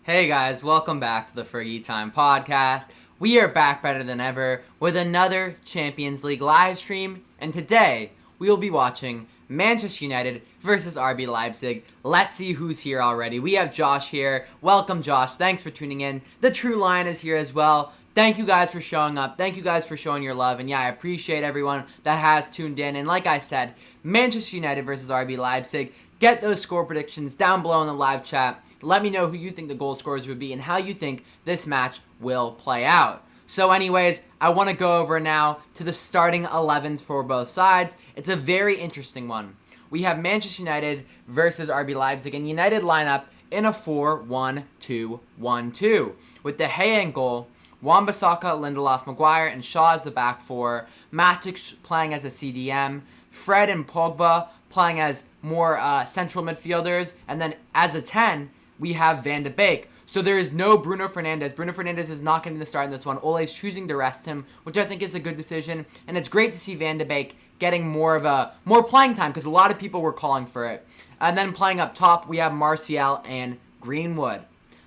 Hey guys, welcome back to the Fergie Time podcast. We are back better than ever with another Champions League live stream, and today we will be watching Manchester United versus RB Leipzig. Let's see who's here already. We have Josh here. Welcome, Josh. Thanks for tuning in. The True Lion is here as well. Thank you guys for showing up. Thank you guys for showing your love. And yeah, I appreciate everyone that has tuned in. And like I said, Manchester United versus RB Leipzig. Get those score predictions down below in the live chat. Let me know who you think the goal scorers would be and how you think this match will play out. So anyways, I want to go over now to the starting 11s for both sides. It's a very interesting one. We have Manchester United versus RB Leipzig, and United lineup in a 4-1-2-1-2 with De Gea in goal, Wan-Bissaka, Lindelof, Maguire, and Shaw as the back four, Matic playing as a CDM, Fred and Pogba playing as more central midfielders, and then as a 10, we have Van de Beek. So there is no Bruno Fernandes. Bruno Fernandes is not getting the start in this one. Ole's choosing to rest him, which I think is a good decision. And it's great to see Van de Beek getting more playing time because a lot of people were calling for it. And then playing up top, we have Martial and Greenwood.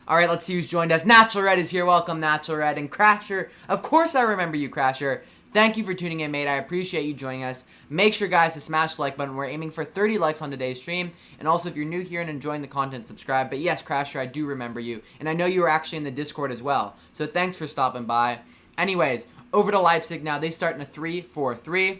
All right, let's see who's joined us. Natural Red is here. Welcome, Natural Red. And Crasher, of course I remember you, Crasher. Thank you for tuning in, mate. I appreciate you joining us. Make sure, guys, to smash the like button. We're aiming for 30 likes on today's stream. And also, if you're new here and enjoying the content, subscribe. But yes, Crasher, I do remember you. And I know you were actually in the Discord as well. So thanks for stopping by. Anyways, over to Leipzig now. They start in a 3-4-3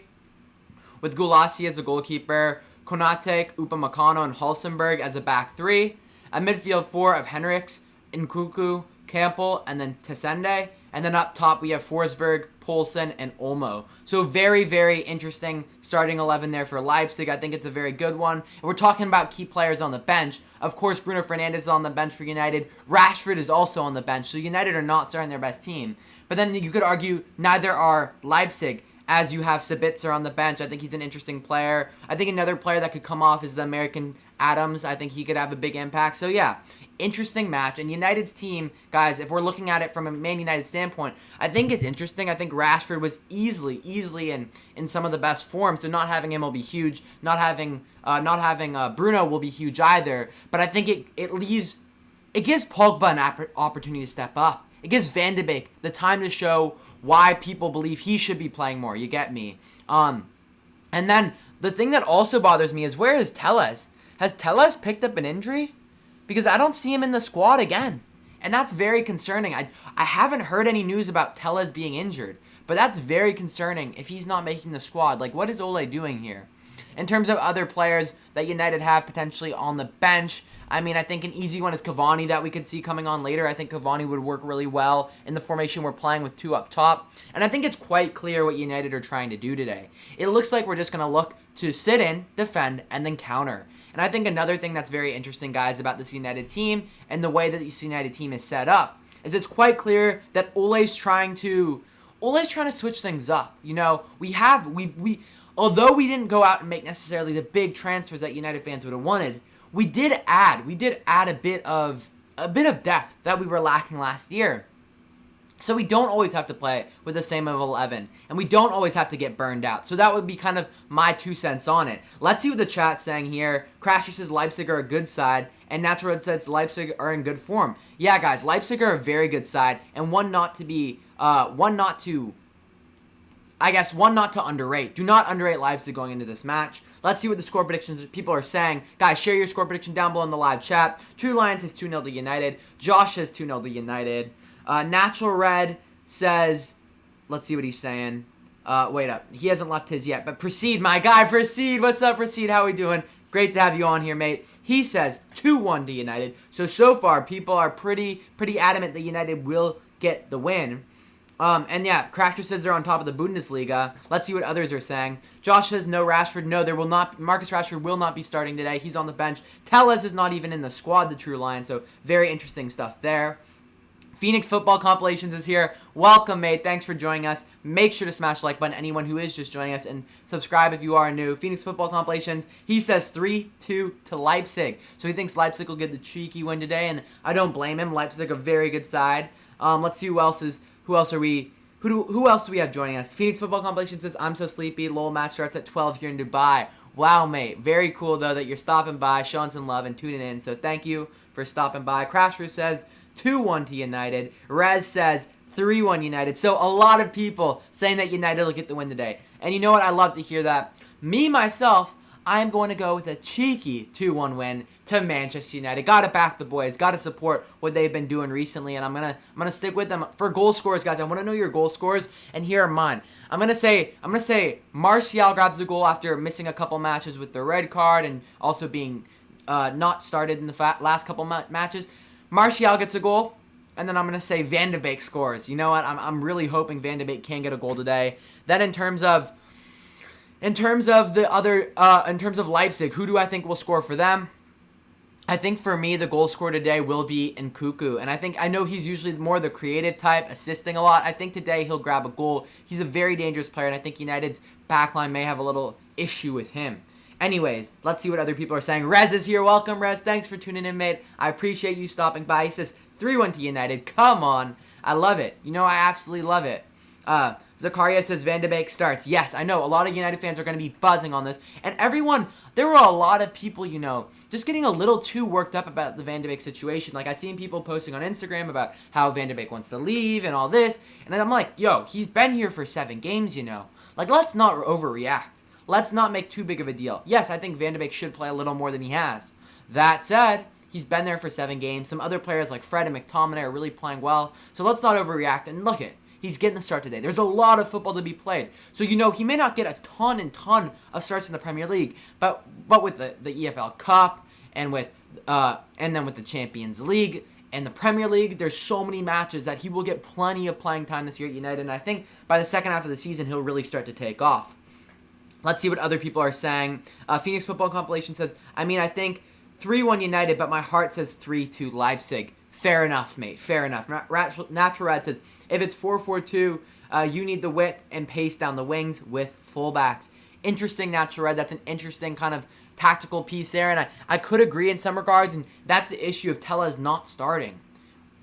with Gulassi as the goalkeeper, Konate, Upamecano, and Hulsenberg as a back three. A midfield four of Henrichs, Nkunku, Campbell, and then Tessende. And then up top, we have Forsberg, Poulsen, and Olmo. So very, very interesting starting 11 there for Leipzig. I think it's a very good one. And we're talking about key players on the bench. Of course, Bruno Fernandes is on the bench for United. Rashford is also on the bench. So United are not starting their best team. But then you could argue neither are Leipzig, as you have Sabitzer on the bench. I think he's an interesting player. I think another player that could come off is the American Adams. I think he could have a big impact. So yeah, interesting match. And United's team, guys, if we're looking at it from a Man United standpoint, I think it's interesting. I think Rashford was easily in some of the best form. So not having him will be huge. Not having Bruno will be huge either. But I think it gives Pogba an opportunity to step up. It gives Van de Beek the time to show why people believe he should be playing more. You get me? And then the thing that also bothers me is, where is Telles? Has Telles picked up an injury? Because I don't see him in the squad again. And that's very concerning. I haven't heard any news about Telles being injured. But that's very concerning if he's not making the squad. Like, what is Ole doing here? In terms of other players that United have potentially on the bench, I mean, I think an easy one is Cavani that we could see coming on later. I think Cavani would work really well in the formation we're playing with two up top. And I think it's quite clear what United are trying to do today. It looks like we're just going to look to sit in, defend, and then counter. And I think another thing that's very interesting, guys, about this United team and the way that this United team is set up is it's quite clear that Ole's trying to switch things up. You know, although we didn't go out and make necessarily the big transfers that United fans would have wanted, we did add a bit of depth that we were lacking last year. So we don't always have to play with the same of 11. And we don't always have to get burned out. So that would be kind of my 2 cents on it. Let's see what the chat's saying here. Crasher says Leipzig are a good side. And Natural Red says Leipzig are in good form. Yeah, guys, Leipzig are a very good side. And one not to underrate. Do not underrate Leipzig going into this match. Let's see what the score predictions people are saying. Guys, share your score prediction down below in the live chat. True Lion says 2-0 to United. Josh says 2-0 to United. Natural Red says, let's see what he's saying. Wait up. He hasn't left his yet. But Proceed, my guy, Proceed. What's up, Proceed? How we doing? Great to have you on here, mate. He says 2-1 to United. So far, people are pretty adamant that United will get the win. And yeah, Crafter says they're on top of the Bundesliga. Let's see what others are saying. Josh says no Rashford. No, there will not. Marcus Rashford will not be starting today. He's on the bench. Telles is not even in the squad, the True Lion. So very interesting stuff there. Phoenix Football Compilations is here. Welcome, mate. Thanks for joining us. Make sure to smash the like button, anyone who is just joining us, and subscribe if you are new. Phoenix Football Compilations, he says 3-2 to Leipzig. So he thinks Leipzig will get the cheeky win today, and I don't blame him. Leipzig, a very good side. Let's see who else do we have joining us? Phoenix Football Compilation says, I'm so sleepy. LOL match starts at 12 here in Dubai. Wow, mate. Very cool, though, that you're stopping by, showing some love, and tuning in. So thank you for stopping by. Crasher says 2-1 to United. Rez says 3-1 United. So a lot of people saying that United will get the win today. And you know what? I love to hear that. Me, myself, I'm going to go with a cheeky 2-1 win to Manchester United. Got to back the boys. Got to support what they've been doing recently, and I'm gonna stick with them for goal scorers, guys. I want to know your goal scorers, and here are mine. I'm gonna say Martial grabs the goal after missing a couple matches with the red card and also being not started in the last couple matches. Martial gets a goal, and then I'm gonna say Van de Beek scores. You know what? I'm really hoping Van de Beek can get a goal today. Then in terms of Leipzig, who do I think will score for them? I think for me, the goal scorer today will be Nkunku. And I know he's usually more the creative type, assisting a lot. I think today he'll grab a goal. He's a very dangerous player, and I think United's backline may have a little issue with him. Anyways, let's see what other people are saying. Rez is here. Welcome, Rez. Thanks for tuning in, mate. I appreciate you stopping by. He says 3-1 to United. Come on. I love it. You know, I absolutely love it. Zakaria says Van de Beek starts. Yes, I know. A lot of United fans are going to be buzzing on this. And there were a lot of people, you know, just getting a little too worked up about the Van de Beek situation. Like, I seen people posting on Instagram about how Van de Beek wants to leave and all this. And I'm like, yo, he's been here for 7 games, you know. Like, let's not overreact. Let's not make too big of a deal. Yes, I think Van de Beek should play a little more than he has. That said, he's been there for 7 games. Some other players like Fred and McTominay are really playing well. So let's not overreact. And look it. He's getting the start today. There's a lot of football to be played. So, you know, he may not get a ton of starts in the Premier League, but with the EFL Cup and then with the Champions League and the Premier League, there's so many matches that he will get plenty of playing time this year at United. And I think by the second half of the season, he'll really start to take off. Let's see what other people are saying. Phoenix Football Compilation says, I think 3-1 United, but my heart says 3-2 Leipzig. Fair enough, mate. Fair enough. Natural Red says, if it's 4-4-2, you need the width and pace down the wings with fullbacks. Interesting, Natural Red. That's an interesting kind of tactical piece there, and I could agree in some regards, and that's the issue of Tellez not starting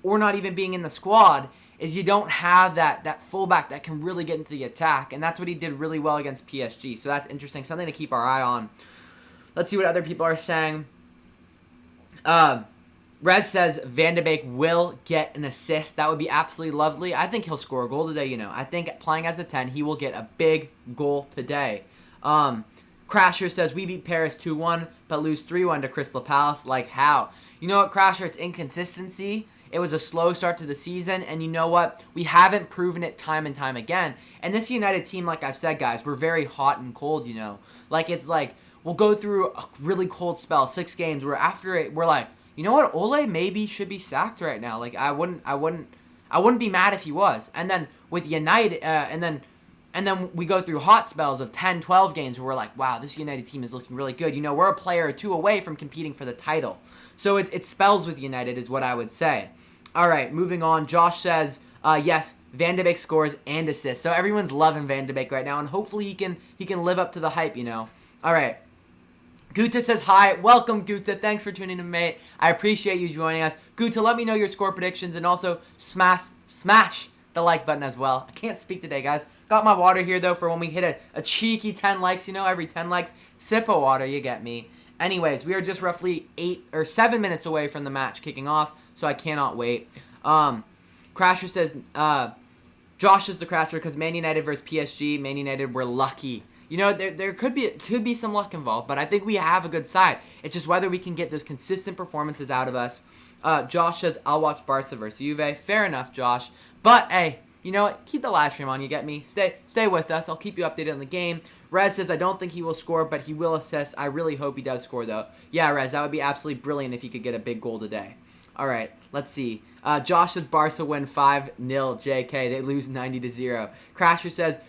or not even being in the squad, is you don't have that fullback that can really get into the attack, and that's what he did really well against PSG. So that's interesting. Something to keep our eye on. Let's see what other people are saying. Rez says Van de Beek will get an assist. That would be absolutely lovely. I think he'll score a goal today, you know. I think playing as a 10, he will get a big goal today. Crasher says we beat Paris 2-1, but lose 3-1 to Crystal Palace. Like how? You know what, Crasher? It's inconsistency. It was a slow start to the season, and you know what? We haven't proven it time and time again. And this United team, like I said, guys, we're very hot and cold, you know. Like, it's like we'll go through a really cold spell, 6 games, where after it, we're like, you know what? Ole maybe should be sacked right now. Like, I wouldn't be mad if he was. And then with United, and then we go through hot spells of 10, 12 games where we're like, wow, this United team is looking really good. You know, we're a player or 2 away from competing for the title. So it spells with United is what I would say. All right, moving on. Josh says, yes, Van de Beek scores and assists. So everyone's loving Van de Beek right now, and hopefully he can live up to the hype, you know. All right. Guta says hi. Welcome, Guta. Thanks for tuning in, mate. I appreciate you joining us. Guta, let me know your score predictions, and also smash the like button as well. I can't speak today, guys. Got my water here, though, for when we hit a cheeky 10 likes. You know, every 10 likes, sip of water, you get me. Anyways, we are just roughly 8 or 7 minutes away from the match kicking off, so I cannot wait. Crasher says, Josh is the Crasher because Man United versus PSG. Man United were lucky. You know, there could be some luck involved, but I think we have a good side. It's just whether we can get those consistent performances out of us. Josh says, I'll watch Barca versus Juve. Fair enough, Josh. But, hey, you know what? Keep the live stream on, you get me? Stay with us. I'll keep you updated on the game. Rez says, I don't think he will score, but he will assist. I really hope he does score, though. Yeah, Rez, that would be absolutely brilliant if he could get a big goal today. All right, let's see. Josh says Barca win 5-0, JK. They lose 90-0. Crasher says,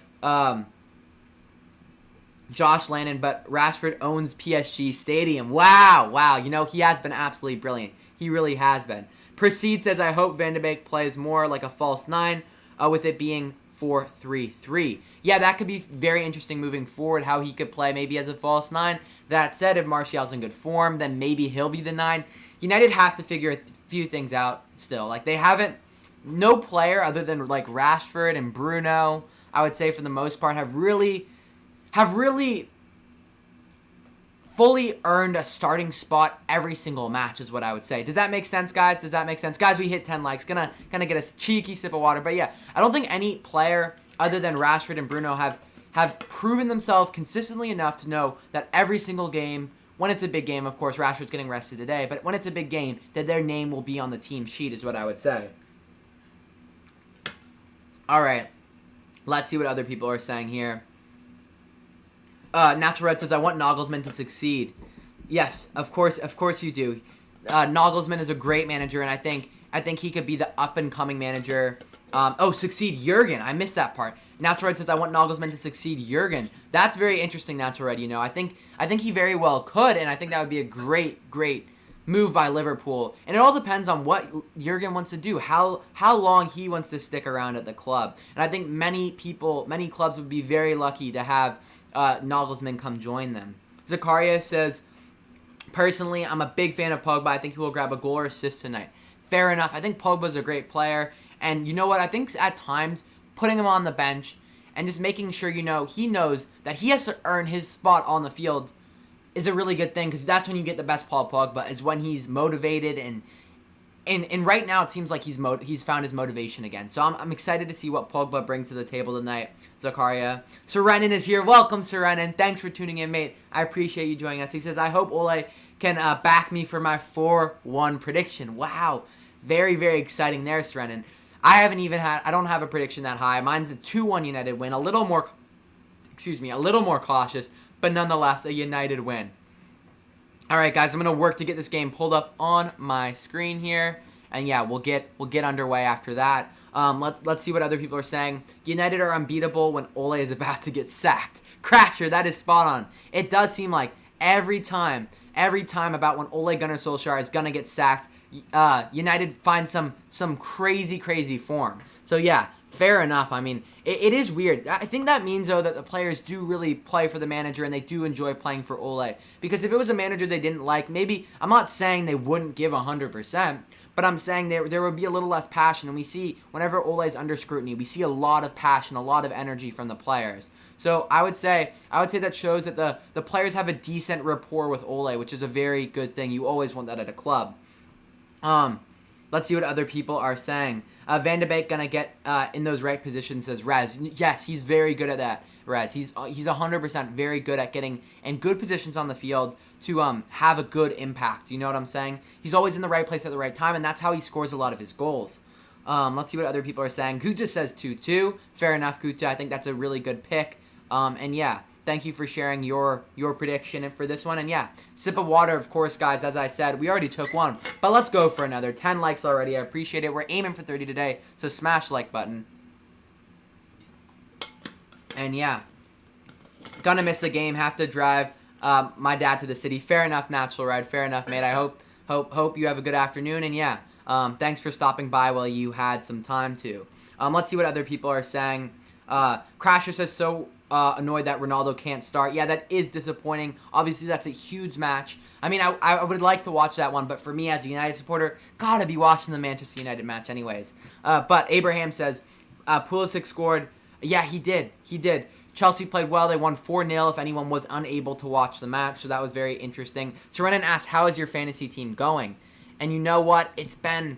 Josh Lannon, but Rashford owns PSG Stadium. Wow. You know, he has been absolutely brilliant. He really has been. Proceed says, I hope Van de Beek plays more like a false 9, with it being 4-3-3. Yeah, that could be very interesting moving forward, how he could play maybe as a false 9. That said, if Martial's in good form, then maybe he'll be the 9. United have to figure a few things out still. Like, they haven't, no player other than, like, Rashford and Bruno, I would say for the most part, have really fully earned a starting spot every single match is what I would say. Does that make sense, guys? Does that make sense? Guys, we hit 10 likes. Gonna get a cheeky sip of water. But yeah, I don't think any player other than Rashford and Bruno have proven themselves consistently enough to know that every single game, when it's a big game, of course, Rashford's getting rested today, but when it's a big game, that their name will be on the team sheet is what I would say. All right, let's see what other people are saying here. Natural Red says, I want Nagelsmann to succeed. Yes, of course you do. Nagelsmann is a great manager, and I think he could be the up-and-coming manager. Succeed Jurgen. I missed that part. Natural Red says, I want Nagelsmann to succeed Jurgen. That's very interesting, Natural Red. You know, I think he very well could, and I think that would be a great move by Liverpool. And it all depends on what Jurgen wants to do, how long he wants to stick around at the club. And I think many clubs would be very lucky to have Nagelsmann come join them. Zakaria says, personally, I'm a big fan of Pogba. I think he will grab a goal or assist tonight. Fair enough. I think Pogba's a great player. And you know what? I think at times, putting him on the bench and just making sure, you know, he knows that he has to earn his spot on the field is a really good thing, because that's when you get the best Paul Pogba, is when he's motivated, and right now it seems like he's found his motivation again. So I'm excited to see what Pogba brings to the table tonight. Zakaria. Serenin is here. Welcome, Serenin. Thanks for tuning in, mate. I appreciate you joining us. He says, I hope Ole can back me for my 4-1 prediction. Wow. Very, very exciting there, Serenin. I don't have a prediction that high. Mine's a 2-1 United win. A little more cautious, but nonetheless a United win. All right, guys, I'm going to work to get this game pulled up on my screen here. And yeah, we'll get underway after that. Let's see what other people are saying. United are unbeatable when Ole is about to get sacked. Crasher, that is spot on. It does seem like every time about when Ole Gunnar Solskjaer is going to get sacked, United find some crazy form. So yeah, fair enough. I mean, it is weird. I think that means, though, that the players do really play for the manager and they do enjoy playing for Ole. Because if it was a manager they didn't like, maybe, I'm not saying they wouldn't give 100%, but I'm saying there would be a little less passion. And we see, whenever Ole is under scrutiny, we see a lot of passion, a lot of energy from the players. So I would say that shows that the players have a decent rapport with Ole, which is a very good thing. You always want that at a club. Let's see what other people are saying. Van de Beek gonna get in those right positions, says Rez. Yes, he's very good at that, Rez. He's 100% very good at getting in good positions on the field to have a good impact. You know what I'm saying? He's always in the right place at the right time, and that's how he scores a lot of his goals. Let's see what other people are saying. Guta says 2-2. Fair enough, Guta. I think that's a really good pick. And yeah, thank you for sharing your prediction for this one. And yeah, sip of water, of course, guys. As I said, we already took one. But let's go for another. 10 likes already. I appreciate it. We're aiming for 30 today, so smash the like button. And yeah, gonna miss the game. Have to drive my dad to the city. Fair enough, Natural Ride. Fair enough, mate. I hope you have a good afternoon. And yeah, thanks for stopping by while you had some time to. Let's see what other people are saying. Crasher says, so annoyed that Ronaldo can't start. Yeah, that is disappointing. Obviously, that's a huge match. I mean, I would like to watch that one, but for me as a United supporter, gotta be watching the Manchester United match anyways. But Abraham says, Pulisic scored. Yeah, he did. Chelsea played well. They won 4-0 if anyone was unable to watch the match, so that was very interesting. Serenin asked, how is your fantasy team going? And you know what? It's been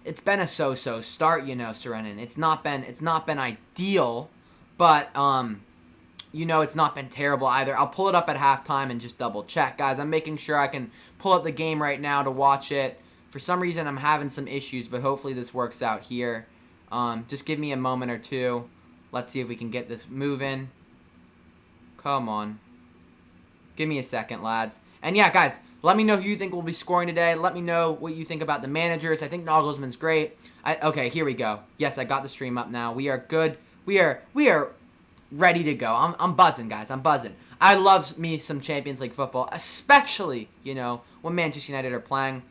a so-so start, you know, Serenin. It's not been ideal, but you know, it's not been terrible either. I'll pull it up at halftime and just double check, guys. I'm making sure I can pull up the game right now to watch it. For some reason, I'm having some issues, but hopefully this works out here. Just give me a moment or two. Let's see if we can get this moving. Come on. Give me a second, lads. And yeah, guys, let me know who you think will be scoring today. Let me know what you think about the managers. I think Nagelsmann's great. Okay, here we go. Yes, I got the stream up now. We are good. We are ready to go. I'm buzzing, guys. I'm buzzing. I love me some Champions League football, especially, you know, when Manchester United are playing.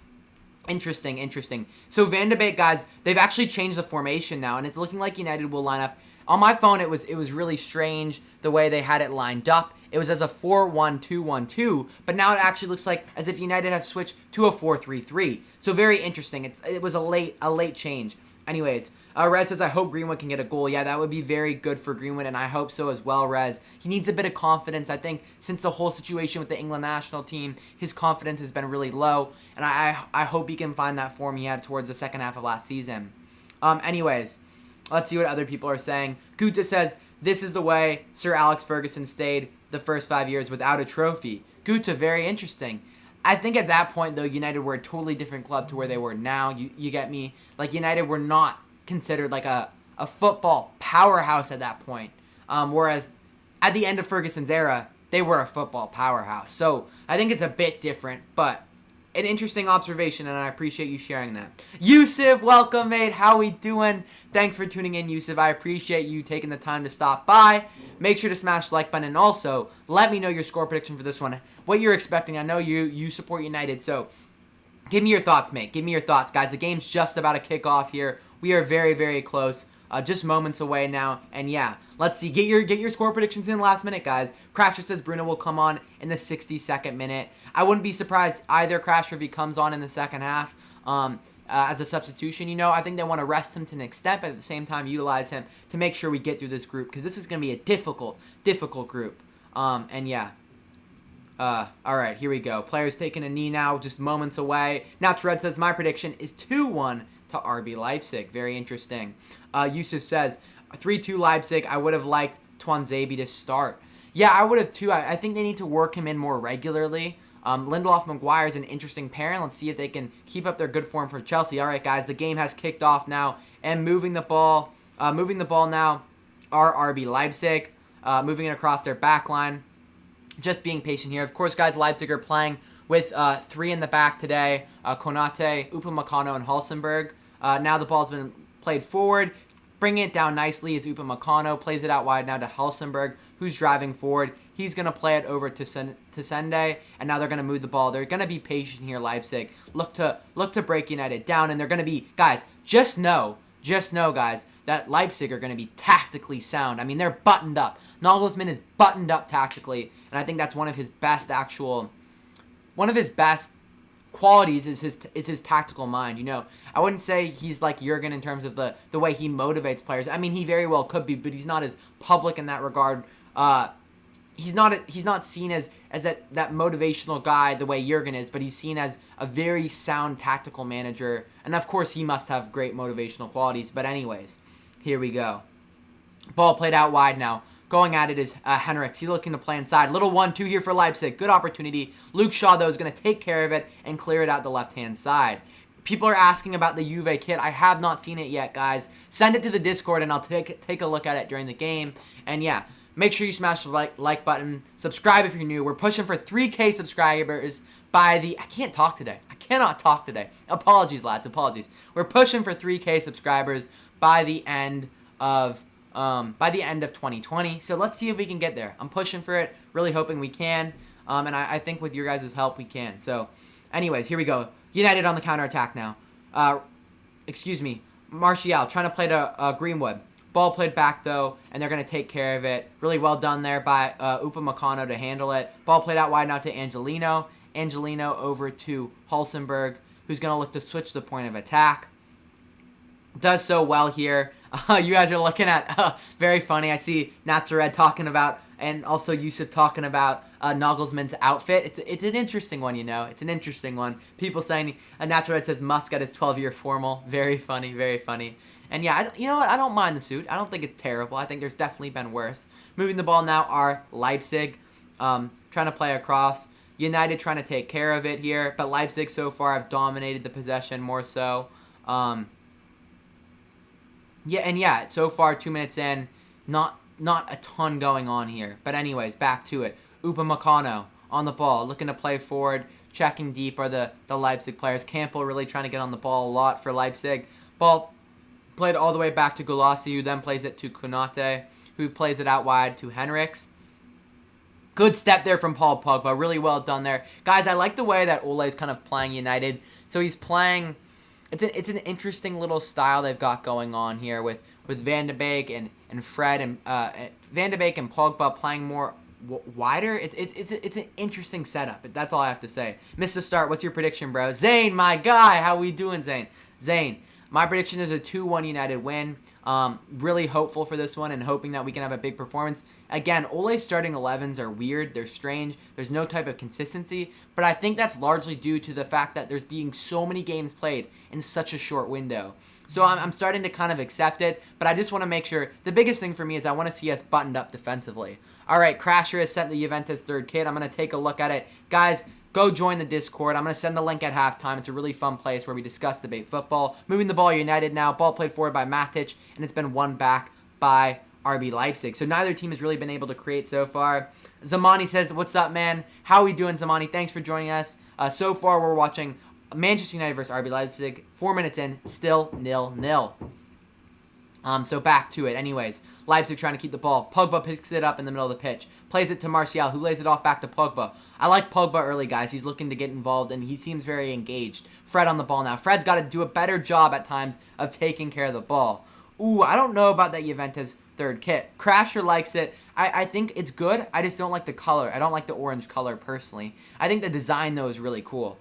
Interesting. So Van de Beek, guys, they've actually changed the formation now, and it's looking like United will line up. On my phone, it was really strange the way they had it lined up. It was as a 4-1-2-1-2, but now it actually looks like as if United have switched to a 4-3-3. So very interesting. It was a late change. Anyways, Rez says, I hope Greenwood can get a goal. Yeah, that would be very good for Greenwood, and I hope so as well, Rez. He needs a bit of confidence. I think since the whole situation with the England national team, his confidence has been really low, and I hope he can find that form he had towards the second half of last season. Anyways, let's see what other people are saying. Guta says, this is the way Sir Alex Ferguson stayed the first 5 years without a trophy. Guta, very interesting. I think at that point, though, United were a totally different club to where they were now. You get me? Like, United were not considered like a football powerhouse at that point. Whereas at the end of Ferguson's era, they were a football powerhouse. So I think it's a bit different, but an interesting observation, and I appreciate you sharing that. Yusuf, welcome, mate. How we doing? Thanks for tuning in, Yusuf. I appreciate you taking the time to stop by. Make sure to smash the like button, and also let me know your score prediction for this one. What you're expecting. I know you support United, so give me your thoughts, mate. Give me your thoughts, guys. The game's just about to kick off here. We are very, very close. Just moments away now. And yeah, let's see. Get your score predictions in the last minute, guys. Crasher says Bruno will come on in the 62nd minute. I wouldn't be surprised either, Crasher, if he comes on in the second half as a substitution. You know, I think they want to rest him to an extent, but at the same time utilize him to make sure we get through this group, because this is going to be a difficult group. And yeah. All right, here we go. Players taking a knee now, just moments away. Now, Red says, my prediction is 2-1 to RB Leipzig. Very interesting. Yusuf says, 3-2 Leipzig. I would have liked Tuanzebe to start. Yeah, I would have too. I think they need to work him in more regularly. Lindelof Maguire is an interesting pairing. Let's see if they can keep up their good form for Chelsea. All right, guys, the game has kicked off now, and moving the ball now are RB Leipzig, moving it across their back line. Just being patient here. Of course, guys, Leipzig are playing with 3 in the back today. Konate, Upamecano, and Hulsenberg. Now the ball's been played forward. Bringing it down nicely is Upamecano. Plays it out wide now to Hulsenberg, who's driving forward. He's going to play it over to Sende, and now they're going to move the ball. They're going to be patient here, Leipzig. Look to break United down, and they're going to be, guys, just know, guys, that Leipzig are going to be tactically sound. I mean, they're buttoned up. Nagelsmann is buttoned up tactically, and I think that's one of his best qualities is his tactical mind. You know, I wouldn't say he's like Jurgen in terms of the way he motivates players. I mean, he very well could be, but he's not as public in that regard. He's not seen as that motivational guy the way Jurgen is, but he's seen as a very sound tactical manager, and of course he must have great motivational qualities. But anyways, here we go. Ball played out wide now. Going at it is Henrichs. He's looking to play inside. Little 1-2 here for Leipzig. Good opportunity. Luke Shaw, though, is going to take care of it and clear it out the left-hand side. People are asking about the Juve kit. I have not seen it yet, guys. Send it to the Discord, and I'll take a look at it during the game. And yeah, make sure you smash the like button. Subscribe if you're new. We're pushing for 3K subscribers by the... I can't talk today. I cannot talk today. Apologies, lads. Apologies. We're pushing for 3K subscribers by the end of 2020. So let's see if we can get there. I'm pushing for it, really hoping we can. And I think with your guys' help, we can. So anyways, here we go. United on the counterattack now. Excuse me. Martial trying to play to Greenwood. Ball played back, though, and they're going to take care of it. Really well done there by Upamecano to handle it. Ball played out wide now to Angelino. Angelino over to Hulsenberg, who's going to look to switch the point of attack. Does so well here. You guys are looking at, very funny, I see Natzared talking about, and also Yusuf talking about Nagelsmann's outfit. It's an interesting one, you know. It's an interesting one. People saying, Natzared says Musk got his 12-year formal. Very funny, very funny. And yeah, you know what? I don't mind the suit. I don't think it's terrible. I think there's definitely been worse. Moving the ball now are Leipzig, trying to play across. United trying to take care of it here, but Leipzig so far have dominated the possession more so. Yeah, so far 2 minutes in, not a ton going on here. But anyways, back to it. Upamecano on the ball, looking to play forward, checking deep are the Leipzig players. Campbell really trying to get on the ball a lot for Leipzig. Ball played all the way back to Gulassi, who then plays it to Konate, who plays it out wide to Henrichs. Good step there from Paul Pogba. Really well done there. Guys, I like the way that Ole is kind of playing United. So he's playing... It's an interesting little style they've got going on here with Van de Beek and Fred and Van de Beek and Pogba playing more wider. It's an interesting setup. That's all I have to say. Missed the start. What's your prediction, bro? Zane, my guy. How we doing, Zane? Zane, My prediction is a 2-1 United win. Really hopeful for this one and hoping that we can have a big performance. Again, Ole's starting 11s are weird. They're strange. There's no type of consistency. But I think that's largely due to the fact that there's being so many games played in such a short window. So I'm starting to kind of accept it. But I just want to make sure. The biggest thing for me is I want to see us buttoned up defensively. All right, Crasher has sent the Juventus third kit. I'm going to take a look at it. Guys, go join the Discord. I'm going to send the link at halftime. It's a really fun place where we discuss debate football. Moving the ball, United now. Ball played forward by Matic, and it's been won back by RB Leipzig. So neither team has really been able to create so far. Zamani says, what's up, man? How are we doing, Zamani? Thanks for joining us. So far, we're watching Manchester United versus RB Leipzig. 4 minutes in, still 0-0. So back to it. Anyways, Leipzig trying to keep the ball. Pogba picks it up in the middle of the pitch. Plays it to Martial, who lays it off back to Pogba. I like Pogba early, guys. He's looking to get involved, and he seems very engaged. Fred on the ball now. Fred's got to do a better job at times of taking care of the ball. Ooh, I don't know about that Juventus third kit. Crasher likes it. I think it's good. I just don't like the color. I don't like the orange color, personally. I think the design, though, is really cool.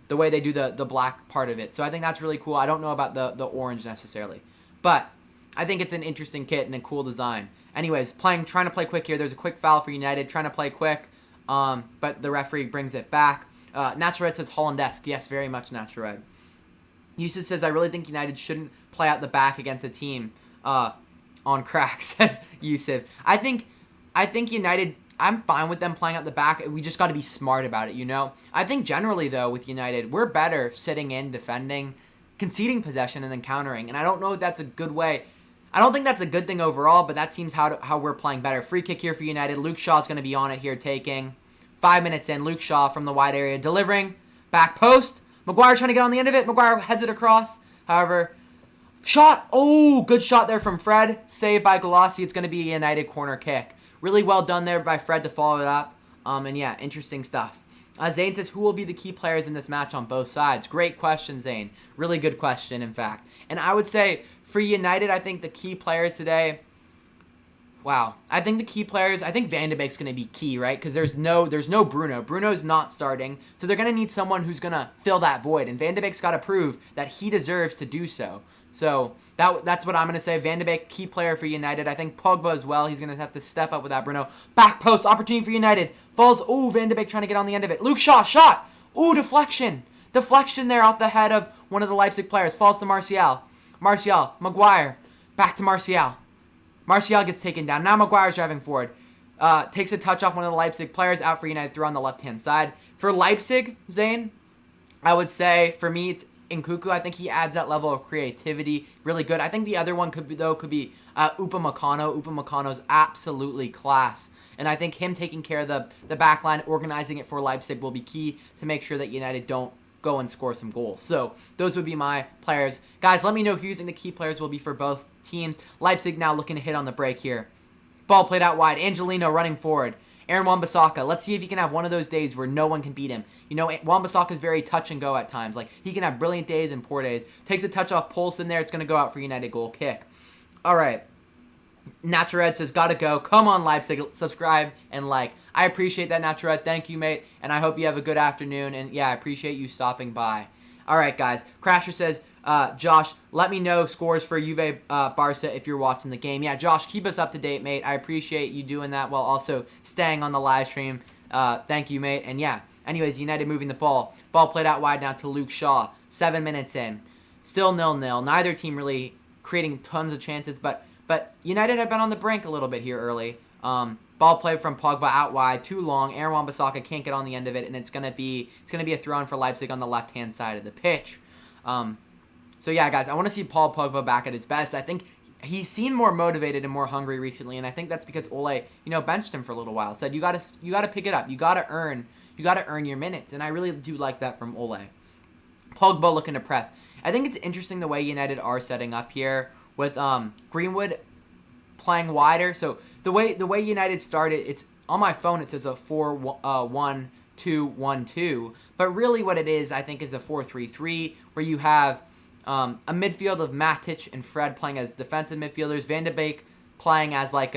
The way they do the black part of it. So I think that's really cool. I don't know about the orange necessarily. But I think it's an interesting kit and a cool design. Anyways, trying to play quick here. There's a quick foul for United. Trying to play quick, but the referee brings it back. Natured says Hollandesque. Yes, very much Natured. Yusuf says, I really think United shouldn't play out the back against a team on crack, says Yusuf. I think United, I'm fine with them playing out the back. We just got to be smart about it, you know? I think generally, though, with United, we're better sitting in, defending, conceding possession, and then countering. And I don't know if that's a good way. I don't think that's a good thing overall, but that seems how we're playing better. Free kick here for United. Luke Shaw's going to be on it here, taking 5 minutes in. Luke Shaw from the wide area, delivering. Back post. Maguire trying to get on the end of it. Maguire heads it across. However, shot. Oh, good shot there from Fred. Saved by Galassi. It's going to be a United corner kick. Really well done there by Fred to follow it up. And yeah, interesting stuff. Zane says, who will be the key players in this match on both sides? Great question, Zane. Really good question, in fact. And I would say, for United, I think the key players today, wow. I think the key players, I think Van de Beek's going to be key, right? Because there's no Bruno. Bruno's not starting. So they're going to need someone who's going to fill that void. And Van de Beek's got to prove that he deserves to do so. So that's what I'm going to say. Van de Beek, key player for United. I think Pogba as well. He's going to have to step up without Bruno. Back post, opportunity for United. Falls, ooh, Van de Beek trying to get on the end of it. Luke Shaw, shot. Ooh, deflection. Deflection there off the head of one of the Leipzig players. Falls to Martial. Maguire. Back to Martial. Martial gets taken down. Now Maguire's driving forward. Takes a touch off one of the Leipzig players. Out for United. Throw on the left-hand side. For Leipzig, Zane, I would say, for me, it's Nkunku. I think he adds that level of creativity. Really good. I think the other one could be Upamecano. Upamecano's absolutely class. And I think him taking care of the back line, organizing it for Leipzig will be key to make sure that United don't go and score some goals. So those would be my players. Guys, let me know who you think the key players will be for both teams. Leipzig now looking to hit on the break here. Ball played out wide. Angelino running forward. Aaron Wan-Bissaka. Let's see if he can have one of those days where no one can beat him. You know, Wan-Bissaka is very touch and go at times. Like, he can have brilliant days and poor days. Takes a touch off Poulsen there. It's going to go out for United goal kick. All right. Natured says, gotta go. Come on, Leipzig. Subscribe and like. I appreciate that, Natured. Thank you, mate. And I hope you have a good afternoon. And yeah, I appreciate you stopping by. All right, guys. Crasher says, Josh, let me know scores for Juve Barca if you're watching the game. Yeah, Josh, keep us up to date, mate. I appreciate you doing that while also staying on the live stream. Thank you, mate. And yeah, anyways, United moving the ball. Ball played out wide now to Luke Shaw. 7 minutes in. Still 0-0. Neither team really creating tons of chances, but United have been on the brink a little bit here early. Ball played from Pogba out wide, too long. Aaron Wan-Bissaka can't get on the end of it, and it's gonna be a throw-in for Leipzig on the left-hand side of the pitch. So yeah, guys, I want to see Paul Pogba back at his best. I think he's seen more motivated and more hungry recently, and I think that's because Ole, benched him for a little while. Said you gotta pick it up. You gotta earn your minutes, and I really do like that from Ole. Pogba looking to press. I think it's interesting the way United are setting up here with Greenwood playing wider. So the way United started, it's on my phone. It says a 4-1-2-1-2, but really what it is, I think, is a 4-3-3 where you have a midfield of Matic and Fred playing as defensive midfielders. Van de Beek playing as like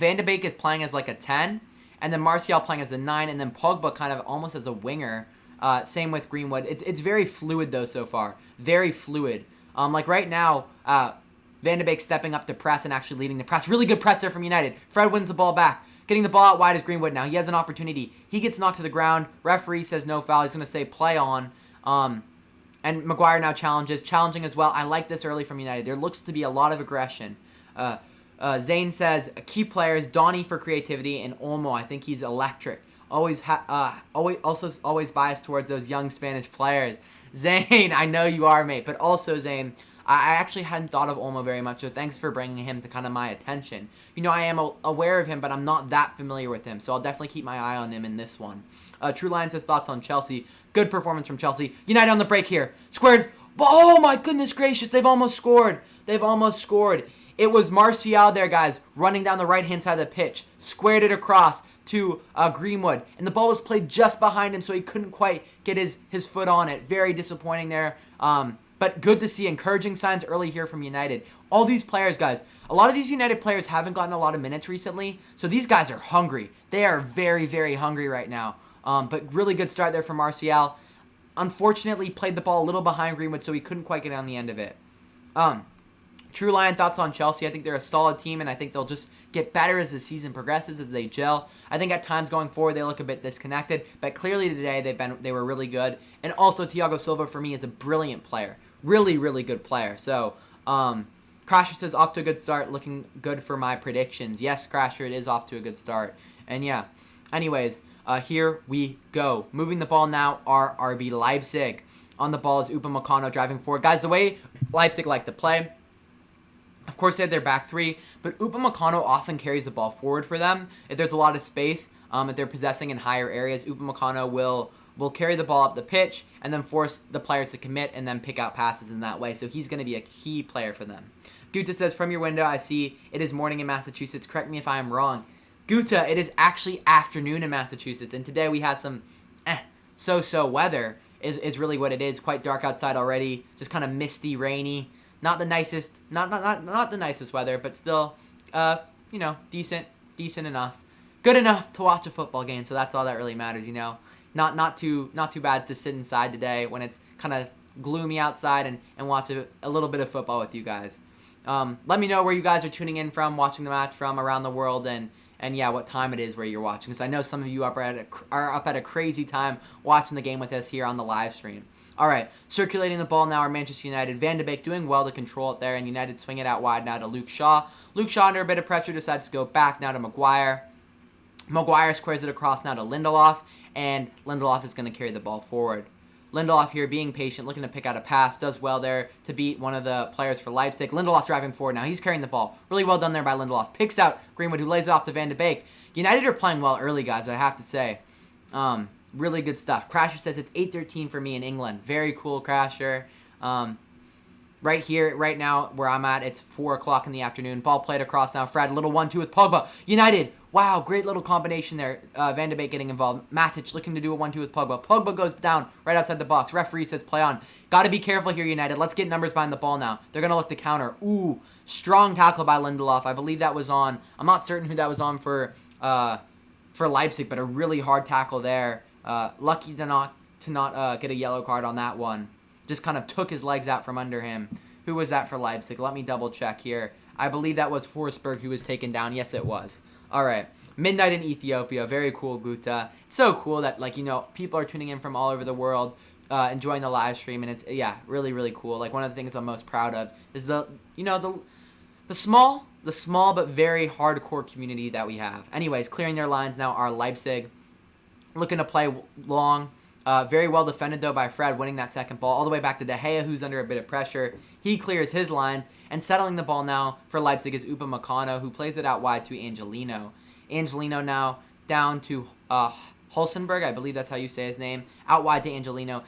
is playing as like a 10, and then Martial playing as a 9, and then Pogba kind of almost as a winger. Same with Greenwood. It's very fluid though so far. very fluid. Like right now, Van de Beek stepping up to press and actually leading the press. Really good press there from United. Fred wins the ball back. Getting the ball out wide is Greenwood now. He has an opportunity. He gets knocked to the ground. Referee says no foul. He's going to say play on. And Maguire now challenging as well. I like this early from United. There looks to be a lot of aggression. Zane says key players, Donny for creativity, and Olmo. I think he's electric. Always biased towards those young Spanish players. Zane, I know you are, mate. But also, Zane, I actually hadn't thought of Olmo very much, so thanks for bringing him to kind of my attention. I am aware of him, but I'm not that familiar with him, so I'll definitely keep my eye on him in this one. True Lion says thoughts on Chelsea. Good performance from Chelsea. United on the break here. Squared. Oh, my goodness gracious. They've almost scored. It was Martial there, guys, running down the right-hand side of the pitch. Squared it across to Greenwood. And the ball was played just behind him, so he couldn't quite get his foot on it. Very disappointing there. But good to see encouraging signs early here from United. All these players, guys, a lot of these United players haven't gotten a lot of minutes recently, so these guys are hungry. They are very, very hungry right now. But really good start there for Martial. Unfortunately, played the ball a little behind Greenwood, so he couldn't quite get on the end of it. True Lion thoughts on Chelsea. I think they're a solid team, and I think they'll just get better as the season progresses, as they gel. I think at times going forward they look a bit disconnected, but clearly today they were really good. And also Thiago Silva for me is a brilliant player, really, really good player. So Crasher says off to a good start, looking good for my predictions. Yes, Crasher, it is off to a good start. And yeah, anyways, here we go. Moving the ball now are RB Leipzig. On the ball is Upamecano driving forward. Guys, the way Leipzig like to play, of course, they have their back three, but Upamecano often carries the ball forward for them. If there's a lot of space, if they're possessing in higher areas, Upamecano will carry the ball up the pitch and then force the players to commit and then pick out passes in that way. So he's going to be a key player for them. Guta says, from your window, I see it is morning in Massachusetts. Correct me if I am wrong. Guta, it is actually afternoon in Massachusetts, and today we have some so-so weather is really what it is. Quite dark outside already, just kind of misty, rainy. Not the nicest, not the nicest weather, but still, decent enough, good enough to watch a football game. So that's all that really matters, Not too bad to sit inside today when it's kind of gloomy outside and watch a little bit of football with you guys. Let me know where you guys are tuning in from, watching the match from around the world, and yeah, what time it is where you're watching. Because I know some of you are up at a crazy time watching the game with us here on the live stream. All right, circulating the ball now are Manchester United. Van de Beek doing well to control it there, and United swing it out wide now to Luke Shaw. Luke Shaw, under a bit of pressure, decides to go back now to Maguire. Maguire squares it across now to Lindelof, and Lindelof is going to carry the ball forward. Lindelof here being patient, looking to pick out a pass, does well there to beat one of the players for Leipzig. Lindelof driving forward now. He's carrying the ball. Really well done there by Lindelof. Picks out Greenwood, who lays it off to Van de Beek. United are playing well early, guys, I have to say. Really good stuff. Crasher says it's 8:13 for me in England. Very cool, Crasher. Right here, right now, where I'm at, it's 4 o'clock in the afternoon. Ball played across now. Fred, a little 1-2 with Pogba. United, wow, great little combination there. Van de Beek getting involved. Matic looking to do a 1-2 with Pogba. Pogba goes down right outside the box. Referee says play on. Got to be careful here, United. Let's get numbers behind the ball now. They're going to look to counter. Ooh, strong tackle by Lindelof. I believe that was on. I'm not certain who that was on for Leipzig, but a really hard tackle there. Lucky to not get a yellow card on that one. Just kind of took his legs out from under him. Who was that for Leipzig? Let me double check here. I believe that was Forsberg who was taken down. Yes, it was. All right. Midnight in Ethiopia. Very cool, Guta. It's so cool that, people are tuning in from all over the world, enjoying the live stream, and it's, really, really cool. One of the things I'm most proud of is the small but very hardcore community that we have. Anyways, clearing their lines now are Leipzig. Looking to play long. Very well defended, though, by Fred, winning that second ball. All the way back to De Gea, who's under a bit of pressure. He clears his lines. And settling the ball now for Leipzig is Upamecano, who plays it out wide to Angelino. Angelino now down to Hulsenberg. I believe that's how you say his name. Out wide to Angelino.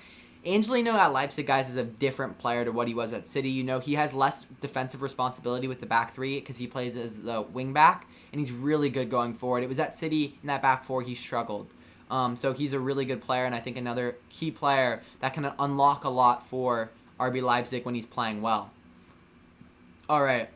Angelino at Leipzig, guys, is a different player to what he was at City. He has less defensive responsibility with the back three because he plays as the wing back. And he's really good going forward. It was at City in that back four he struggled. So he's a really good player, and I think another key player that can unlock a lot for RB Leipzig when he's playing well. All right.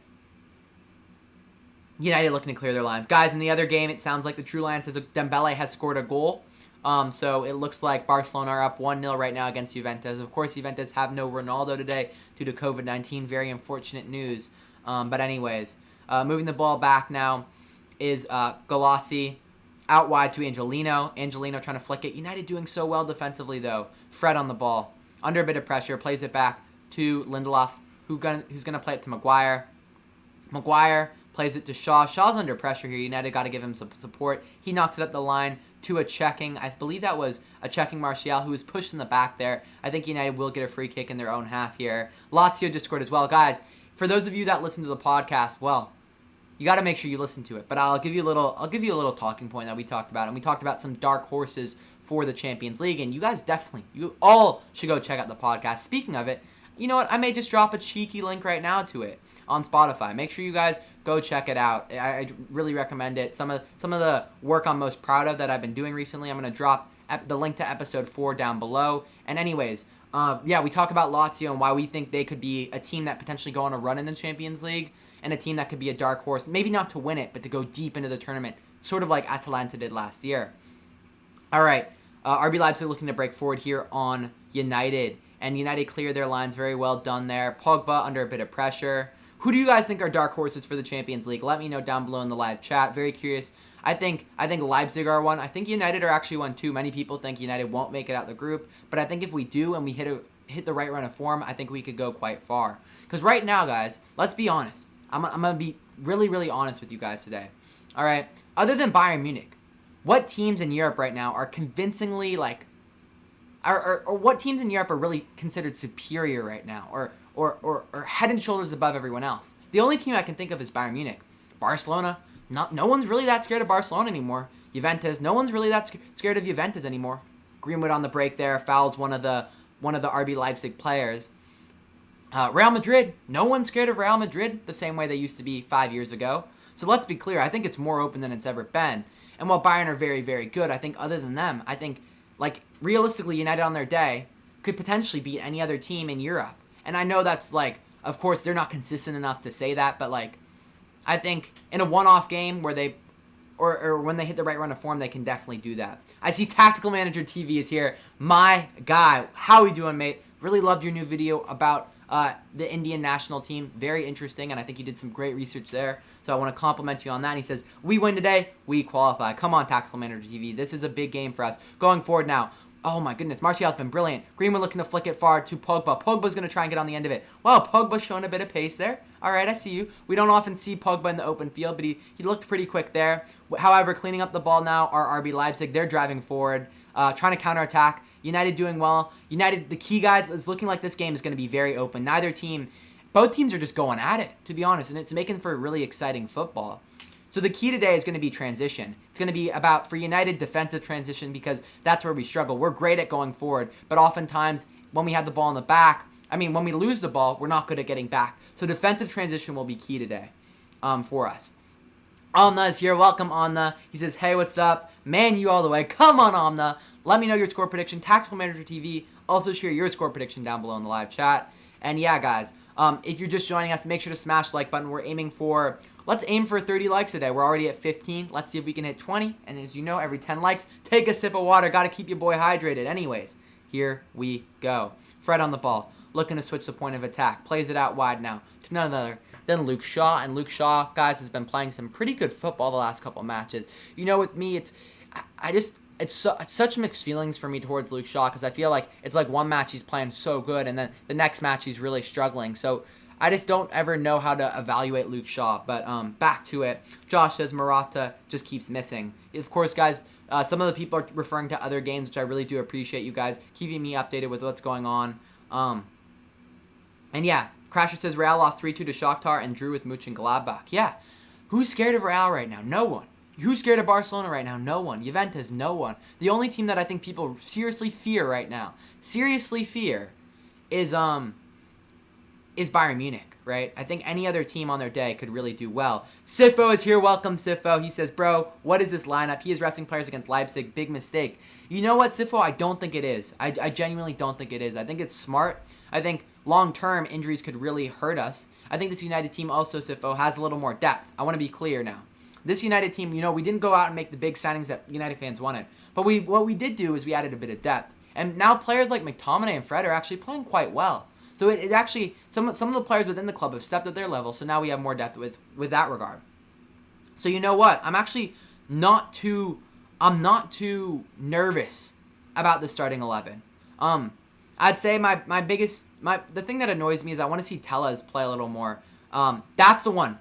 United looking to clear their lines. Guys, in the other game, it sounds like the True Lion says Dembele has scored a goal. So it looks like Barcelona are up 1-0 right now against Juventus. Of course, Juventus have no Ronaldo today due to COVID-19. Very unfortunate news. But anyways, moving the ball back now is Galassi out wide to Angelino. Angelino trying to flick it. United doing so well defensively, though. Fred on the ball. Under a bit of pressure. Plays it back to Lindelof, who's going to play it to Maguire. Maguire plays it to Shaw. Shaw's under pressure here. United got to give him some support. He knocks it up the line to a checking. I believe that was a checking Martial, who was pushed in the back there. I think United will get a free kick in their own half here. Lazio just scored as well. Guys, for those of you that listen to the podcast, well, you got to make sure you listen to it. But I'll give you a little talking point that we talked about. And we talked about some dark horses for the Champions League. And you guys you all should go check out the podcast. Speaking of it, you know what? I may just drop a cheeky link right now to it on Spotify. Make sure you guys go check it out. I really recommend it. Some of the work I'm most proud of that I've been doing recently, I'm going to drop the link to episode 4 down below. And anyways, we talk about Lazio and why we think they could be a team that potentially go on a run in the Champions League, and a team that could be a dark horse, maybe not to win it, but to go deep into the tournament, sort of like Atalanta did last year. All right, RB Leipzig looking to break forward here on United, and United clear their lines very well done there. Pogba under a bit of pressure. Who do you guys think are dark horses for the Champions League? Let me know down below in the live chat. Very curious. I think Leipzig are one. I think United are actually one too. Many people think United won't make it out the group, but I think if we do and we hit the right run of form, I think we could go quite far. Because right now, guys, let's be honest. I'm gonna be really, really honest with you guys today. All right. Other than Bayern Munich, what teams in Europe right now are convincingly or what teams in Europe are really considered superior right now, or head and shoulders above everyone else? The only team I can think of is Bayern Munich. Barcelona, no one's really that scared of Barcelona anymore. Juventus, no one's really that scared of Juventus anymore. Greenwood on the break there, fouls one of the RB Leipzig players. Real Madrid, no one's scared of Real Madrid the same way they used to be 5 years ago. So let's be clear, I think it's more open than it's ever been. And while Bayern are very, very good, I think other than them, I think, realistically, United on their day could potentially beat any other team in Europe. And I know that's, of course, they're not consistent enough to say that, but, I think in a one-off game where they, or when they hit the right run of form, they can definitely do that. I see Tactical Manager TV is here. My guy, how we doing, mate? Really loved your new video about the Indian national team. Very interesting, and I think you did some great research there. So I want to compliment you on that. And he says, we win today, we qualify. Come on, Tactical Manager TV. This is a big game for us. Going forward now. Oh my goodness, Martial's been brilliant. Greenwood looking to flick it far to Pogba. Pogba's going to try and get on the end of it. Wow, Pogba showing a bit of pace there. All right, I see you. We don't often see Pogba in the open field, but he looked pretty quick there. However, cleaning up the ball now are RB Leipzig. They're driving forward, trying to counterattack. United doing well. United, the key guys, it's looking like this game is going to be very open. Both teams are just going at it, to be honest, and it's making for really exciting football. So the key today is going to be transition. It's going to be about, for United, defensive transition, because that's where we struggle. We're great at going forward, but oftentimes when we have the ball in the back, when we lose the ball, we're not good at getting back. So defensive transition will be key today for us. Amna is here. Welcome, Amna. He says, hey, what's up? Man, you all the way. Come on, Amna. Let me know your score prediction. Tactical Manager TV. Also share your score prediction down below in the live chat. And yeah, guys, if you're just joining us, make sure to smash the like button. Let's aim for 30 likes today. We're already at 15. Let's see if we can hit 20. And as you know, every 10 likes, take a sip of water. Got to keep your boy hydrated. Anyways, here we go. Fred on the ball. Looking to switch the point of attack. Plays it out wide now to none other than Luke Shaw. And Luke Shaw, guys, has been playing some pretty good football the last couple matches. You know, with me, it's such mixed feelings for me towards Luke Shaw, because I feel like it's like one match he's playing so good, and then the next match he's really struggling. So I just don't ever know how to evaluate Luke Shaw. But back to it. Josh says Morata just keeps missing. Of course, guys, some of the people are referring to other games, which I really do appreciate you guys keeping me updated with what's going on. And yeah, Crasher says Real lost 3-2 to Shakhtar and drew with Mönchengladbach. Yeah, who's scared of Real right now? No one. Who's scared of Barcelona right now? No one. Juventus, no one. The only team that I think people seriously fear right now, is Bayern Munich, right? I think any other team on their day could really do well. Sifo is here. Welcome, Sifo. He says, bro, what is this lineup? He is resting players against Leipzig. Big mistake. You know what, Sifo? I don't think it is. I genuinely don't think it is. I think it's smart. I think long-term injuries could really hurt us. I think this United team also, Sifo, has a little more depth. I want to be clear now. This United team, we didn't go out and make the big signings that United fans wanted. But what we did do is we added a bit of depth. And now players like McTominay and Fred are actually playing quite well. So it actually, some of the players within the club have stepped up their level, so now we have more depth with that regard. So you know what? I'm actually not too nervous about the starting 11. I'd say the thing that annoys me is I want to see Tellez play a little more. That's the one.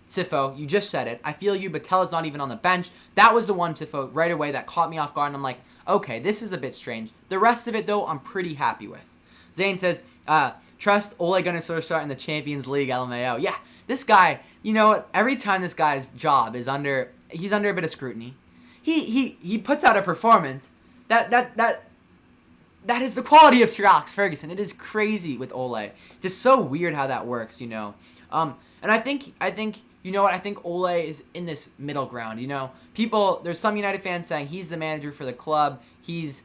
Sifo, you just said it. I feel you, but Tellez not even on the bench. That was the one, Sifo, right away that caught me off guard, and I'm like, okay, this is a bit strange. The rest of it, though, I'm pretty happy with. Zane says, trust Ole Gunnar Solskjaer in the Champions League, LMAO. Yeah, this guy, you know what? Every time this guy's job is he's under a bit of scrutiny. He puts out a performance that is the quality of Sir Alex Ferguson. It is crazy with Ole. Just so weird how that works, you know. And I think you know what? I think Ole is in this middle ground, you know. There's some United fans saying he's the manager for the club. He's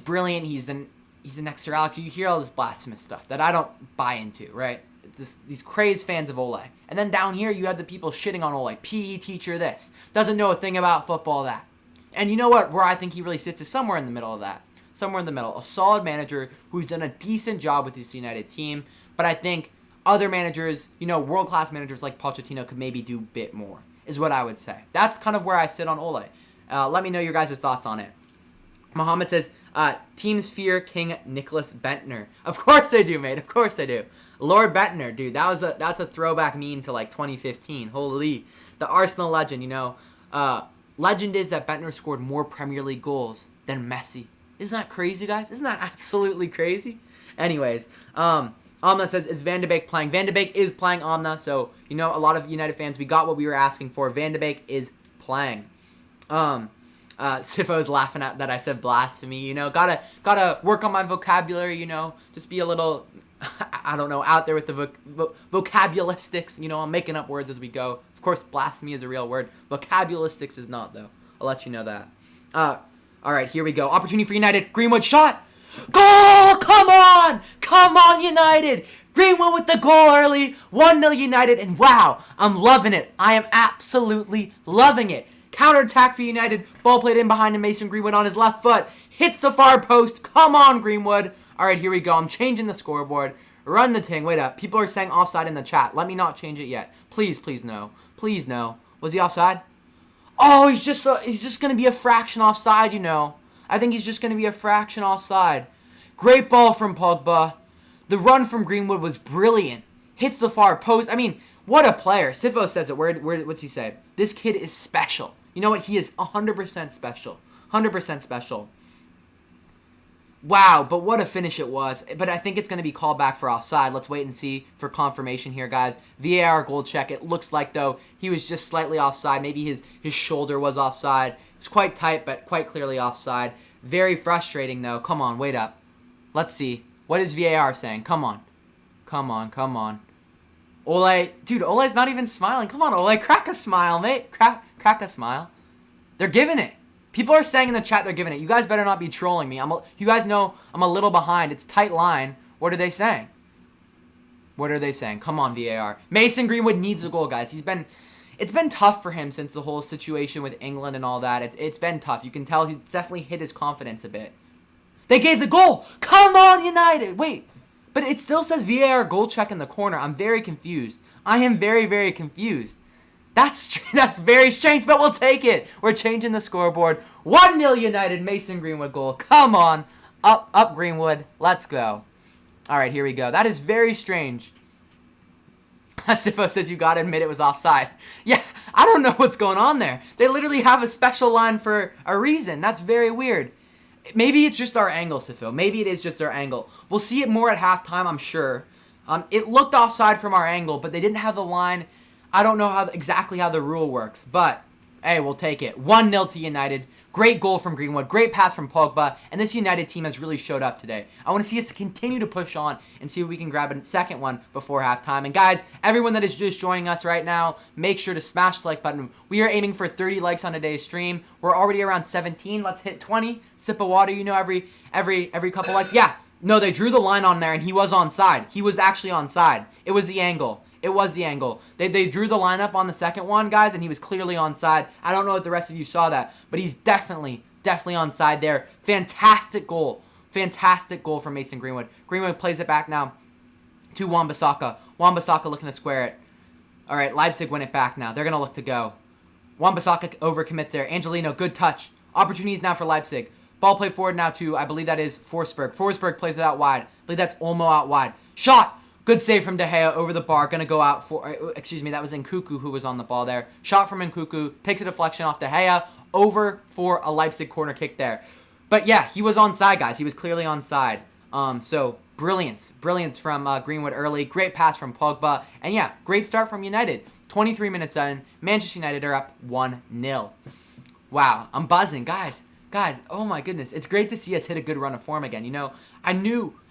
brilliant. He's the next Sir Alex. You hear all this blasphemous stuff that I don't buy into, right? It's these crazed fans of Ole. And then down here you have the people shitting on Ole. PE teacher this. Doesn't know a thing about football that. And you know what? Where I think he really sits is somewhere in the middle of that. Somewhere in the middle. A solid manager who's done a decent job with this United team. But I think other managers, you know, world-class managers like Pochettino could maybe do a bit more, is what I would say. That's kind of where I sit on Ole. Let me know your guys' thoughts on it. Mohammed says, teams fear King Nicholas Bentner. Of course they do, mate. Of course they do. Lord Bentner, dude. That's a throwback meme to like 2015. Holy. The Arsenal legend, you know. Legend is that Bentner scored more Premier League goals than Messi. Isn't that crazy, guys? Isn't that absolutely crazy? Anyways, Amna says, is Van de Beek playing? Van de Beek is playing, Amna. So, you know, a lot of United fans, we got what we were asking for. Van de Beek is playing. Sifo's laughing at that I said blasphemy, you know. Gotta work on my vocabulary, you know. Just be a little, I don't know, out there with the vocabulistics. You know, I'm making up words as we go. Of course, blasphemy is a real word. Vocabulistics is not, though. I'll let you know that. All right, here we go. Opportunity for United. Greenwood shot. Goal! Come on! Come on, United! Greenwood with the goal early. 1-0 United. And wow, I'm loving it. I am absolutely loving it. Counter-attack for United. Ball played in behind him. Mason Greenwood on his left foot. Hits the far post. Come on, Greenwood. All right, here we go. I'm changing the scoreboard. Run the ting. Wait up. People are saying offside in the chat. Let me not change it yet. Please, please, no. Please, no. Was he offside? Oh, he's just going to be a fraction offside, you know. I think he's just going to be a fraction offside. Great ball from Pogba. The run from Greenwood was brilliant. Hits the far post. I mean, what a player. Sifo says it. What's he say? This kid is special. You know what? He is 100% special. 100% special. Wow, but what a finish it was. But I think it's going to be called back for offside. Let's wait and see for confirmation here, guys. VAR goal check. It looks like, though, he was just slightly offside. Maybe his shoulder was offside. It's quite tight, but quite clearly offside. Very frustrating, though. Come on, wait up. Let's see. What is VAR saying? Come on. Come on, come on. Ole. Dude, Ole's not even smiling. Come on, Ole. Crack a smile, mate. Crack a smile. They're giving it. People are saying in the chat they're giving it. You guys better not be trolling me. You guys know I'm a little behind. It's tight line. What are they saying? What are they saying? Come on, VAR. Mason Greenwood needs a goal, guys. It's been tough for him since the whole situation with England and all that. It's been tough. You can tell he's definitely hit his confidence a bit. They gave the goal. Come on, United. Wait. But it still says VAR goal check in the corner. I'm very confused. I am very, very confused. That's very strange, but we'll take it. We're changing the scoreboard. 1-0 United. Mason Greenwood goal. Come on. Up Greenwood. Let's go. All right, here we go. That is very strange. Sifo says you got to admit it was offside. Yeah, I don't know what's going on there. They literally have a special line for a reason. That's very weird. Maybe it's just our angle, Sifo. Maybe it is just our angle. We'll see it more at halftime, I'm sure. It looked offside from our angle, but they didn't have the line. I don't know exactly how the rule works, but hey, we'll take it. 1-0 to United. Great goal from Greenwood. Great pass from Pogba. And this United team has really showed up today. I want to see us continue to push on and see if we can grab a second one before halftime. And guys, everyone that is just joining us right now, make sure to smash the like button. We are aiming for 30 likes on today's stream. We're already around 17. Let's hit 20. Sip of water, you know, every couple likes. Yeah. No, they drew the line on there and he was onside. He was actually onside. It was the angle. It was the angle. They drew the lineup on the second one, guys, and he was clearly onside. I don't know if the rest of you saw that, but he's definitely onside there. Fantastic goal. Fantastic goal from Mason Greenwood. Greenwood plays it back now to Wan-Bissaka. Wan-Bissaka looking to square it. All right, Leipzig win it back now. They're going to look to go. Wan-Bissaka overcommits there. Angelino, good touch. Opportunities now for Leipzig. Ball played forward now to, I believe that is Forsberg. Forsberg plays it out wide. I believe that's Olmo out wide. Shot! Good save from De Gea over the bar. Going to go out for, excuse me, that was Nkunku who was on the ball there. Shot from Nkunku. Takes a deflection off De Gea. Over for a Leipzig corner kick there. But yeah, he was onside, guys. He was clearly onside. So brilliance from Greenwood early. Great pass from Pogba. And yeah, great start from United. 23 minutes in, Manchester United are up 1-0. Wow, I'm buzzing, guys. Oh my goodness, it's great to see us hit a good run of form again. You know,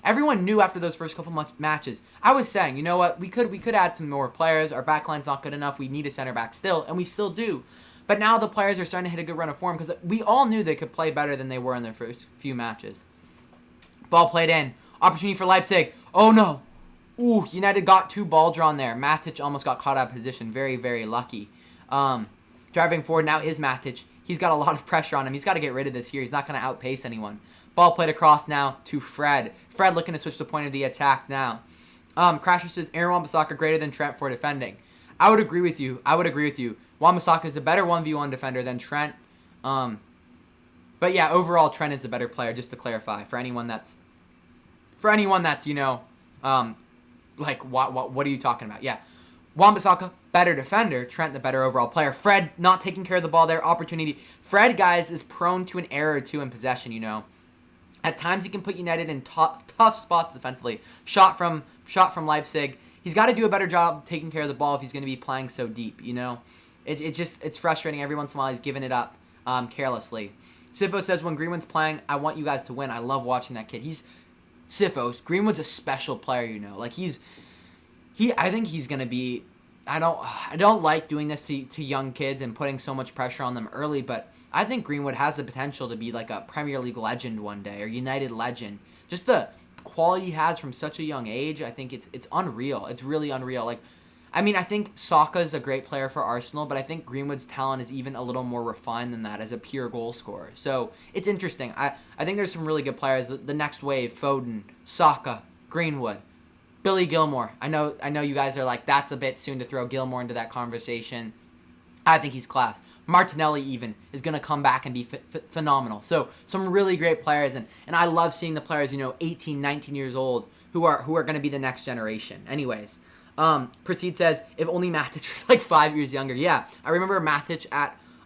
everyone knew after those first couple matches. I was saying, you know what, we could add some more players. Our backline's not good enough. We need a center back still, and we still do. But now the players are starting to hit a good run of form because we all knew they could play better than they were in their first few matches. Ball played in. Opportunity for Leipzig. Oh no. Ooh, United got 2 ball drawn there. Matic almost got caught out of position. Very, very lucky. Driving forward now is Matic. He's got a lot of pressure on him. He's got to get rid of this here. He's not going to outpace anyone. Ball played across now to Fred. Fred looking to switch the point of the attack now. Crasher says Aaron Wan-Bissaka greater than Trent for defending. I would agree with you. Wan-Bissaka is a better 1v1 defender than Trent. But yeah, overall Trent is the better player, just to clarify. For anyone that's you know, like what are you talking about? Yeah. Wan-Bissaka, better defender. Trent, the better overall player. Fred, not taking care of the ball there. Opportunity. Fred, guys, is prone to an error or two in possession, you know. At times, he can put United in tough spots defensively. Shot from Leipzig. He's got to do a better job taking care of the ball if he's going to be playing so deep, you know. It's frustrating. Every once in a while, he's giving it up carelessly. Sifo says, when Greenwood's playing, I want you guys to win. I love watching that kid. Greenwood's a special player, you know. Like, I think he's going to be... I don't like doing this to young kids and putting so much pressure on them early, but I think Greenwood has the potential to be like a Premier League legend one day, or United legend. Just the quality he has from such a young age, I think it's unreal. It's really unreal. Like, I mean, I think Saka is a great player for Arsenal, but I think Greenwood's talent is even a little more refined than that as a pure goal scorer. So it's interesting. I think there's some really good players. The next wave: Foden, Saka, Greenwood. Billy Gilmore. I know you guys are like, that's a bit soon to throw Gilmore into that conversation. I think he's class. Martinelli even is going to come back and be phenomenal. So some really great players, and I love seeing the players, you know, 18, 19 years old who are going to be the next generation. Anyways, Proceed says, if only Matic was like 5 years younger. Yeah, I remember Matic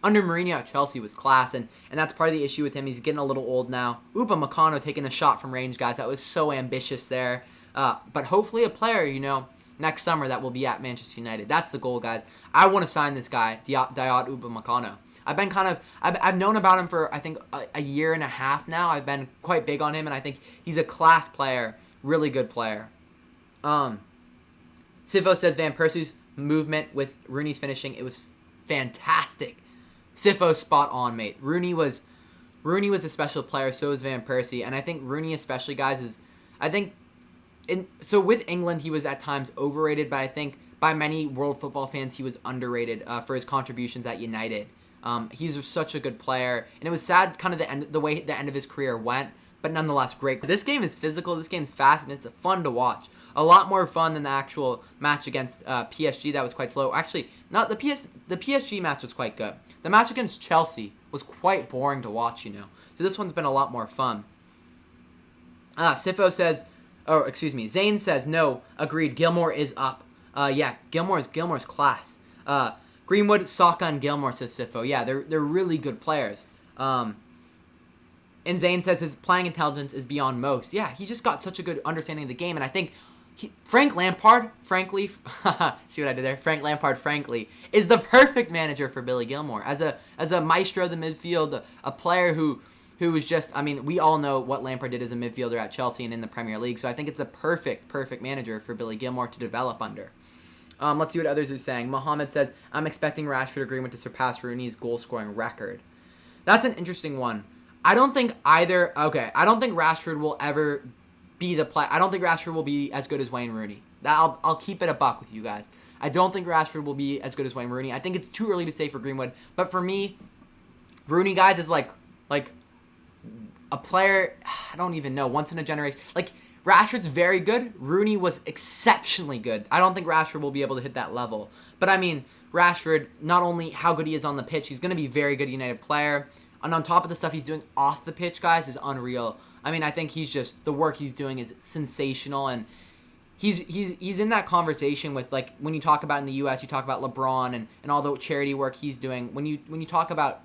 under Mourinho at Chelsea was class, and that's part of the issue with him. He's getting a little old now. Upamecano taking a shot from range, guys. That was so ambitious there. But hopefully a player, you know, next summer that will be at Manchester United. That's the goal, guys. I want to sign this guy, Dayot Upamecano. I've known about him for, I think, a year and a half now. I've been quite big on him, and I think he's a class player, really good player. Sifo says Van Persie's movement with Rooney's finishing, it was fantastic. Sifo spot on, mate. Rooney was a special player, so was Van Persie, and I think Rooney especially, guys, so with England, he was at times overrated, but I think by many world football fans, he was underrated for his contributions at United. He's such a good player, and it was sad kind of the way the end of his career went, but nonetheless great. This game is physical, this game's fast, and it's fun to watch. A lot more fun than the actual match against PSG that was quite slow. Actually, not the PSG match was quite good. The match against Chelsea was quite boring to watch, you know. So this one's been a lot more fun. Sifo says... Oh, excuse me. Zane says, no, agreed. Gilmore is up. Yeah, Gilmore's class. Greenwood, Saka, and Gilmore, says Sifo. Yeah, they're really good players. And Zane says his playing intelligence is beyond most. Yeah, he's just got such a good understanding of the game, and I think Frank Lampard, frankly, see what I did there? Frank Lampard, frankly, is the perfect manager for Billy Gilmore. As a maestro of the midfield, a player who was just, I mean, we all know what Lampard did as a midfielder at Chelsea and in the Premier League, so I think it's a perfect manager for Billy Gilmore to develop under. Let's see what others are saying. Mohammed says, I'm expecting Rashford agreement to surpass Rooney's goal-scoring record. That's an interesting one. I don't think Rashford will ever be I don't think Rashford will be as good as Wayne Rooney. I'll keep it a buck with you guys. I don't think Rashford will be as good as Wayne Rooney. I think it's too early to say for Greenwood. But for me, Rooney, guys, is like a player, I don't even know, once in a generation. Like, Rashford's very good. Rooney was exceptionally good. I don't think Rashford will be able to hit that level. But, I mean, Rashford, not only how good he is on the pitch, he's going to be a very good United player. And on top of the stuff he's doing off the pitch, guys, is unreal. I mean, I think he's just, the work he's doing is sensational. And he's in that conversation with, like, when you talk about in the U.S., you talk about LeBron and all the charity work he's doing. When you talk about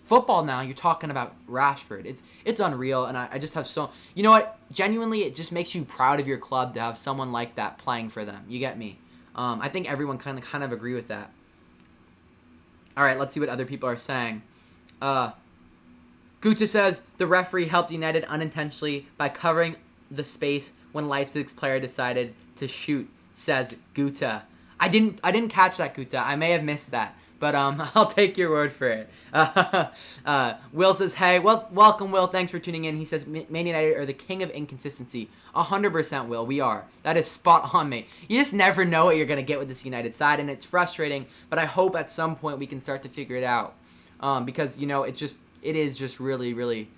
football now, you're talking about Rashford. It's unreal, and I just have so... You know what? Genuinely, it just makes you proud of your club to have someone like that playing for them. You get me? I think everyone kind of agree with that. All right, let's see what other people are saying. Guta says, the referee helped United unintentionally by covering the space when Leipzig's player decided to shoot, says Guta. I didn't catch that, Guta. I may have missed that. But I'll take your word for it. Will says, hey, welcome, Will. Thanks for tuning in. He says, Man United are the king of inconsistency. 100%, Will. We are. That is spot on, mate. You just never know what you're going to get with this United side, and it's frustrating. But I hope at some point we can start to figure it out. Because, you know, it is just really, really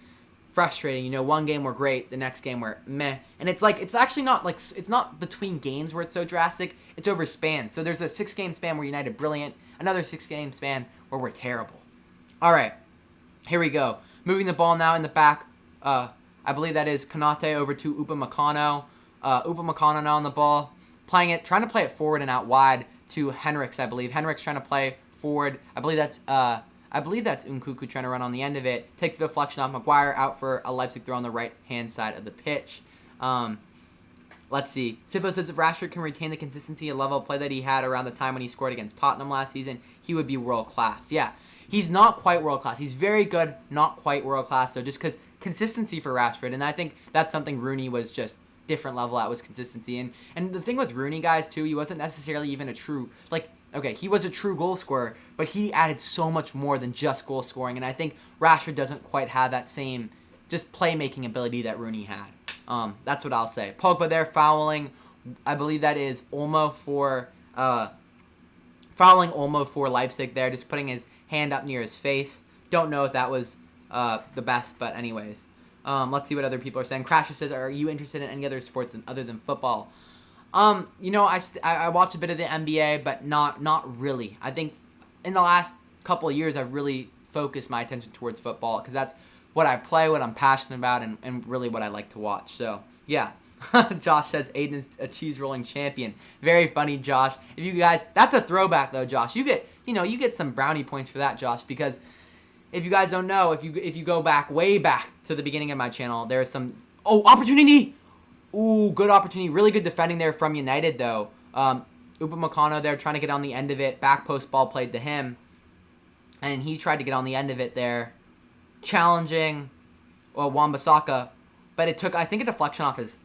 frustrating. You know, one game we're great, the next game we're meh. And it's like, it's actually not like, it's not between games where it's so drastic. It's over spans. So there's a 6-game span where United brilliant, another 6-game span where we're terrible. All right, here we go. Moving the ball now in the back. I believe that is Konate over to Upamecano. Upamecano now on the ball, trying to play it forward and out wide to Henriks, I believe. Henriks trying to play forward. I believe that's Nkunku trying to run on the end of it. Takes the deflection off Maguire, out for a Leipzig throw on the right-hand side of the pitch. Let's see. Sifo says if Rashford can retain the consistency and level of play that he had around the time when he scored against Tottenham last season, he would be world-class. Yeah, he's not quite world-class. He's very good, not quite world-class, though, just because consistency for Rashford. And I think that's something Rooney was just different level at, was consistency. And the thing with Rooney, guys, too, he wasn't necessarily even a true, like, okay, he was a true goal scorer, but he added so much more than just goal scoring. And I think Rashford doesn't quite have that same just playmaking ability that Rooney had. That's what I'll say. Pogba there fouling. I believe that is Olmo for fouling Olmo for Leipzig there, just putting his hand up near his face. Don't know if that was the best, but anyways. Let's see what other people are saying. Crasher says, are you interested in any other sports other than football? You know, I watch a bit of the NBA, but not really. I think in the last couple of years, I've really focused my attention towards football because that's what I play, what I'm passionate about, and really what I like to watch. So, yeah. Josh says Aiden's a cheese rolling champion. Very funny, Josh. If you guys, that's a throwback though, Josh. You get some brownie points for that, Josh, because if you guys don't know, if you go back, way back to the beginning of my channel, there's some opportunity. Ooh, good opportunity. Really good defending there from United though. Upamecano there trying to get on the end of it. Back post ball played to him, and he tried to get on the end of it there, challenging Wan-Bissaka, but it took, I think, a deflection off his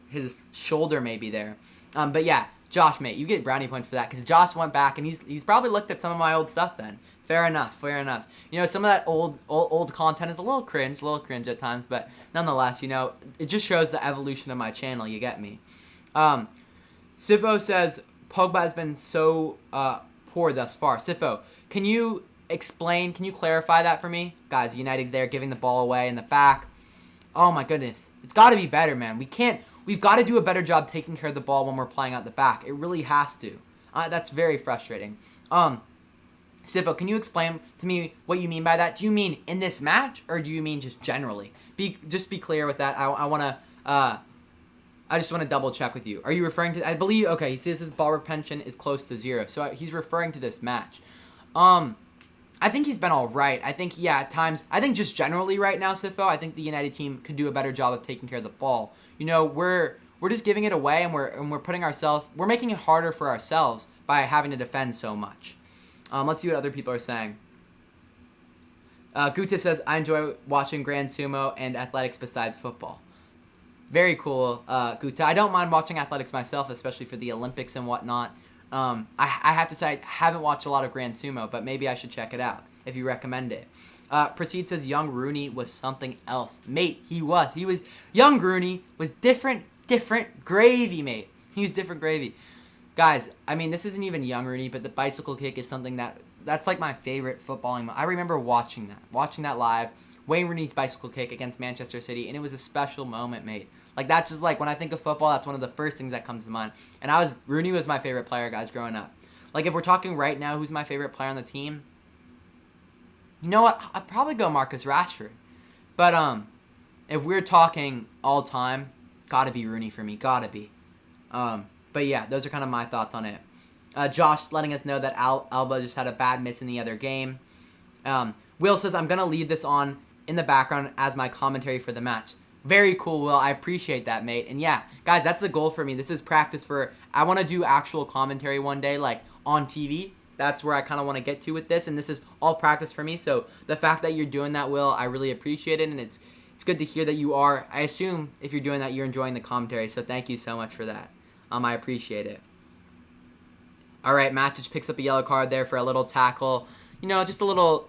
shoulder maybe there. But yeah, Josh, mate, you get brownie points for that because Josh went back and he's probably looked at some of my old stuff then. Fair enough. You know, some of that old content is a little cringe at times, but nonetheless, you know, it just shows the evolution of my channel. You get me. Sifo says Pogba has been so poor thus far. Sifo, can you clarify that for me? Guys, United there giving the ball away in the back. Oh my goodness. It's got to be better, man. We've got to do a better job taking care of the ball when we're playing out the back. It really has to. That's very frustrating. Sifo, can you explain to me what you mean by that? Do you mean in this match, or do you mean just generally? Just be clear with that. I just want to double check with you. Are you referring to? I believe. Okay, he says his ball retention is close to 0, so he's referring to this match. I think he's been all right. I think, yeah, at times. I think just generally right now, Sifo, I think the United team could do a better job of taking care of the ball. You know, we're just giving it away, and we're making it harder for ourselves by having to defend so much. Let's see what other people are saying. Guta says, I enjoy watching Grand Sumo and athletics besides football. Very cool, Guta. I don't mind watching athletics myself, especially for the Olympics and whatnot. I have to say, I haven't watched a lot of Grand Sumo, but maybe I should check it out if you recommend it. Proceed says, young Rooney was something else. Mate, he was. Young Rooney was different gravy, mate. He was different gravy. Guys, I mean, this isn't even young Rooney, but the bicycle kick is something that's like my favorite footballing. I remember watching that live. Wayne Rooney's bicycle kick against Manchester City, and it was a special moment, mate. Like, that's just like, when I think of football, that's one of the first things that comes to mind. And Rooney was my favorite player, guys, growing up. Like, if we're talking right now, who's my favorite player on the team? You know what? I'd probably go Marcus Rashford. But, if we're talking all time, gotta be Rooney for me. Gotta be. But yeah, those are kind of my thoughts on it. Josh letting us know that Alba just had a bad miss in the other game. Will says, I'm going to leave this on in the background as my commentary for the match. Very cool, Will. I appreciate that, mate. And yeah, guys, that's the goal for me. This is practice for, I want to do actual commentary one day, like on TV. That's where I kind of want to get to with this. And this is all practice for me. So the fact that you're doing that, Will, I really appreciate it. And it's good to hear that you are. I assume if you're doing that, you're enjoying the commentary. So thank you so much for that. I appreciate it. All right, Matic picks up a yellow card there for a little tackle. You know, just a little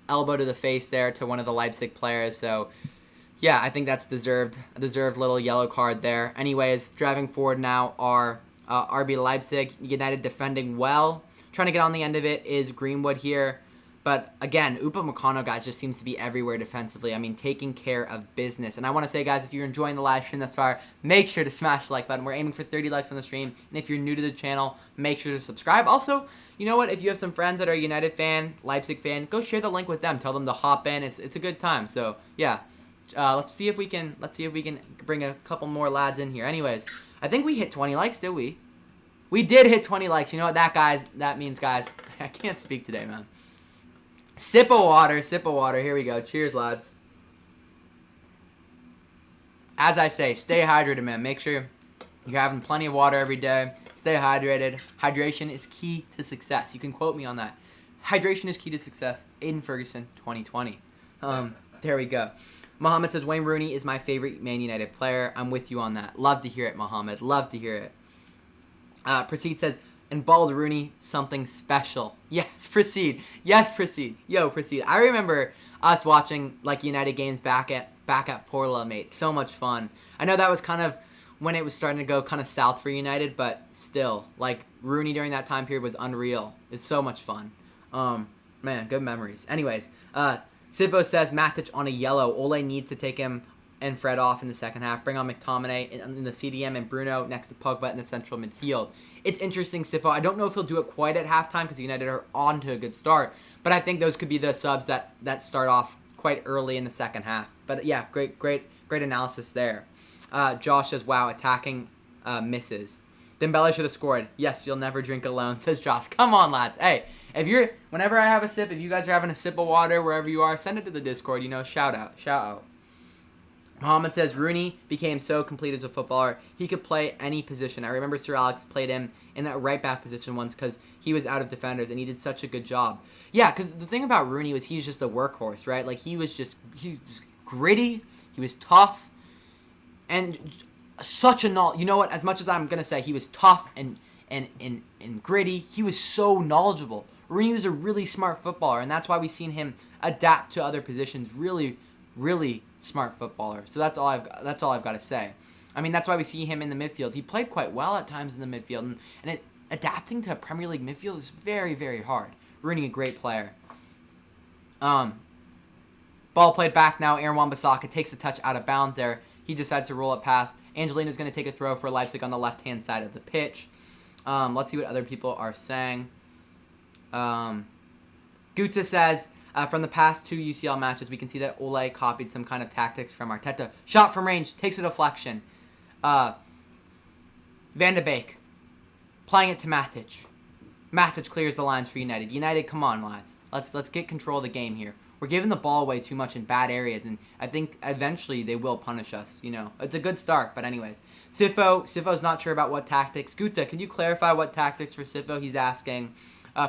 elbow to the face there to one of the Leipzig players. So, yeah, I think that's deserved. A deserved little yellow card there. Anyways, driving forward now are RB Leipzig. United defending well. Trying to get on the end of it is Greenwood here. But, again, Upamecano, guys, just seems to be everywhere defensively. I mean, taking care of business. And I want to say, guys, if you're enjoying the live stream thus far, make sure to smash the like button. We're aiming for 30 likes on the stream. And if you're new to the channel, make sure to subscribe. Also, you know what? If you have some friends that are a United fan, Leipzig fan, go share the link with them. Tell them to hop in. It's a good time. So, yeah. Let's see if we can bring a couple more lads in here. Anyways, I think we hit 20 likes, did we? We did hit 20 likes. You know what that means, guys? I can't speak today, man. Sip of water. Here we go. Cheers, lads. As I say, stay hydrated, man. Make sure you're having plenty of water every day. Stay hydrated. Hydration is key to success. You can quote me on that. Hydration is key to success. Aiden Ferguson, 2020. There we go. Mohammed says, Wayne Rooney is my favorite Man United player. I'm with you on that. Love to hear it, Mohammed. Love to hear it. Proceed says, and Bald Rooney, something special. Yes, Proceed. Yes, Proceed. Yo, Proceed. I remember us watching like United games back at Porla, mate. So much fun. I know that was kind of when it was starting to go kind of south for United, but still, like Rooney during that time period was unreal. It's so much fun. Man, good memories. Anyways, Sivo says Matic on a yellow. Ole needs to take him and Fred off in the second half. Bring on McTominay in the CDM and Bruno next to Pogba in the central midfield. It's interesting, Sifo. I don't know if he'll do it quite at halftime because United are on to a good start. But I think those could be the subs that start off quite early in the second half. But yeah, great analysis there. Josh says, wow, attacking misses. Dembele should have scored. Yes, you'll never drink alone, says Josh. Come on, lads. Hey, whenever I have a sip, if you guys are having a sip of water wherever you are, send it to the Discord. You know, shout out. Mohammed says, Rooney became so complete as a footballer, he could play any position. I remember Sir Alex played him in that right back position once because he was out of defenders, and he did such a good job. Yeah, because the thing about Rooney was he was just a workhorse, right? Like, he was gritty, he was tough, and such a knowledge. You know what? As much as I'm going to say he was tough and gritty, he was so knowledgeable. Rooney was a really smart footballer, and that's why we've seen him adapt to other positions. Really, really smart footballer. So that's all I've got to say. I mean, that's why we see him in the midfield. He played quite well at times in the midfield, and adapting to a Premier League midfield is very, very hard. Rooney, a great player. Ball played back now. Aaron Wan-Bissaka takes a touch out of bounds there. He decides to roll it past. Angelino's going to take a throw for Leipzig on the left-hand side of the pitch. Let's see what other people are saying. Guta says, from the past 2 UCL matches, we can see that Ole copied some kind of tactics from Arteta. Shot from range, takes a deflection. Van de Beek, playing it to Matic. Matic clears the lines for United. United, come on, lads. Let's get control of the game here. We're giving the ball away too much in bad areas, and I think eventually they will punish us. You know, it's a good start, but anyways. Sifo's not sure about what tactics. Guta, can you clarify what tactics for Sifo he's asking?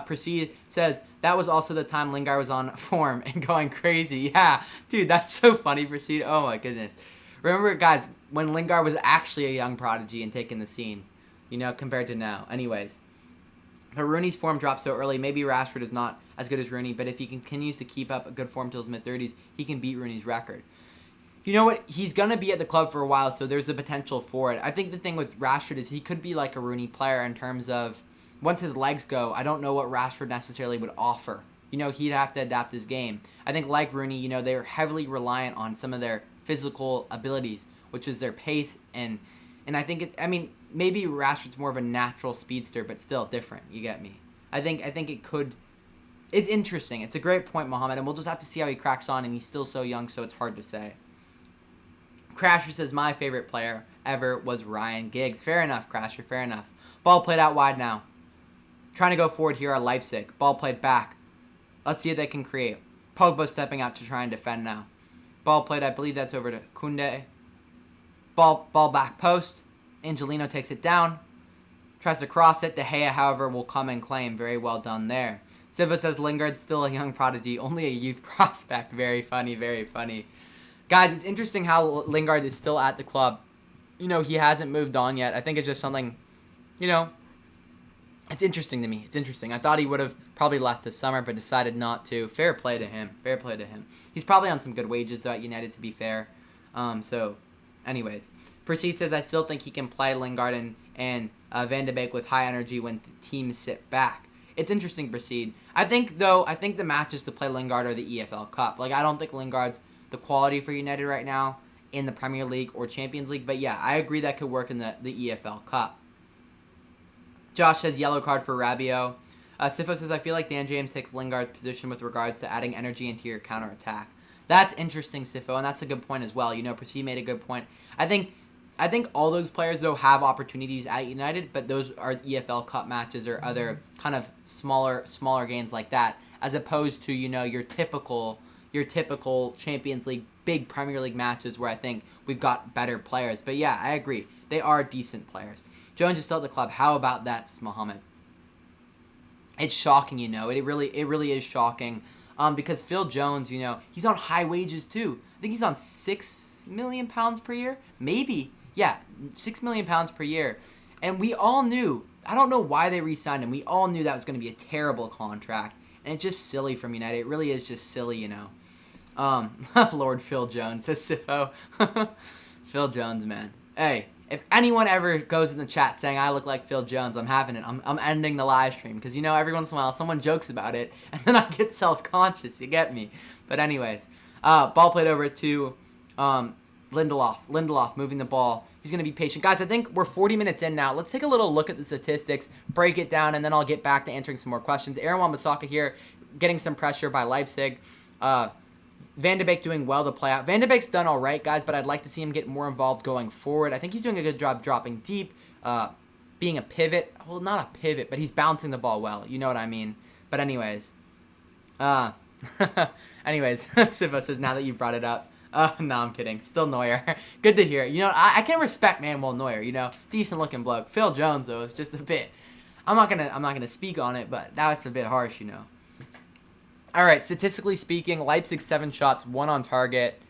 Proceed says, that was also the time Lingard was on form and going crazy. Yeah, dude, that's so funny, Proceed. Oh, my goodness. Remember, guys, when Lingard was actually a young prodigy and taking the scene, you know, compared to now. Anyways, but Rooney's form dropped so early. Maybe Rashford is not as good as Rooney, but if he continues to keep up a good form till his mid-30s, he can beat Rooney's record. You know what? He's going to be at the club for a while, so there's a potential for it. I think the thing with Rashford is he could be like a Rooney player in terms of once his legs go, I don't know what Rashford necessarily would offer. You know, he'd have to adapt his game. I think like Rooney, you know, they were heavily reliant on some of their physical abilities, which is their pace and I think maybe Rashford's more of a natural speedster, but still different. You get me? I think it could. It's interesting. It's a great point, Mohammed, and we'll just have to see how he cracks on. And he's still so young, so it's hard to say. Crasher says my favorite player ever was Ryan Giggs. Fair enough, Crasher. Fair enough. Ball played out wide now. Trying to go forward here at Leipzig. Ball played back. Let's see if they can create. Pogba stepping out to try and defend now. Ball played. I believe that's over to Koundé. Ball back post. Angelino takes it down. Tries to cross it. De Gea, however, will come and claim. Very well done there. Silva says Lingard's still a young prodigy. Only a youth prospect. Very funny. Very funny. Guys, it's interesting how Lingard is still at the club. You know, he hasn't moved on yet. I think it's just something, you know, it's interesting to me. It's interesting. I thought he would have probably left this summer, but decided not to. Fair play to him. Fair play to him. He's probably on some good wages, though, at United, to be fair. So, anyways. Percy says, I still think he can play Lingard and Van de Beek with high energy when teams sit back. It's interesting, Proceed. I think the matches to play Lingard are the EFL Cup. Like, I don't think Lingard's the quality for United right now in the Premier League or Champions League. But yeah, I agree that could work in the EFL Cup. Josh says yellow card for Rabiot. Sifo says, I feel like Dan James takes Lingard's position with regards to adding energy into your counterattack. That's interesting, Sifo, and that's a good point as well. You know, Percy made a good point. I think all those players, though, have opportunities at United, but those are EFL Cup matches or other kind of smaller games like that, as opposed to, you know, your typical Champions League, big Premier League matches where I think we've got better players. But yeah, I agree. They are decent players. Jones is still at the club. How about that, Mohammed? It's shocking, you know. It really is shocking. Because Phil Jones, you know, he's on high wages too. I think he's on £6 million per year. Maybe. Yeah, £6 million per year. And we all knew, I don't know why they re-signed him. We all knew that was going to be a terrible contract. And it's just silly from United. It really is just silly, you know. Lord Phil Jones, says Sifo. Phil Jones, man. Hey, if anyone ever goes in the chat saying I look like Phil Jones, I'm having it. I'm ending the live stream. Because, you know, every once in a while someone jokes about it. And then I get self-conscious. You get me. But anyways. Ball played over to Lindelof. Lindelof moving the ball. He's going to be patient. Guys, I think we're 40 minutes in now. Let's take a little look at the statistics, break it down, and then I'll get back to answering some more questions. Aaron Wan-Bissaka here getting some pressure by Leipzig. Van de Beek doing well to play out. Van de Beek's done all right, guys, but I'd like to see him get more involved going forward. I think he's doing a good job dropping deep, being a pivot. Well, not a pivot, but he's bouncing the ball well. You know what I mean? But anyways. Siva says, now that you've brought it up. No, I'm kidding. Still Neuer. Good to hear. You know, I can respect Manuel Neuer, you know. Decent looking bloke. Phil Jones, though, is just a bit. I'm not gonna speak on it, but that was a bit harsh, you know. Alright, statistically speaking, Leipzig 7 shots, 1 on target,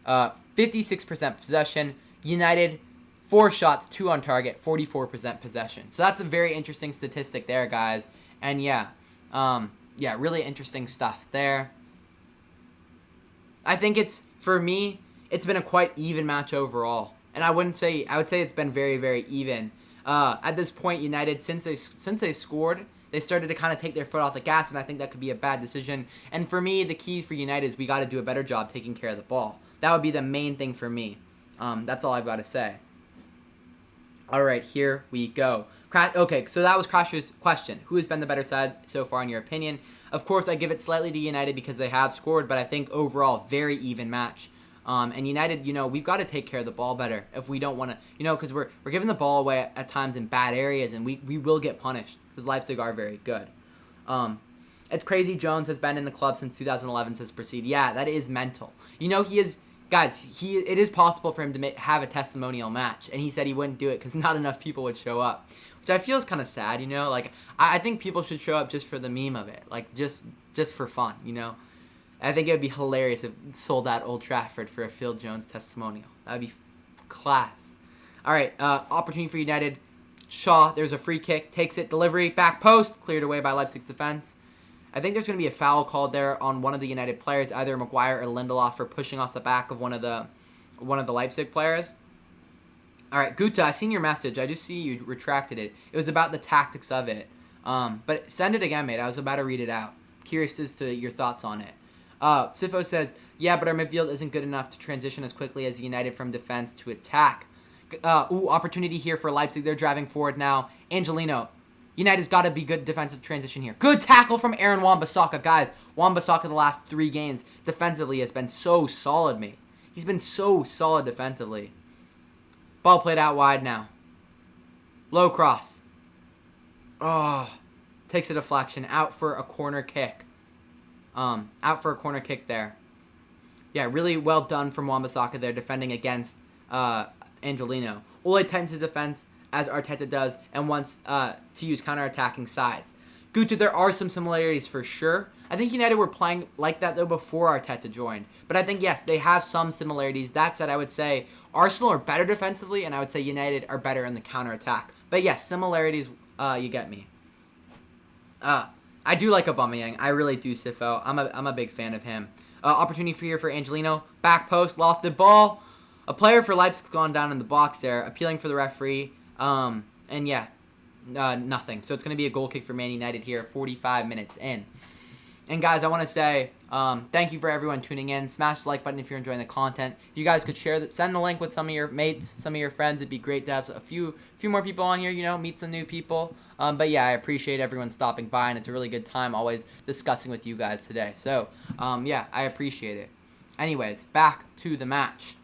56% possession. United 4 shots, 2 on target, 44% possession. So that's a very interesting statistic there, guys. And yeah, really interesting stuff there. I think for me, it's been a quite even match overall. And I would say it's been very, very even. At this point, United, since they scored, they started to kind of take their foot off the gas, and I think that could be a bad decision. And for me, the key for United is we got to do a better job taking care of the ball. That would be the main thing for me. That's all I've got to say. All right, here we go. Okay, so that was Crasher's question. Who has been the better side so far in your opinion? Of course, I give it slightly to United because they have scored, but I think overall, very even match. And United, you know, we've got to take care of the ball better if we don't want to, you know, because we're giving the ball away at times in bad areas, and we will get punished because Leipzig are very good. It's crazy Jones has been in the club since 2011, says Proceed. Yeah, that is mental. You know, he is, guys, it is possible for him to have a testimonial match, and he said he wouldn't do it because not enough people would show up, which I feel is kind of sad, you know? Like, I think people should show up just for the meme of it, like, just for fun, you know? I think it would be hilarious if it sold out Old Trafford for a Phil Jones testimonial. That would be class. All right, opportunity for United. Shaw, there's a free kick, takes it, delivery, back post, cleared away by Leipzig's defense. I think there's going to be a foul called there on one of the United players, either Maguire or Lindelof, for pushing off the back of one of the Leipzig players. All right, Guta, I seen your message. I just see you retracted it. It was about the tactics of it. But send it again, mate. I was about to read it out. Curious as to your thoughts on it. Sifo says, yeah, but our midfield isn't good enough to transition as quickly as United from defense to attack. Opportunity here for Leipzig. They're driving forward now. Angelino. United's got to be good defensive transition here. Good tackle from Aaron Wan-Bissaka. Guys, Wan-Bissaka the last 3 games defensively has been so solid, mate. He's been so solid defensively. Ball played out wide now. Low cross. Oh, takes a deflection. Out for a corner kick. Out for a corner kick there. Yeah, really well done from Wan-Bissaka there, defending against Angelino. Ole tightens his defense, as Arteta does, and wants to use counter-attacking sides. Guta, there are some similarities for sure. I think United were playing like that, though, before Arteta joined. But I think, yes, they have some similarities. That said, I would say Arsenal are better defensively, and I would say United are better in the counter-attack. But, yes, similarities, you get me. I do like Aubameyang. I really do, Sifo. I'm a big fan of him. Opportunity for here for Angelino. Back post, lost the ball. A player for Leipzig's gone down in the box there, appealing for the referee. And yeah, nothing. So it's going to be a goal kick for Man United here, 45 minutes in. And guys, I want to say thank you for everyone tuning in. Smash the like button if you're enjoying the content. If you guys could share that, send the link with some of your mates, some of your friends. It'd be great to have a few more people on here, meet some new people. But yeah, I appreciate everyone stopping by, and it's a really good time always discussing with you guys today. So yeah, I appreciate it. Anyways, back to the match.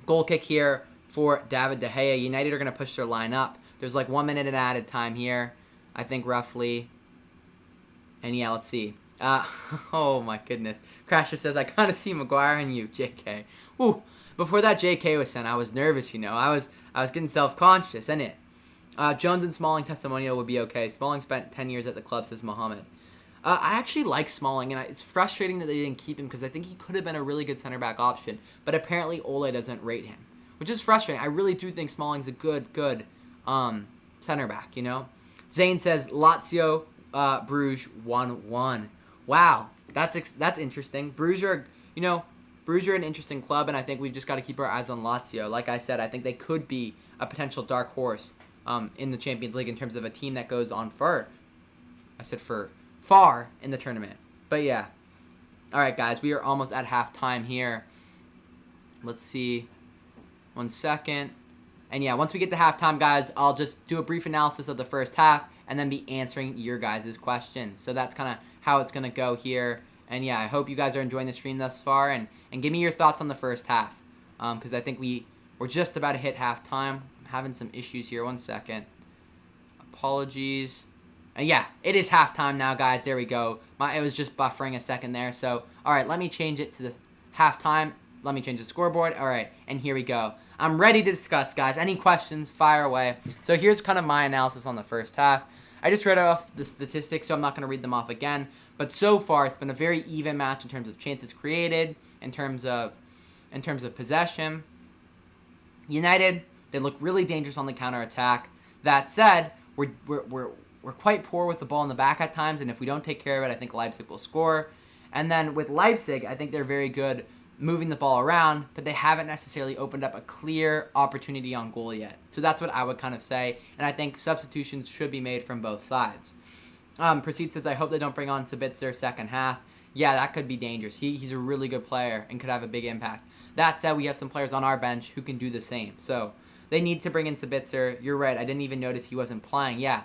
Goal kick here for David De Gea. United are going to push their line up. There's like 1 minute and added time here, I think roughly. And yeah, let's see. Oh my goodness. Crasher says, I kind of see Maguire and you, JK. Woo. Before that JK was sent, I was nervous, I was getting self-conscious, isn't it? Jones and Smalling testimonial would be okay. Smalling spent 10 years at the club, says Mohammed. I actually like Smalling, and it's frustrating that they didn't keep him because I think he could have been a really good center-back option. But apparently Ole doesn't rate him, which is frustrating. I really do think Smalling's a good center-back, Zane says, Lazio, Bruges 1-1. Wow, that's interesting. Bruges are an interesting club, and I think we've just got to keep our eyes on Lazio. Like I said, I think they could be a potential dark horse in the Champions League in terms of a team that goes on far in the tournament. But yeah. All right, guys, we are almost at halftime here. Let's see. 1 second. And yeah, once we get to halftime, guys, I'll just do a brief analysis of the first half and then be answering your guys' questions. So that's kind of how it's going to go here. And yeah, I hope you guys are enjoying the stream thus far. And give me your thoughts on the first half. Because I think we're just about to hit halftime. I'm having some issues here. 1 second. Apologies. And yeah, it is halftime now, guys. There we go. It was just buffering a second there. So, all right, let me change it to the halftime. Let me change the scoreboard. All right, and here we go. I'm ready to discuss, guys. Any questions, fire away. So here's kind of my analysis on the first half. I just read off the statistics, so I'm not going to read them off again. But so far, it's been a very even match in terms of chances created, in terms of possession. United, they look really dangerous on the counterattack. That said, we're quite poor with the ball in the back at times, and if we don't take care of it, I think Leipzig will score. And then with Leipzig, I think they're very good moving the ball around, but they haven't necessarily opened up a clear opportunity on goal yet. So that's what I would kind of say, and I think substitutions should be made from both sides. Proceed says, I hope they don't bring on Sabitzer second half. Yeah, that could be dangerous. He's a really good player and could have a big impact. That said, we have some players on our bench who can do the same. So they need to bring in Sabitzer. You're right. I didn't even notice he wasn't playing. Yeah.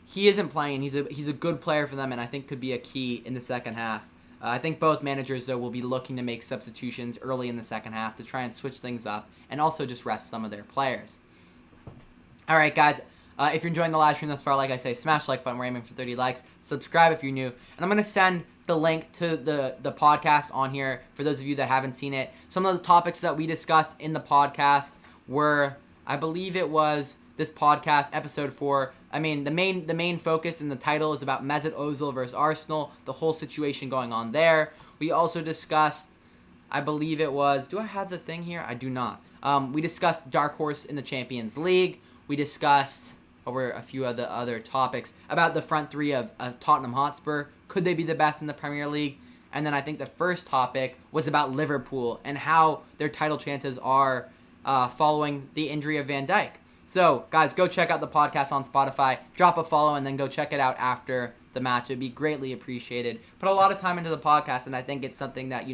He isn't playing. He's a good player for them, and I think could be a key in the second half. I think both managers, though, will be looking to make substitutions early in the second half to try and switch things up and also just rest some of their players. All right, guys. If you're enjoying the live stream thus far, like I say, smash the like button. We're aiming for 30 likes. Subscribe if you're new. And I'm going to send the link to the podcast on here for those of you that haven't seen it. Some of the topics that we discussed in the podcast were, I believe it was this podcast, episode 4. I mean, the main focus in the title is about Mesut Ozil versus Arsenal, the whole situation going on there. We also discussed, I believe it was, do I have the thing here? I do not. We discussed Dark Horse in the Champions League. We discussed, over a few of the other topics about the front three of Tottenham Hotspur. Could they be the best in the Premier League? And then I think the first topic was about Liverpool and how their title chances are following the injury of Van Dijk. So, guys, go check out the podcast on Spotify. Drop a follow, and then go check it out after the match. It would be greatly appreciated. Put a lot of time into the podcast, and I think it's something that,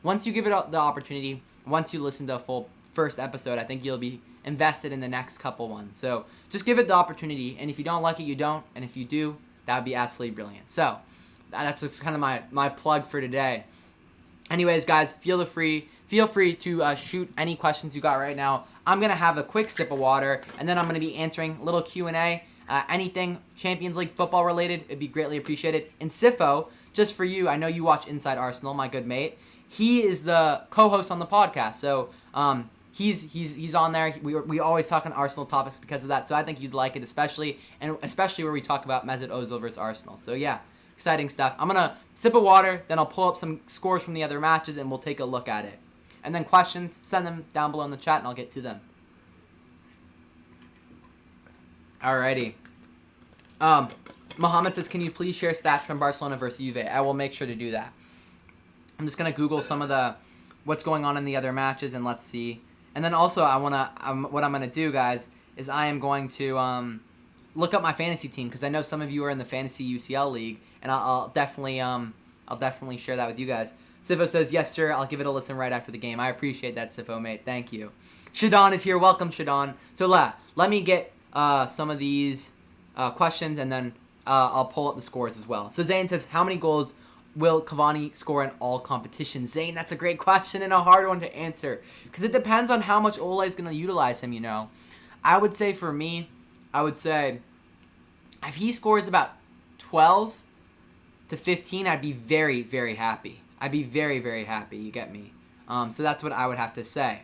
once you give it the opportunity, once you listen to a full first episode, I think you'll be invested in the next couple ones. So, just give it the opportunity, and if you don't like it, you don't. And if you do, that would be absolutely brilliant. So, that's just kind of my plug for today. Anyways, guys, feel free to shoot any questions you got right now. I'm going to have a quick sip of water, and then I'm going to be answering a little Q&A. Anything Champions League football related, it'd be greatly appreciated. And Sifo, just for you, I know you watch Inside Arsenal, my good mate. He is the co-host on the podcast, so he's on there. We always talk on Arsenal topics because of that, so I think you'd like it, especially where we talk about Mesut Ozil versus Arsenal. So yeah, exciting stuff. I'm gonna sip of water, then I'll pull up some scores from the other matches, and we'll take a look at it. And then questions, send them down below in the chat, and I'll get to them. Alrighty. Mohammed says, can you please share stats from Barcelona versus Juve? I will make sure to do that. I'm just going to Google some of what's going on in the other matches, and let's see. And then also, what I'm going to do, guys, is I am going to look up my fantasy team, because I know some of you are in the Fantasy UCL League, and I'll definitely share that with you guys. Sifo says, yes, sir, I'll give it a listen right after the game. I appreciate that, Sifo, mate. Thank you. Shadon is here. Welcome, Shadon. So, let me get some of these questions, and then I'll pull up the scores as well. So, Zane says, how many goals will Cavani score in all competitions? Zane, that's a great question and a hard one to answer, because it depends on how much Ole is going to utilize him, I would say for me, if he scores about 12 to 15, I'd be very, very happy. I'd be very, very happy, you get me? So that's what I would have to say.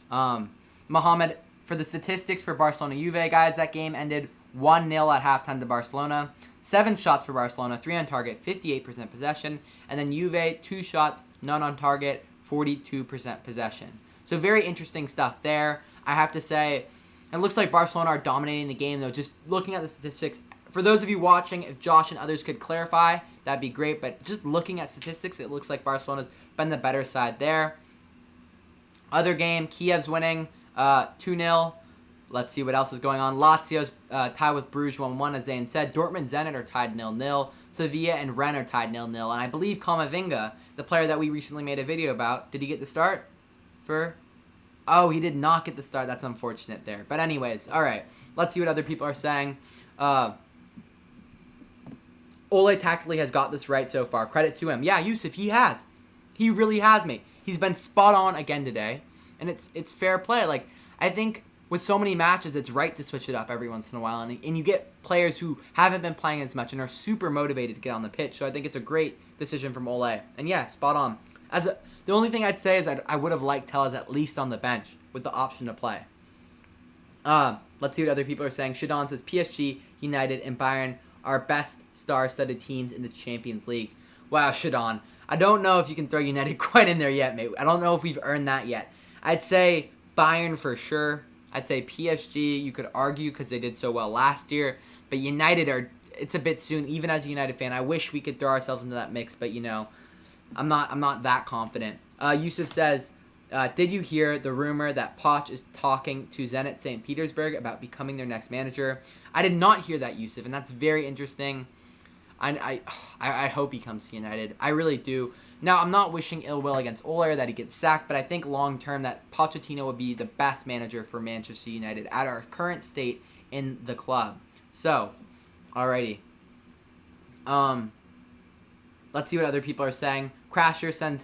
Mohammed, for the statistics for Barcelona-Juve, guys, that game ended 1-0 at halftime to Barcelona. 7 shots for Barcelona, 3 on target, 58% possession. And then Juve, 2 shots, none on target, 42% possession. So very interesting stuff there. I have to say, it looks like Barcelona are dominating the game, though. Just looking at the statistics, for those of you watching, if Josh and others could clarify, that'd be great. But just looking at statistics, it looks like Barcelona's been the better side there. Other game, Kiev's winning 2-0. Let's see what else is going on. Lazio's tied with Bruges 1-1, as Zane said. Dortmund Zenit are tied 0-0. Sevilla and Rennes are tied 0-0. And I believe Camavinga, the player that we recently made a video about, did he get the start? Oh, he did not get the start. That's unfortunate there. But anyways, all right. Let's see what other people are saying. Ole tactically has got this right so far. Credit to him. Yeah, Yusuf, he has. He really has, mate. He's been spot on again today. And it's fair play. Like, I think with so many matches, it's right to switch it up every once in a while. And you get players who haven't been playing as much and are super motivated to get on the pitch. So I think it's a great decision from Ole. And yeah, spot on. The only thing I'd say is that I would have liked Tellez at least on the bench with the option to play. Let's see what other people are saying. Shadon says PSG, United, and Bayern are best star-studded teams in the Champions League. Wow, Shadon. I don't know if you can throw United quite in there yet, mate. I don't know if we've earned that yet. I'd say Bayern for sure. I'd say PSG, you could argue, because they did so well last year. But United it's a bit soon, even as a United fan. I wish we could throw ourselves into that mix, but, I'm not that confident. Yusuf says, did you hear the rumor that Poch is talking to Zenit St. Petersburg about becoming their next manager? I did not hear that, Yusuf, and that's very interesting. I hope he comes to United. I really do. Now, I'm not wishing ill will against Ole or that he gets sacked, but I think long-term that Pochettino would be the best manager for Manchester United at our current state in the club. So, alrighty. Let's see what other people are saying. Crasher sent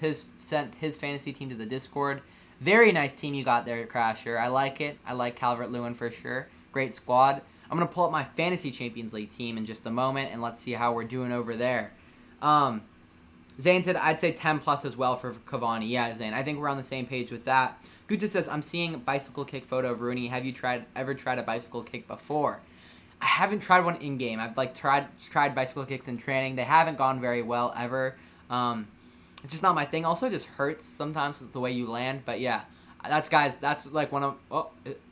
his fantasy team to the Discord. Very nice team you got there, Crasher. I like it. I like Calvert-Lewin for sure. Great squad. I'm going to pull up my Fantasy Champions League team in just a moment, and let's see how we're doing over there. Zane said, I'd say 10 plus as well for Cavani. Yeah, Zane, I think we're on the same page with that. Guta says, I'm seeing a bicycle kick photo of Rooney. Have you ever tried a bicycle kick before? I haven't tried one in-game. I've tried bicycle kicks in training. They haven't gone very well ever. It's just not my thing. Also, it just hurts sometimes with the way you land. But yeah, That's guys. That's like one of. Oh,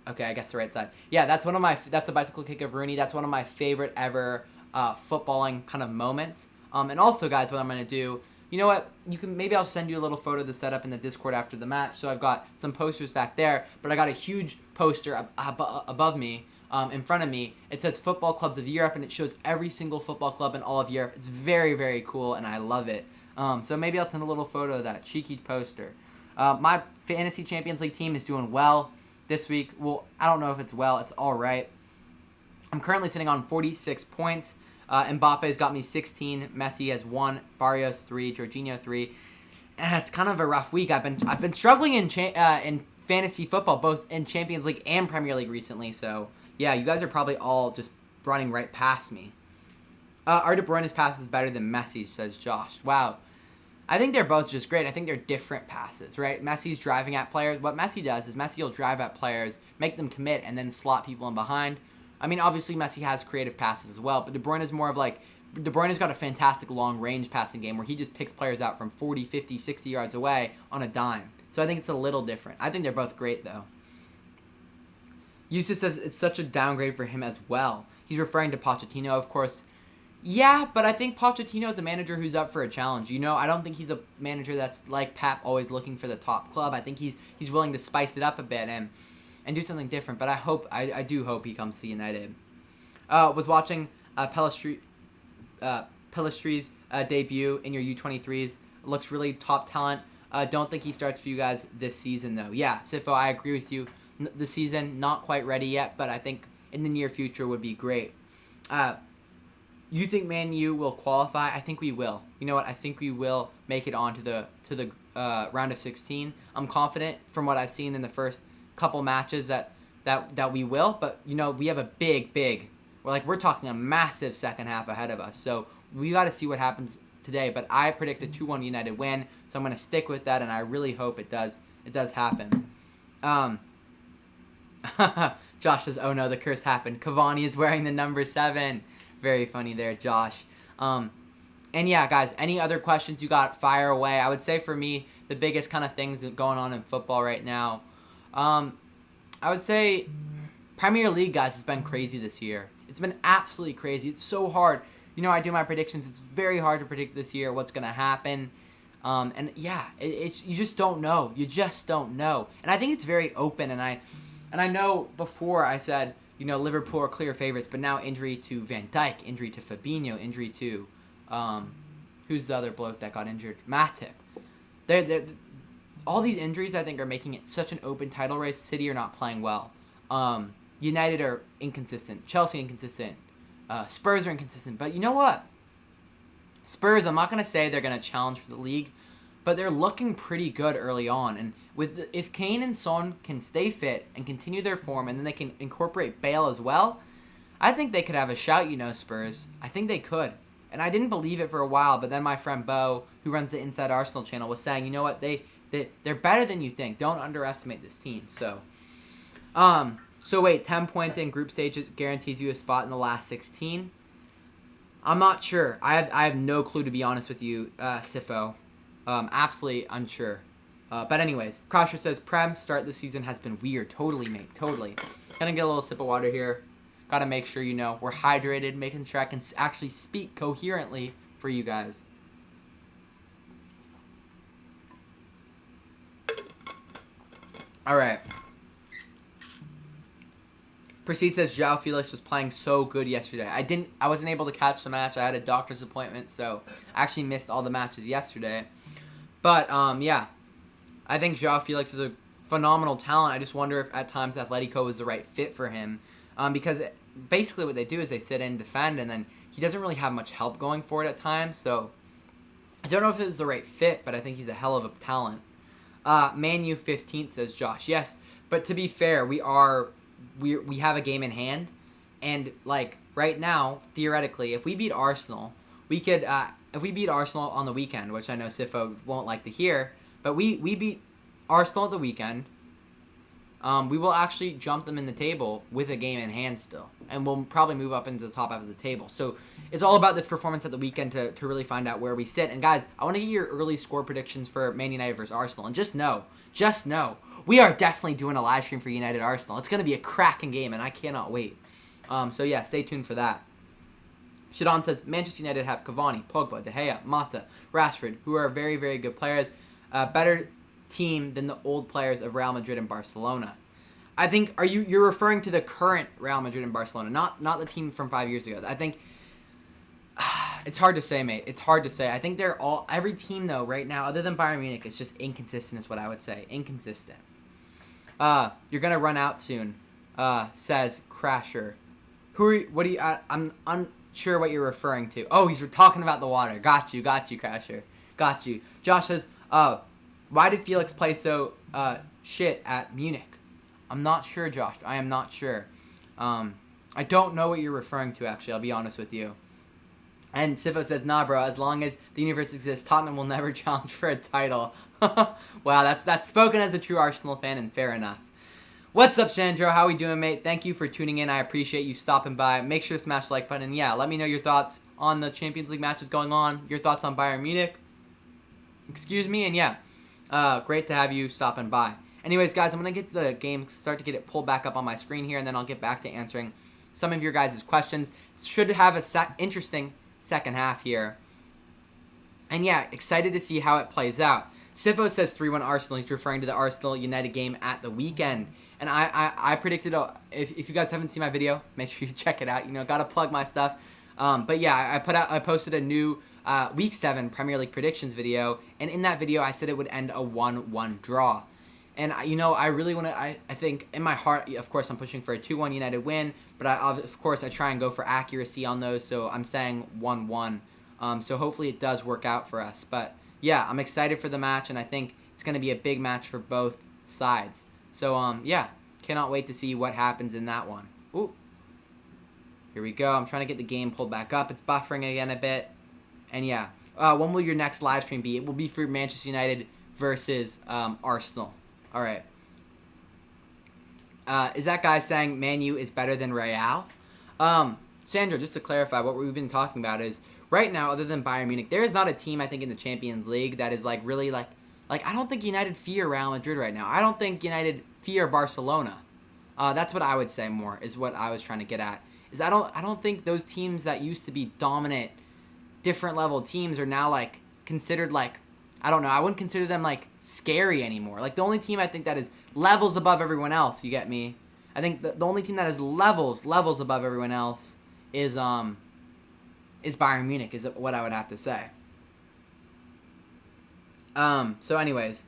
okay. I guess the right side. Yeah, that's one of my. That's a bicycle kick of Rooney. That's one of my favorite ever footballing kind of moments. And also, guys, what I'm gonna do. You know what? Maybe I'll send you a little photo of the setup in the Discord after the match. So I've got some posters back there, but I got a huge poster above me, in front of me. It says Football Clubs of Europe, and it shows every single football club in all of Europe. It's very, very cool, and I love it. So maybe I'll send a little photo of that cheeky poster. My Fantasy Champions League team is doing well this week. Well, I don't know if it's well. It's all right. I'm currently sitting on 46 points. Mbappe's got me 16. Messi has 1. Barrios 3. Jorginho 3. And it's kind of a rough week. I've been struggling in fantasy football, both in Champions League and Premier League recently. So yeah, you guys are probably all just running right past me. Our De Bruyne's pass is better than Messi's, says Josh. Wow. I think they're both just great. I think they're different passes, right? Messi's driving at players. What Messi does is Messi will drive at players, make them commit, and then slot people in behind. I mean, obviously Messi has creative passes as well, but De Bruyne is more of like, De Bruyne's got a fantastic long-range passing game where he just picks players out from 40, 50, 60 yards away on a dime. So I think it's a little different. I think they're both great, though. Yusuf says it's such a downgrade for him as well. He's referring to Pochettino, of course. Yeah, but I think Pochettino is a manager who's up for a challenge. You know, I don't think he's a manager that's like Pep, always looking for the top club. I think he's willing to spice it up a bit and do something different. But I do hope he comes to United. Was watching Pellistri's debut in your U23s. Looks really top talent. Don't think he starts for you guys this season, though. Yeah, Sifo, I agree with you. The season, not quite ready yet, but I think in the near future would be great. You think Man U will qualify? I think we will. You know what? I think we will make it on to the round of 16. I'm confident from what I've seen in the first couple matches that we will. But you know, we have a big. We're talking a massive second half ahead of us. So we got to see what happens today. But I predict a 2-1 United win. So I'm going to stick with that, and I really hope it does happen. Josh says, "Oh no, the curse happened. Cavani is wearing the number 7." Very funny there, Josh. And yeah, guys, any other questions you got, fire away. I would say for me, the biggest kind of things that going on in football right now, I would say Premier League, guys, has been crazy this year. It's been absolutely crazy. It's so hard. You know, I do my predictions. It's very hard to predict this year what's going to happen. And yeah, you just don't know. You just don't know. And I think it's very open. And I know before I said, you know, Liverpool are clear favorites, but now injury to Van Dijk, injury to Fabinho, injury to, who's the other bloke that got injured? Matip. All these injuries, I think, are making it such an open title race. City are not playing well. United are inconsistent. Chelsea inconsistent. Spurs are inconsistent. But you know what? Spurs, I'm not going to say they're going to challenge for the league, but they're looking pretty good early on. And if Kane and Son can stay fit and continue their form, and then they can incorporate Bale as well, I think they could have a shout, you know, Spurs. I think they could. And I didn't believe it for a while, but then my friend Bo, who runs the Inside Arsenal channel, was saying, you know what, they're better than you think. Don't underestimate this team. So wait, 10 points in group stages guarantees you a spot in the last 16? I'm not sure. I have no clue, to be honest with you, Sifo. Absolutely unsure. But anyways, Crosher says, Prem's start this season has been weird. Totally, mate. Totally. Gonna get a little sip of water here. Gotta make sure, you know, we're hydrated, making sure I can actually speak coherently for you guys. Alright. Proceed says, João Felix was playing so good yesterday. I wasn't able to catch the match. I had a doctor's appointment, so I actually missed all the matches yesterday. But, yeah. I think João Felix is a phenomenal talent. I just wonder if at times Atletico is the right fit for him. Because basically what they do is they sit in, defend, and then he doesn't really have much help going for it at times. So I don't know if it was the right fit, but I think he's a hell of a talent. Man U 15th, says Josh. Yes, but to be fair, we have a game in hand. And, like, right now, theoretically, if we beat Arsenal, we could, if we beat Arsenal on the weekend, which I know Sifo won't like to hear, but we beat Arsenal at the weekend, we will actually jump them in the table with a game in hand still. And we'll probably move up into the top half of the table. So it's all about this performance at the weekend to really find out where we sit. And guys, I want to get your early score predictions for Man United versus Arsenal. And just know, we are definitely doing a live stream for United Arsenal. It's going to be a cracking game, and I cannot wait. So yeah, stay tuned for that. Shadon says, Manchester United have Cavani, Pogba, De Gea, Mata, Rashford, who are very, very good players. Better team than the old players of Real Madrid and Barcelona. I think you're referring to the current Real Madrid and Barcelona, not the team from 5 years ago. I think it's hard to say, mate. It's hard to say. I think every team though right now, other than Bayern Munich, is just inconsistent. Is what I would say. Inconsistent. You're gonna run out soon. Says Crasher. I'm unsure what you're referring to. Oh, he's talking about the water. Got you, Crasher. Got you. Josh says, why did Felix play so shit at Munich? I'm not sure, Josh. I am not sure. I don't know what you're referring to, actually. I'll be honest with you. And Sifo says, nah, bro. As long as the universe exists, Tottenham will never challenge for a title. Wow, that's spoken as a true Arsenal fan, and fair enough. What's up, Sandro? How we doing, mate? Thank you for tuning in. I appreciate you stopping by. Make sure to smash the like button. And yeah, let me know your thoughts on the Champions League matches going on. Your thoughts on Bayern Munich. Excuse me. And yeah, great to have you stopping by. Anyways, guys, I'm going to get to the game, start to get it pulled back up on my screen here, and then I'll get back to answering some of your guys' questions. Should have a interesting second half here. And yeah, excited to see how it plays out. Sifo says 3-1 Arsenal. He's referring to the Arsenal-United game at the weekend. And I predicted, if you guys haven't seen my video, make sure you check it out. You know, got to plug my stuff. But yeah, I posted a new Week 7 Premier League predictions video. And in that video, I said it would end a 1-1 draw. And, you know, I really want to, I think in my heart, of course, I'm pushing for a 2-1 United win. But, of course, I try and go for accuracy on those. So I'm saying 1-1. So hopefully it does work out for us. But, yeah, I'm excited for the match. And I think it's going to be a big match for both sides. So, yeah, cannot wait to see what happens in that one. Ooh. Here we go. I'm trying to get the game pulled back up. It's buffering again a bit. And, yeah, when will your next live stream be? It will be for Manchester United versus Arsenal. All right. Is that guy saying Man U is better than Real? Sandra, just to clarify, what we've been talking about is right now, other than Bayern Munich, there is not a team, I think, in the Champions League that is, like, really, like, I don't think United fear Real Madrid right now. I don't think United fear Barcelona. That's what I would say more, is what I was trying to get at. Is I don't think those teams that used to be dominant, different level teams are now, like, considered, like, I don't know. I wouldn't consider them, like, scary anymore. Like, the only team I think that is levels above everyone else, you get me? I think the only team that is levels above everyone else is Bayern Munich, is what I would have to say. So anyways,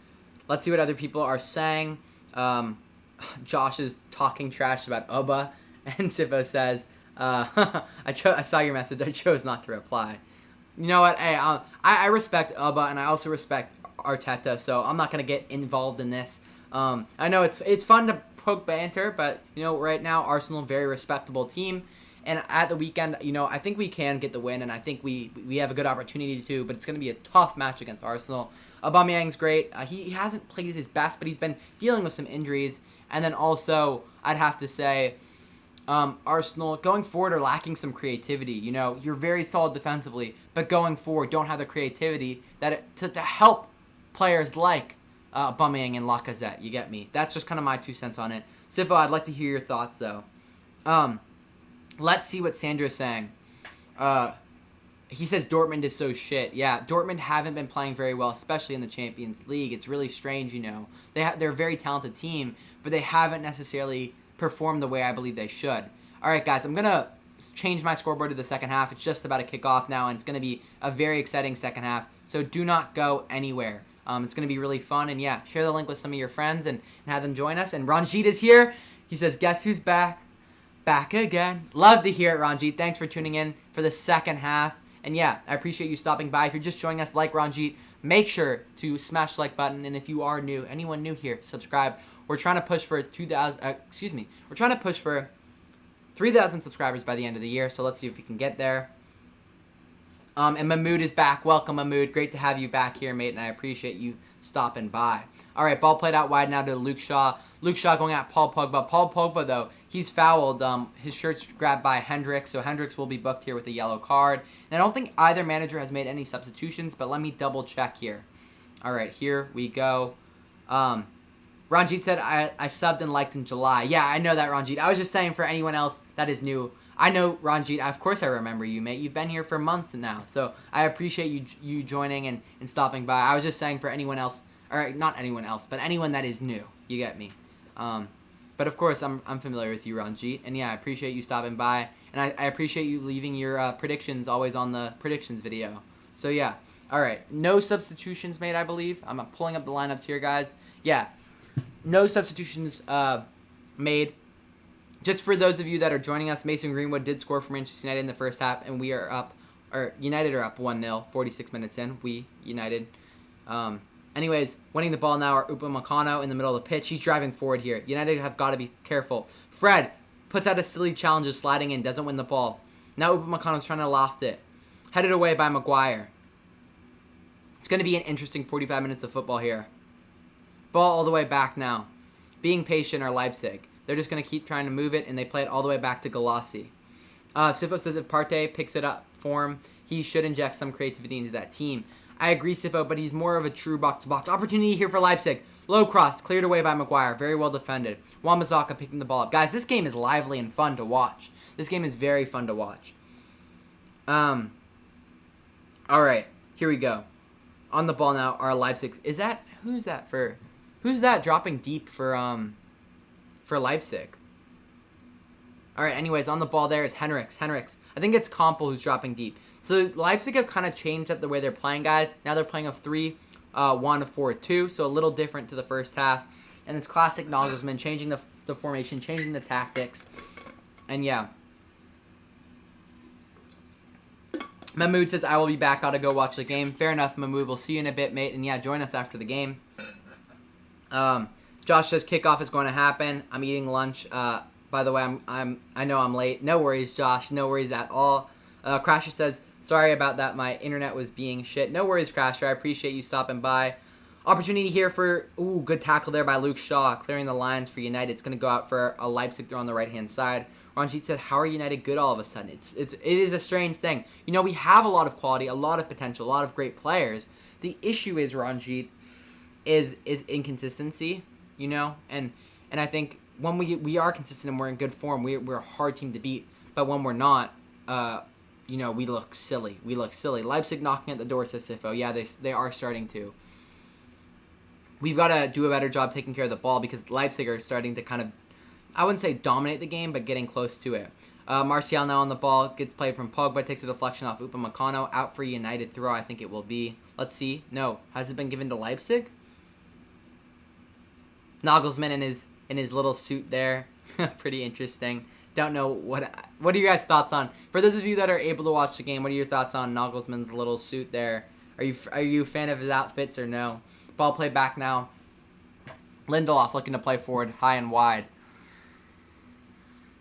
let's see what other people are saying. Josh is talking trash about Oba, and Sifo says, I saw your message. I chose not to reply. You know what? Hey, I respect Oba, and I also respect Arteta, so I'm not going to get involved in this. I know it's fun to poke banter, but, you know, right now, Arsenal, very respectable team. And at the weekend, you know, I think we can get the win, and I think we have a good opportunity to, but it's going to be a tough match against Arsenal. Aubameyang's great. He hasn't played his best, but he's been dealing with some injuries. And then also, I'd have to say, Arsenal, going forward, are lacking some creativity. You know, you're very solid defensively, but going forward, don't have the creativity to help players like Aubameyang and Lacazette. You get me? That's just kind of my 2 cents on it. Sifo, I'd like to hear your thoughts, though. Let's see what Sandra's saying. He says Dortmund is so shit. Yeah, Dortmund haven't been playing very well, especially in the Champions League. It's really strange, you know. They're a very talented team, but they haven't necessarily performed the way I believe they should. All right, guys, I'm going to change my scoreboard to the second half. It's just about to kick off now, and it's going to be a very exciting second half. So do not go anywhere. It's going to be really fun. And, yeah, share the link with some of your friends and have them join us. And Ranjit is here. He says, guess who's back? Back again. Love to hear it, Ranjit. Thanks for tuning in for the second half. And yeah, I appreciate you stopping by. If you're just joining us, like Ranjit, make sure to smash the like button. And if you are new, anyone new here, subscribe. We're trying to push for we're trying to push for 3,000 subscribers by the end of the year. So let's see if we can get there. And Mahmood is back. Welcome, Mahmood. Great to have you back here, mate. And I appreciate you stopping by. All right, ball played out wide now to Luke Shaw. Luke Shaw going at Paul Pogba. Paul Pogba, though, he's fouled. His shirt's grabbed by Hendricks, so Hendricks will be booked here with a yellow card. And I don't think either manager has made any substitutions, but let me double check here. All right, here we go. Ranjit said, I subbed and liked in July. Yeah, I know that, Ranjit. I was just saying for anyone else that is new. I know, Ranjit, of course I remember you, mate. You've been here for months now, so I appreciate you joining and stopping by. I was just saying for anyone else, or not anyone else, but anyone that is new. You get me. But of course, I'm familiar with you, Ranjit. And yeah, I appreciate you stopping by. And I appreciate you leaving your predictions always on the predictions video. So yeah. Alright. No substitutions made, I believe. I'm pulling up the lineups here, guys. Yeah. No substitutions made. Just for those of you that are joining us, Mason Greenwood did score for Manchester United in the first half. And we are up, or United are up 1-0, 46 minutes in. We, United. Anyways, winning the ball now are Upamecano in the middle of the pitch. He's driving forward here. United have got to be careful. Fred puts out a silly challenge of sliding in, doesn't win the ball. Now Upamecano's trying to loft it. Headed away by Maguire. It's going to be an interesting 45 minutes of football here. Ball all the way back now. Being patient are Leipzig. They're just going to keep trying to move it, and they play it all the way back to Galassi. Sifo says if Partey picks it up for him, he should inject some creativity into that team. I agree, Sifo, but he's more of a true box-to-box. Opportunity here for Leipzig. Low cross, cleared away by Maguire. Very well defended. Wan-Bissaka picking the ball up. Guys, this game is lively and fun to watch. This game is very fun to watch. All right, here we go. On the ball now are Leipzig. Who's that dropping deep for Leipzig? All right, anyways, on the ball there is Hendricks. I think it's Kompel who's dropping deep. So Leipzig have kind of changed up the way they're playing, guys. Now they're playing a 3-1-4-2, so a little different to the first half. And it's classic Nagelsmann, changing the formation, changing the tactics. And yeah. Mahmoud says, I will be back. Gotta go watch the game. Fair enough, Mahmoud. We'll see you in a bit, mate. And yeah, join us after the game. Josh says, kickoff is going to happen. I'm eating lunch. By the way, I know I'm late. No worries, Josh. No worries at all. Crasher says, sorry about that. My internet was being shit. No worries, Crasher. I appreciate you stopping by. Opportunity here for, good tackle there by Luke Shaw, clearing the lines for United. It's going to go out for a Leipzig throw on the right-hand side. Ranjit said, how are United good all of a sudden? It is a strange thing. You know, we have a lot of quality, a lot of potential, a lot of great players. The issue is, Ranjit, is inconsistency, you know? And I think when we are consistent and we're in good form, we're a hard team to beat. But when we're not, you know, we look silly. Leipzig knocking at the door, says Sifo. Yeah, they are starting to. We've got to do a better job taking care of the ball because Leipzig are starting to kind of, I wouldn't say dominate the game, but getting close to it. Martial now on the ball, gets played from Pogba, takes a deflection off Upamecano, out for United throw, I think it will be. Let's see. No, has it been given to Leipzig? Nagelsmann in his little suit there. Pretty interesting. Don't know what are your guys' thoughts on? For those of you that are able to watch the game, what are your thoughts on Nagelsmann's little suit there? Are you a fan of his outfits or no? Ball play back now. Lindelof looking to play forward, high and wide.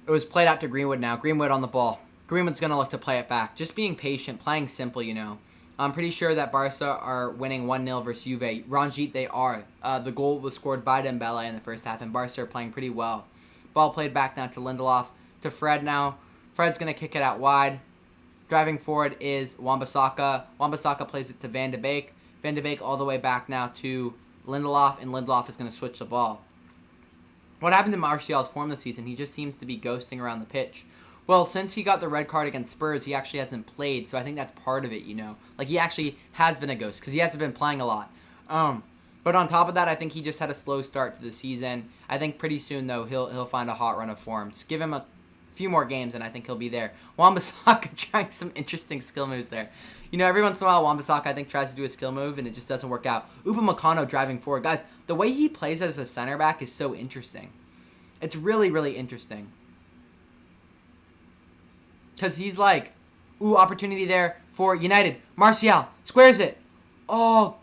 It was played out to Greenwood now. Greenwood on the ball. Greenwood's going to look to play it back. Just being patient, playing simple, you know. I'm pretty sure that Barca are winning 1-0 versus Juve. Ranjit, they are. The goal was scored by Dembele in the first half, and Barca are playing pretty well. Ball played back now to Lindelof. To Fred now. Fred's going to kick it out wide. Driving forward is Wan-Bissaka. Wan-Bissaka plays it to Van de Beek. Van de Beek all the way back now to Lindelof, and Lindelof is going to switch the ball. What happened to Martial's form this season? He just seems to be ghosting around the pitch. Well, since he got the red card against Spurs, he actually hasn't played, so I think that's part of it, you know. Like, he actually has been a ghost, because he hasn't been playing a lot. But on top of that, I think he just had a slow start to the season. I think pretty soon, though, he'll find a hot run of form. Just give him a few more games, and I think he'll be there. Wan-Bissaka trying some interesting skill moves there. You know, every once in a while, Wan-Bissaka, I think, tries to do a skill move, and it just doesn't work out. Upamecano driving forward. Guys, the way he plays as a center back is so interesting. It's really, really interesting. Because he's like, opportunity there for United. Martial squares it. Oh,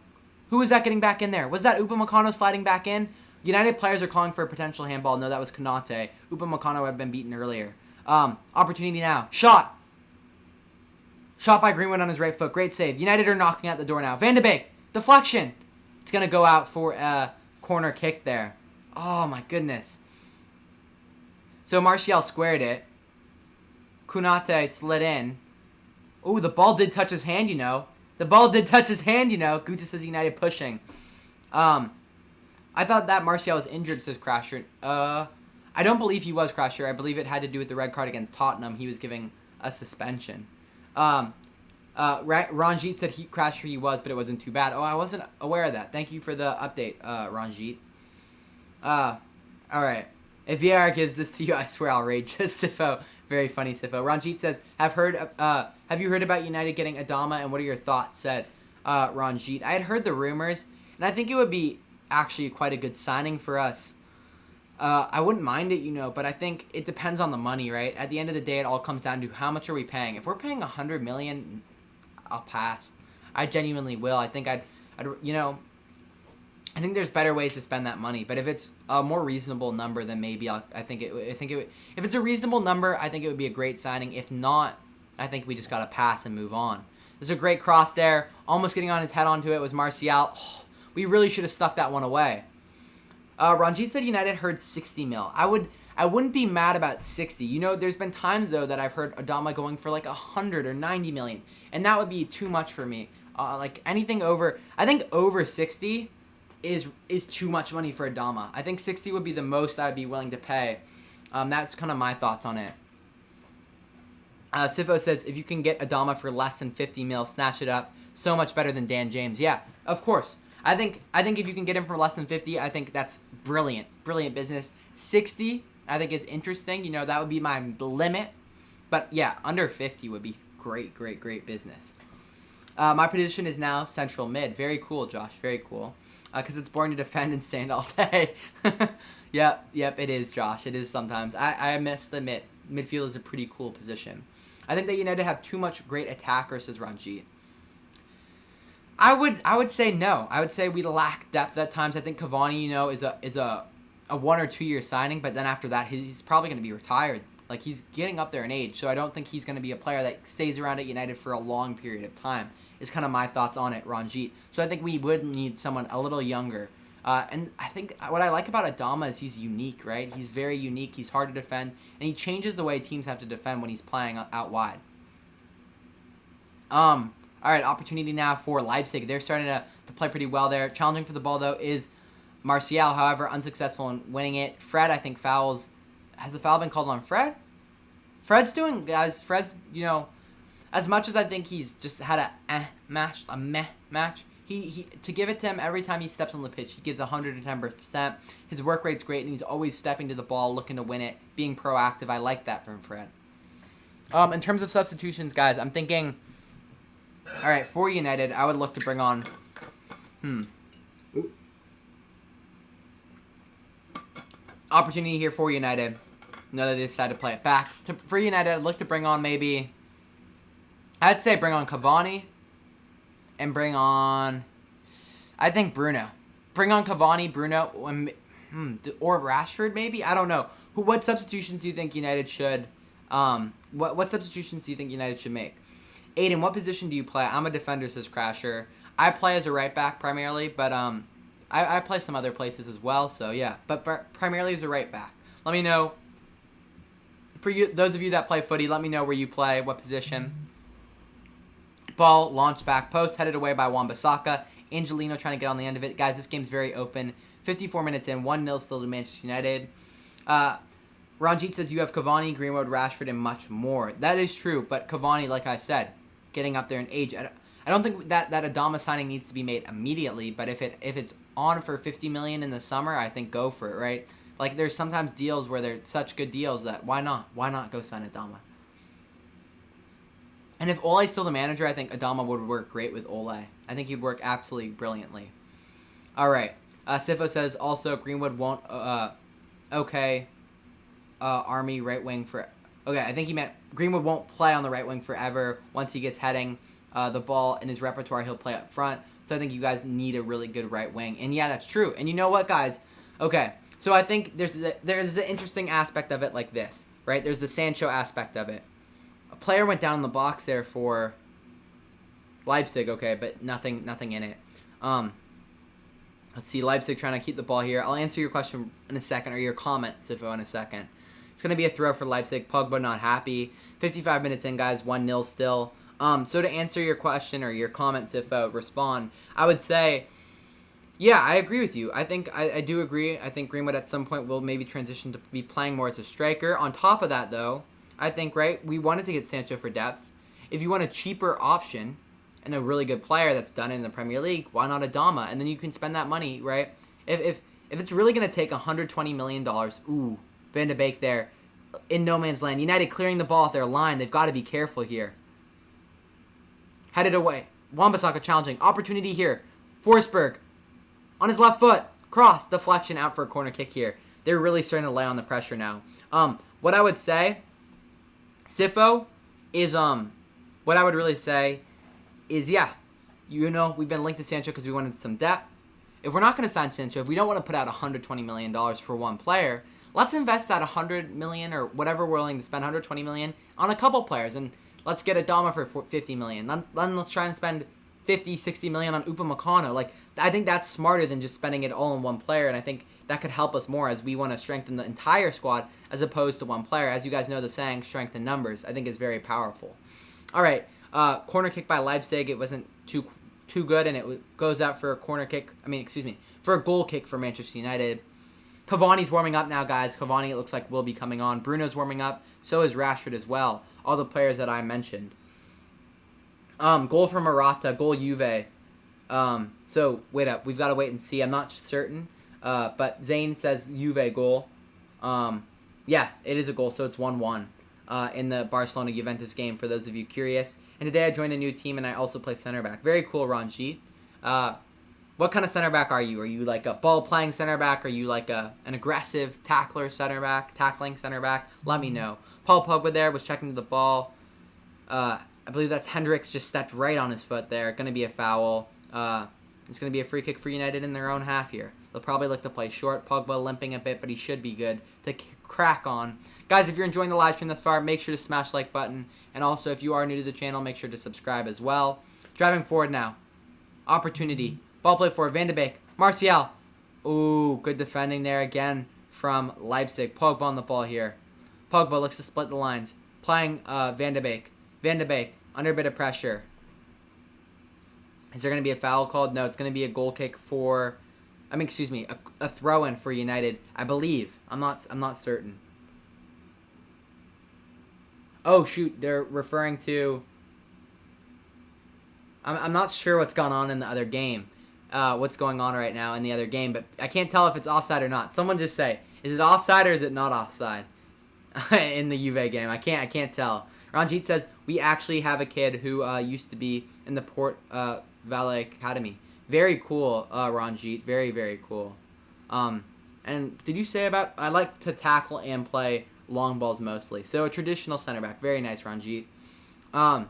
who was that getting back in there? Was that Upamecano sliding back in? United players are calling for a potential handball. No, that was Konate. Upamecano had been beaten earlier. Opportunity now. Shot by Greenwood on his right foot. Great save. United are knocking at the door now. Van de Beek. Deflection. It's going to go out for a corner kick there. Oh, my goodness. So Martial squared it. Kunate slid in. Oh, the ball did touch his hand, you know. The ball did touch his hand, you know. Guta says United pushing. I thought that Martial was injured, says Crasher. I don't believe he was, Crasher. I believe it had to do with the red card against Tottenham. He was giving a suspension. Ranjit said Crasher he was, but it wasn't too bad. Oh, I wasn't aware of that. Thank you for the update, Ranjit. Alright. If VAR gives this to you, I swear I'll rage. Sifo. Very funny, Sifo. Ranjit says, have you heard about United getting Adama, and what are your thoughts, said Ranjit. I had heard the rumors, and I think it would be actually quite a good signing for us. I wouldn't mind it, you know, but I think it depends on the money, right? At the end of the day, it all comes down to how much are we paying. If we're paying $100 million, I'll pass. I genuinely will. I think I'd you know, I think there's better ways to spend that money. But if it's a more reasonable number, then maybe if it's a reasonable number, I think it would be a great signing. If not, I think we just gotta pass and move on. There's a great cross there, almost getting on his head onto it was Martial. Oh, we really should have stuck that one away. Ranjit said United heard 60 mil. I wouldn't be mad about 60. You know, there's been times though that I've heard Adama going for like 100 or 90 million, and that would be too much for me. Like anything over, I think over 60 is too much money for Adama. I think 60 would be the most I'd be willing to pay. That's kind of my thoughts on it. Sifo says if you can get Adama for less than 50 mil, snatch it up. So much better than Dan James. Yeah, of course. I think if you can get him for less than 50, I think that's brilliant. Brilliant business. 60, I think is interesting. You know, that would be my limit. But yeah, under 50 would be great, great, great business. My position is now central mid. Very cool, Josh. Very cool. Because it's boring to defend and stand all day. Yep, it is, Josh. It is sometimes. I must admit, midfield is a pretty cool position. I think that United have too much great attackers, says Ranjit. I would say no. I would say we lack depth at times. I think Cavani, you know, is a 1 or 2 year signing, but then after that, he's probably going to be retired. Like, he's getting up there in age, so I don't think he's going to be a player that stays around at United for a long period of time, is kind of my thoughts on it, Ranjit. So I think we would need someone a little younger. And I think what I like about Adama is he's unique, right? He's very unique. He's hard to defend, and he changes the way teams have to defend when he's playing out wide. All right, opportunity now for Leipzig. They're starting to play pretty well there. Challenging for the ball, though, is Martial, however, unsuccessful in winning it. Fred, I think, fouls. Has the foul been called on Fred? Fred's, you know, as much as I think he's just had a meh match, he to give it to him every time he steps on the pitch, he gives 110%. His work rate's great, and he's always stepping to the ball, looking to win it, being proactive. I like that from Fred. In terms of substitutions, guys, I'm thinking, all right, for United, I would look to bring on, opportunity here for United. No, they decided to play it back. For United, I'd look to bring on maybe, I'd say bring on Cavani and bring on, I think, Bruno. Bring on Cavani, Bruno, or Rashford maybe? I don't know. What substitutions do you think United should, what substitutions do you think United should make? Aiden, what position do you play? I'm a defender, says Crasher. I play as a right back primarily, but I play some other places as well, so yeah. But primarily as a right back. Let me know. For you, those of you that play footy, let me know where you play, what position. Ball launched back post, headed away by Wan-Bissaka. Angelino trying to get on the end of it. Guys, this game's very open. 54 minutes in, 1-0 still to Manchester United. Ranjit says you have Cavani, Greenwood, Rashford, and much more. That is true, but Cavani, like I said, getting up there in age. I don't think that Adama signing needs to be made immediately, but if it's on for $50 million in the summer, I think go for it, right? Like, there's sometimes deals where they're such good deals that why not? Why not go sign Adama? And if Ole's still the manager, I think Adama would work great with Ole. I think he'd work absolutely brilliantly. All right. Sifo says also Greenwood won't Army right wing for. Okay, I think he meant Greenwood won't play on the right wing forever. Once he gets heading the ball in his repertoire, he'll play up front. So I think you guys need a really good right wing. And yeah, that's true. And you know what, guys? Okay, so I think there's an interesting aspect of it like this, right? There's the Sancho aspect of it. A player went down in the box there for Leipzig, okay, but nothing in it. Let's see, Leipzig trying to keep the ball here. I'll answer your question in a second, or your comment, Sifo, in a second. It's going to be a throw for Leipzig. Pogba not happy. 55 minutes in, guys. 1-0 still. So to answer your question or your comment, Sifo, respond, I would say, yeah, I agree with you. I think I do agree. I think Greenwood at some point will maybe transition to be playing more as a striker. On top of that, though, I think, right, we wanted to get Sancho for depth. If you want a cheaper option and a really good player that's done it in the Premier League, why not Adama? And then you can spend that money, right? If it's really going to take $120 million, ooh, Van de Beek there in no man's land. United clearing the ball off their line. They've got to be careful here. Headed away. Wan-Bissaka challenging. Opportunity here. Forsberg on his left foot. Cross. Deflection out for a corner kick here. They're really starting to lay on the pressure now. What I would say, Sifo, is what I would really say is, yeah, you know, we've been linked to Sancho because we wanted some depth. If we're not going to sign Sancho, if we don't want to put out $120 million for one player, let's invest that $100 million or whatever we're willing to spend, $120 million, on a couple players. And let's get Adama for $50 million. Then let's try and spend $50, $60 million on Upamecano. Like, I think that's smarter than just spending it all on one player. And I think that could help us more as we want to strengthen the entire squad as opposed to one player. As you guys know, the saying, strength in numbers, I think is very powerful. All right, corner kick by Leipzig. It wasn't too good, and it goes out for a corner kick. For a goal kick for Manchester United. Cavani's warming up now, guys. Cavani, it looks like, will be coming on. Bruno's warming up. So is Rashford as well. All the players that I mentioned. Goal from Morata. Goal Juve. So, wait up. We've got to wait and see. I'm not certain. But Zane says Juve goal. Yeah, it is a goal, so it's 1-1 in the Barcelona-Juventus game, for those of you curious. And today I joined a new team, and I also play center back. Very cool, Ranjit. What kind of center back are you? Are you like a ball-playing center back? Are you like an aggressive tackling center back? Let me know. Paul Pogba there was checking the ball. I believe that's Hendricks, just stepped right on his foot there. Going to be a foul. It's going to be a free kick for United in their own half here. They'll probably look to play short. Pogba limping a bit, but he should be good to crack on. Guys, if you're enjoying the live stream thus far, make sure to smash the like button. And also, if you are new to the channel, make sure to subscribe as well. Driving forward now. Opportunity. Ball play for Van de Beek. Martial. Ooh, good defending there again from Leipzig. Pogba on the ball here. Pogba looks to split the lines. Playing Van de Beek. Van de Beek under a bit of pressure. Is there going to be a foul called? No, it's going to be a goal kick for... a throw-in for United, I believe. I'm not certain. Oh, shoot, they're referring to... I'm not sure what's gone on in the other game. What's going on right now in the other game, but I can't tell if it's offside or not. Someone just say, is it offside or is it not offside in the Juve game? I can't tell. Ranjit says, we actually have a kid who used to be in the Port Vale Academy. Very cool, Ranjit. Very, very cool. And did you say about... I like to tackle and play long balls mostly. So a traditional center back. Very nice, Ranjit. 1-0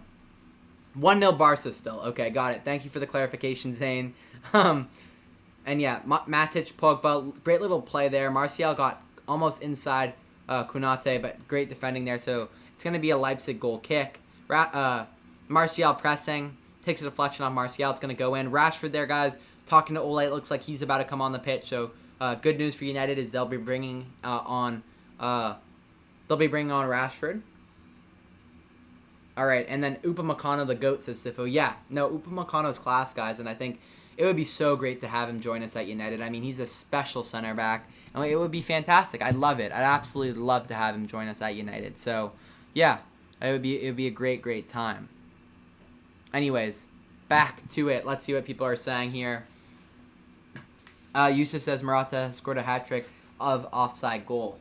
Barca still. Okay, got it. Thank you for the clarification, Zane. And yeah, Matic, Pogba, great little play there. Martial got almost inside Kunate, but great defending there. So it's going to be a Leipzig goal kick. Martial pressing. Takes a deflection on Martial. It's going to go in. Rashford there, guys. Talking to Ole. It looks like he's about to come on the pitch. So good news for United is they'll be bringing on Rashford. All right, and then Upamecano, the GOAT, says Sifo. Yeah, no, Upamecano's class, guys, and I think it would be so great to have him join us at United. I mean, he's a special center back, and it would be fantastic. I'd love it. I'd absolutely love to have him join us at United. So, yeah, it would be a great, great time. Anyways, back to it. Let's see what people are saying here. Yusuf says Morata has scored a hat-trick of offside goal.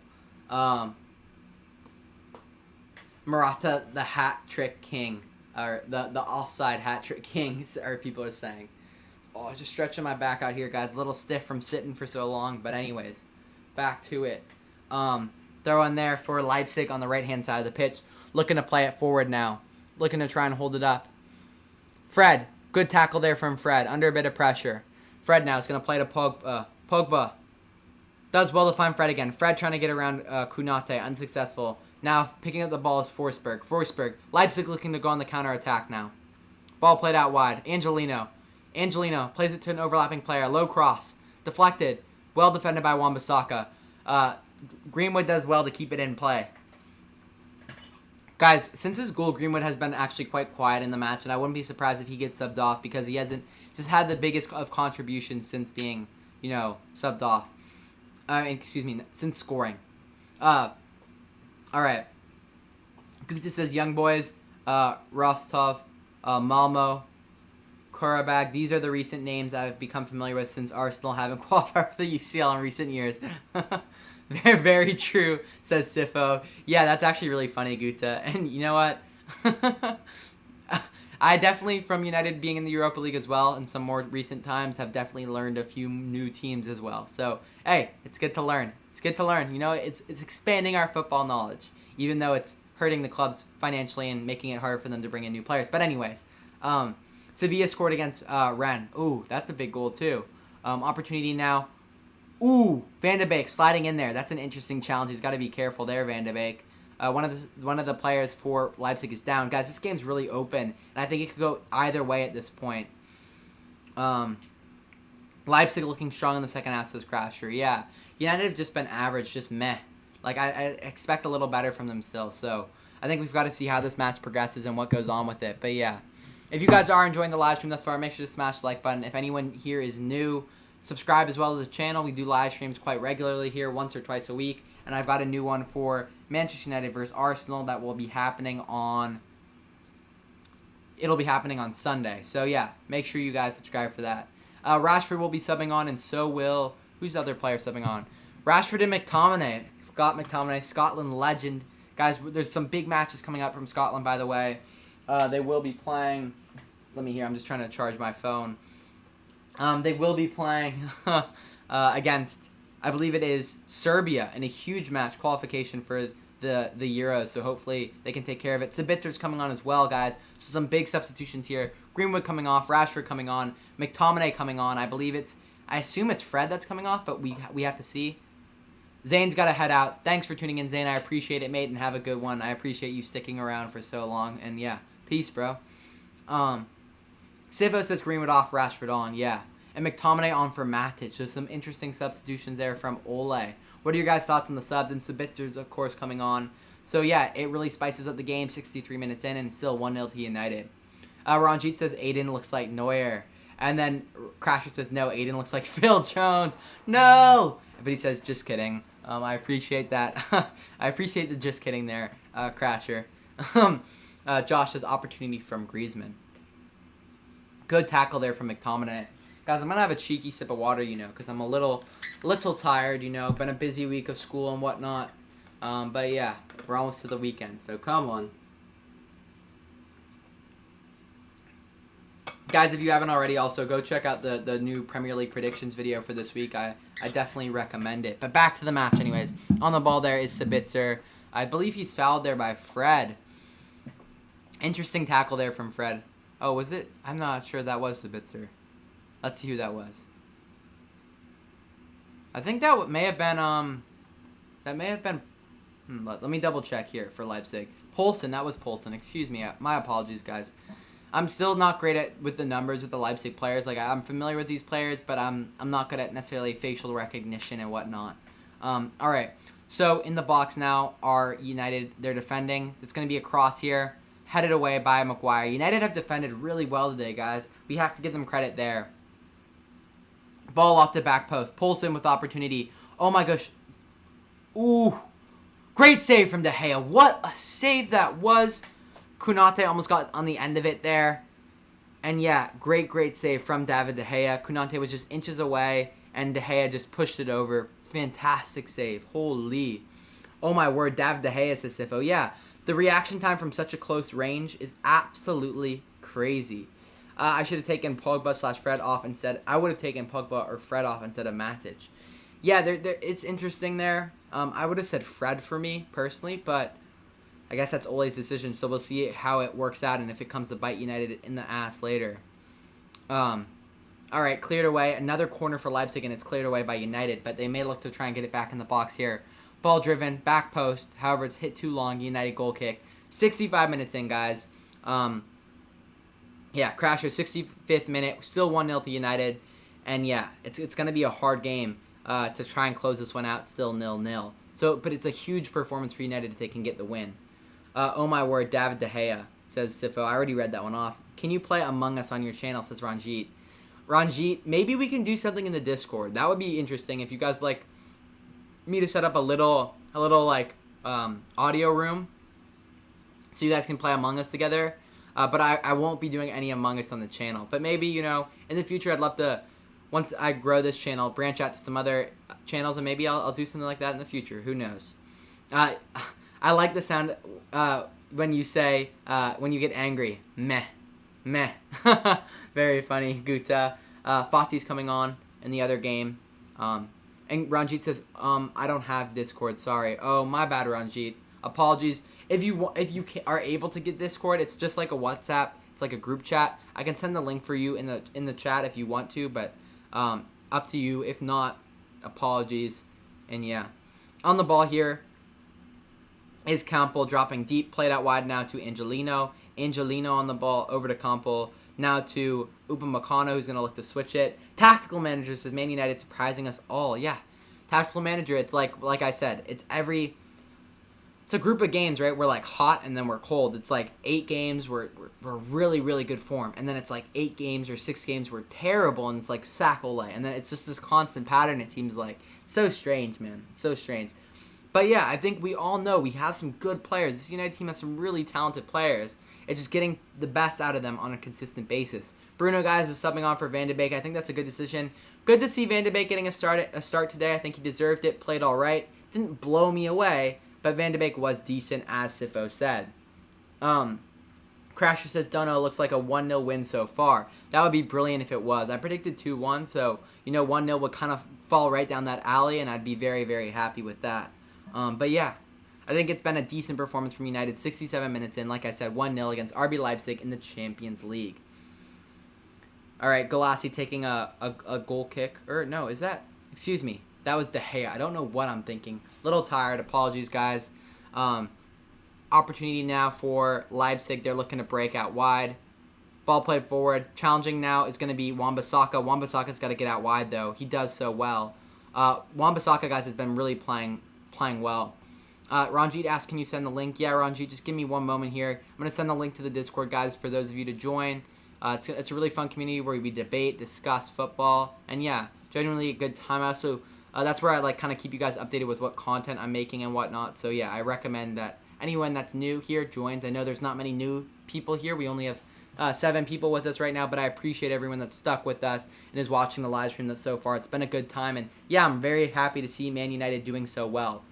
Morata, the hat-trick king, or the offside hat-trick kings, or people are saying. Oh, just stretching my back out here, guys. A little stiff from sitting for so long. But anyways, back to it. Throw in there for Leipzig on the right-hand side of the pitch. Looking to play it forward now. Looking to try and hold it up. Fred. Good tackle there from Fred. Under a bit of pressure. Fred now is going to play to Pogba. Pogba. Does well to find Fred again. Fred trying to get around Kunate. Unsuccessful. Now picking up the ball is Forsberg. Forsberg. Leipzig looking to go on the counter-attack now. Ball played out wide. Angelino plays it to an overlapping player. Low cross. Deflected. Well defended by Wan-Bissaka. Greenwood does well to keep it in play. Guys, since his goal, Greenwood has been actually quite quiet in the match, and I wouldn't be surprised if he gets subbed off because he hasn't just had the biggest of contributions since being, subbed off. Since scoring. All right. Guta says, young boys, Rostov, Malmo, Karabag. These are the recent names I've become familiar with since Arsenal haven't qualified for the UCL in recent years. Very, very true, says Sifo. Yeah, that's actually really funny, Guta. And you know what? I definitely, from United being in the Europa League as well, in some more recent times, have definitely learned a few new teams as well. So, hey, it's good to learn. It's good to learn. It's expanding our football knowledge, even though it's hurting the clubs financially and making it harder for them to bring in new players. But anyways, Sevilla scored against Rennes. Ooh, that's a big goal too. Opportunity now. Ooh, Van de Beek sliding in there. That's an interesting challenge. He's got to be careful there, Van de Beek. One of the players for Leipzig is down. Guys, this game's really open, and I think it could go either way at this point. Leipzig looking strong in the second half, says Crasher. Yeah, United have just been average, just meh. Like, I expect a little better from them still. So, I think we've got to see how this match progresses and what goes on with it. But, yeah. If you guys are enjoying the live stream thus far, make sure to smash the like button. If anyone here is new, subscribe as well to the channel. We do live streams quite regularly here, once or twice a week. And I've got a new one for Manchester United versus Arsenal that will be happening on... It'll be happening on Sunday. So, yeah, make sure you guys subscribe for that. Rashford will be subbing on, and so will... Who's the other player subbing on? Rashford and McTominay. Scott McTominay, Scotland legend. Guys, there's some big matches coming up from Scotland, by the way. They will be playing... Let me hear. I'm just trying to charge my phone. They will be playing against, I believe it is, Serbia in a huge match, qualification for the Euros. So hopefully they can take care of it. Sabitzer's coming on as well, guys. So some big substitutions here. Greenwood coming off, Rashford coming on, McTominay coming on. I assume it's Fred that's coming off, but we have to see. Zane's got to head out. Thanks for tuning in, Zane. I appreciate it, mate, and have a good one. I appreciate you sticking around for so long. And yeah, peace, bro. Sivo says Greenwood off, Rashford on. Yeah. And McTominay on for Matic. So some interesting substitutions there from Ole. What are your guys' thoughts on the subs? And Sabitzer's, of course, coming on. So yeah, it really spices up the game. 63 minutes in, and still 1-0 to United. Ranjit says Aiden looks like Neuer. And then Crasher says, no, Aiden looks like Phil Jones. No! But he says, just kidding. I appreciate that. I appreciate the just kidding there, Crasher. Josh says, opportunity from Griezmann. Good tackle there from McTominay. Guys, I'm going to have a cheeky sip of water, because I'm a little tired, Been a busy week of school and whatnot. But yeah, we're almost to the weekend, so come on. Guys, if you haven't already, also go check out the new Premier League predictions video for this week. I definitely recommend it. But back to the match anyways. On the ball there is Sabitzer. I believe he's fouled there by Fred. Interesting tackle there from Fred. Oh, was it? I'm not sure that was Sabitzer. Let's see who that was. I think that may have been, let me double check here for Leipzig. Poulsen, that was Poulsen. Excuse me. My apologies, guys. I'm still not great with the numbers with the Leipzig players. Like, I'm familiar with these players, but I'm not good at necessarily facial recognition and whatnot. All right. So, in the box now are United. They're defending. It's going to be a cross here. Headed away by Maguire. United have defended really well today, guys. We have to give them credit there. Ball off the back post. Poulsen with opportunity. Oh my gosh. Ooh. Great save from De Gea. What a save that was. Konate almost got on the end of it there. And yeah, great save from David De Gea. Konate was just inches away, and De Gea just pushed it over. Fantastic save. Holy. Oh my word, David De Gea, says Sifo. Yeah. The reaction time from such a close range is absolutely crazy. I should have taken Pogba/Fred off instead. I would have taken Pogba or Fred off instead of Matic. Yeah, it's interesting there. I would have said Fred for me, personally, but I guess that's Ole's decision, so we'll see how it works out and if it comes to bite United in the ass later. All right, cleared away. Another corner for Leipzig, and it's cleared away by United, but they may look to try and get it back in the box here. Ball driven, back post. However, it's hit too long. United goal kick. 65 minutes in, guys. Yeah, Crasher, 65th minute. Still 1-0 to United. And yeah, it's going to be a hard game to try and close this one out, still 0-0. So, but it's a huge performance for United if they can get the win. Oh my word, David De Gea, says Sifo. I already read that one off. Can you play Among Us on your channel, says Ranjit. Ranjit, maybe we can do something in the Discord. That would be interesting if you guys like me to set up a little like audio room so you guys can play Among Us together. But I won't be doing any Among Us on the channel. But maybe, you know, in the future I'd love to, once I grow this channel, branch out to some other channels, and maybe I'll do something like that in the future. Who knows? I like the sound when you say, when you get angry, meh, meh. Very funny, Guta. Fati's coming on in the other game. And Ranjit says, I don't have Discord, sorry. Oh, my bad, Ranjit. Apologies. If you are able to get Discord, it's just like a WhatsApp. It's like a group chat. I can send the link for you in the chat if you want to, but up to you. If not, apologies. And yeah, on the ball here is Campbell dropping deep, played out wide now to Angelino. Angelino on the ball over to Campbell. Now to Upamecano, who's going to look to switch it. Tactical Manager says Man United surprising us all. Yeah, Tactical Manager, it's like I said, it's a group of games, right? We're like hot and then we're cold. It's like 8 games we're really, really good form. And then it's like 8 games or 6 games we're terrible, and it's like sac-ole. And then it's just this constant pattern, it seems like. It's so strange, man. It's so strange. But yeah, I think we all know we have some good players. This United team has some really talented players. It's just getting the best out of them on a consistent basis. Bruno, guys, is subbing on for Van de Beek. I think that's a good decision. Good to see Van de Beek getting a start today. I think he deserved it. Played all right. Didn't blow me away, but Van de Beek was decent, as Sifo said. Crasher says, Dunno, looks like a 1-0 win so far. That would be brilliant if it was. I predicted 2-1, so, 1-0 would kind of fall right down that alley, and I'd be very, very happy with that. But yeah, I think it's been a decent performance from United. 67 minutes in, like I said, 1-0 against RB Leipzig in the Champions League. All right, Galassi taking a goal kick. Or no, is that? Excuse me. That was De Gea. I don't know what I'm thinking. Little tired. Apologies, guys. Opportunity now for Leipzig. They're looking to break out wide. Ball played forward. Challenging now is going to be Wan-Bissaka. Wan-Bissaka's got to get out wide, though. He does so well. Wan-Bissaka, guys, has been really playing well. Ranjit asked, can you send the link? Yeah, Ranjit, just give me one moment here. I'm going to send the link to the Discord, guys, for those of you to join. It's a really fun community where we debate, discuss football, and yeah, genuinely a good time. Also, that's where I kind of keep you guys updated with what content I'm making and whatnot. So yeah, I recommend that anyone that's new here joins. I know there's not many new people here. We only have 7 people with us right now, but I appreciate everyone that's stuck with us and is watching the live stream so far. It's been a good time, and yeah, I'm very happy to see Man United doing so well.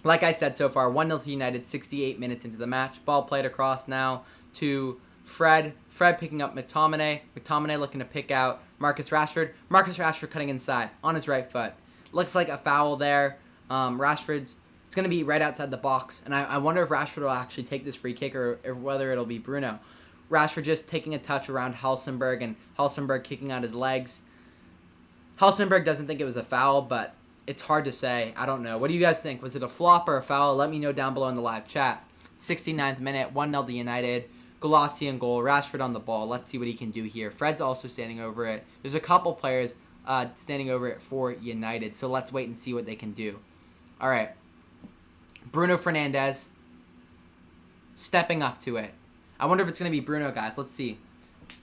Like I said so far, 1-0 to United, 68 minutes into the match. Ball played across now to Fred. Fred picking up McTominay. McTominay looking to pick out Marcus Rashford. Marcus Rashford cutting inside on his right foot. Looks like a foul there. Rashford's, it's going to be right outside the box. And I wonder if Rashford will actually take this free kick or whether it'll be Bruno. Rashford just taking a touch around Helsingborg and Helsingborg kicking out his legs. Helsingborg doesn't think it was a foul, but it's hard to say. I don't know. What do you guys think? Was it a flop or a foul? Let me know down below in the live chat. 69th minute, 1-0 to United. Galassi in goal. Rashford on the ball. Let's see what he can do here. Fred's also standing over it. There's a couple players standing over it for United, so let's wait and see what they can do. All right. Bruno Fernandes stepping up to it. I wonder if it's going to be Bruno, guys. Let's see.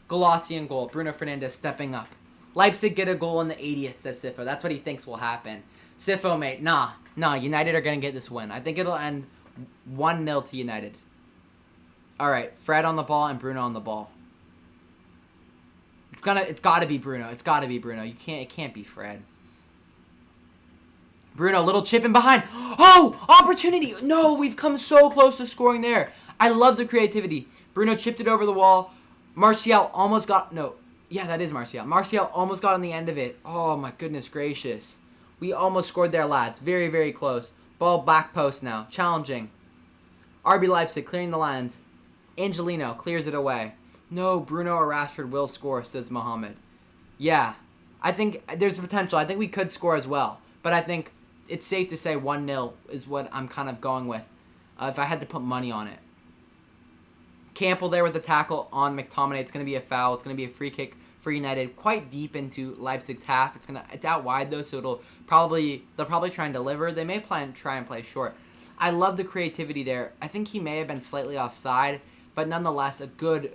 Galassi in goal. Bruno Fernandes stepping up. Leipzig get a goal in the 80th, says Sifo. That's what he thinks will happen. Sifo, mate, nah. United are going to get this win. I think it'll end 1-0 to United. All right, Fred on the ball and Bruno on the ball. It's got to be Bruno. It can't be Fred. Bruno, little chip in behind. Oh, opportunity. No, we've come so close to scoring there. I love the creativity. Bruno chipped it over the wall. Martial almost got, no. Yeah, that is Martial. Martial almost got on the end of it. Oh, my goodness gracious. We almost scored there, lads. Very, very close. Ball back post now. Challenging. RB Leipzig clearing the lines. Angelino clears it away. No, Bruno or Rashford will score, says Mohammed. Yeah, I think there's a potential. I think we could score as well. But I think it's safe to say 1-0 is what I'm kind of going with. If I had to put money on it. Campbell there with the tackle on McTominay. It's going to be a foul. It's going to be a free kick for United quite deep into Leipzig's half. It's out wide though, so they'll probably try and deliver. They may try and play short. I love the creativity there. I think he may have been slightly offside, but nonetheless a good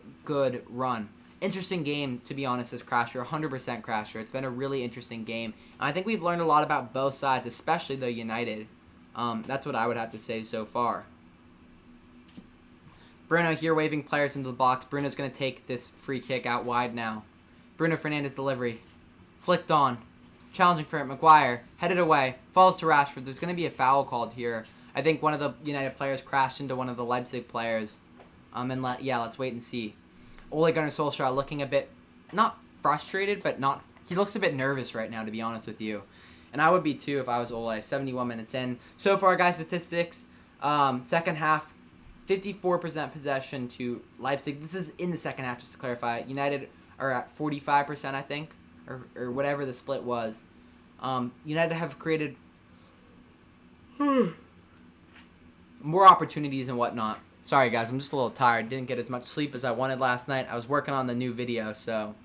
run. Interesting game, to be honest, as Crasher, 100% Crasher. It's been a really interesting game. And I think we've learned a lot about both sides, especially the United. That's what I would have to say so far. Bruno here waving players into the box. Bruno's going to take this free kick out wide now. Bruno Fernandes delivery. Flicked on. Challenging for it. Maguire. Headed away. Falls to Rashford. There's going to be a foul called here. I think one of the United players crashed into one of the Leipzig players. Let's wait and see. Ole Gunnar Solskjaer looking a bit, not frustrated, but he looks a bit nervous right now, to be honest with you. And I would be too if I was Ole. 71 minutes in. So far, guys, statistics. Second half, 54% possession to Leipzig. This is in the second half, just to clarify. United are at 45%, I think, or whatever the split was. United have created more opportunities and whatnot. Sorry, guys, I'm just a little tired. Didn't get as much sleep as I wanted last night. I was working on the new video, so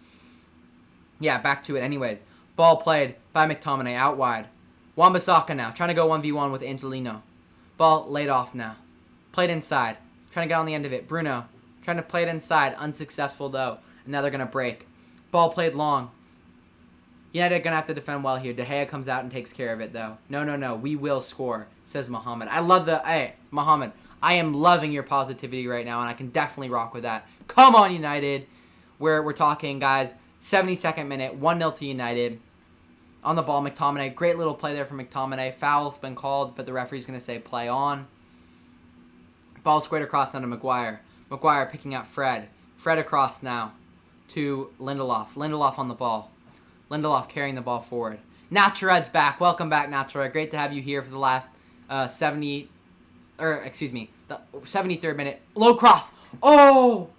yeah, back to it. Anyways, ball played by McTominay out wide. Wan-Bissaka now, trying to go 1v1 with Angelino. Ball laid off now. Played inside. Trying to get on the end of it. Bruno trying to play it inside. Unsuccessful, though. And now they're going to break. Ball played long. United are going to have to defend well here. De Gea comes out and takes care of it, though. No. We will score, says Mohamed. I love Hey, Mohamed. I am loving your positivity right now, and I can definitely rock with that. Come on, United. We're talking, guys. 72nd minute. 1-0 to United. On the ball, McTominay. Great little play there from McTominay. Foul's been called, but the referee's going to say play on. Ball squared across now to Maguire. Maguire picking out Fred. Fred across now to Lindelof. Lindelof on the ball. Lindelof carrying the ball forward. Natured's back. Welcome back, Natured. Great to have you here for the last the 73rd minute. Low cross. Oh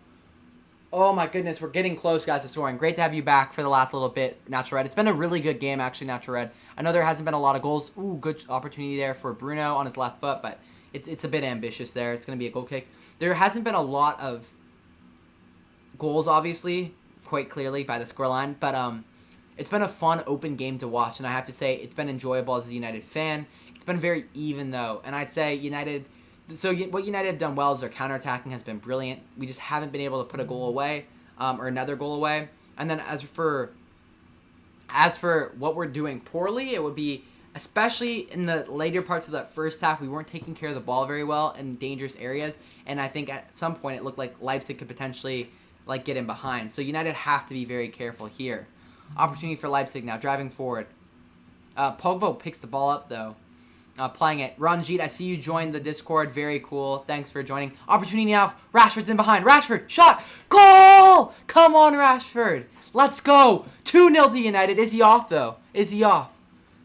my goodness. We're getting close, guys, to scoring. Great to have you back for the last little bit, Natured. It's been a really good game, actually, Natured. I know there hasn't been a lot of goals. Ooh, good opportunity there for Bruno on his left foot, but it's a bit ambitious there. It's going to be a goal kick. There hasn't been a lot of goals, obviously, quite clearly by the scoreline, but it's been a fun, open game to watch, and I have to say it's been enjoyable as a United fan. It's been very even, though, and I'd say United... So what United have done well is their counterattacking has been brilliant. We just haven't been able to put a goal away, or another goal away. And then as for what we're doing poorly, it would be, especially in the later parts of that first half, we weren't taking care of the ball very well in dangerous areas. And I think at some point it looked like Leipzig could potentially get in behind. So United have to be very careful here. Opportunity for Leipzig now, driving forward. Pogba picks the ball up, though. Playing it. Ranjit, I see you joined the Discord. Very cool. Thanks for joining. Opportunity now. Rashford's in behind. Rashford, shot. Goal! Come on, Rashford. Let's go. 2-0 to United. Is he off, though? Is he off?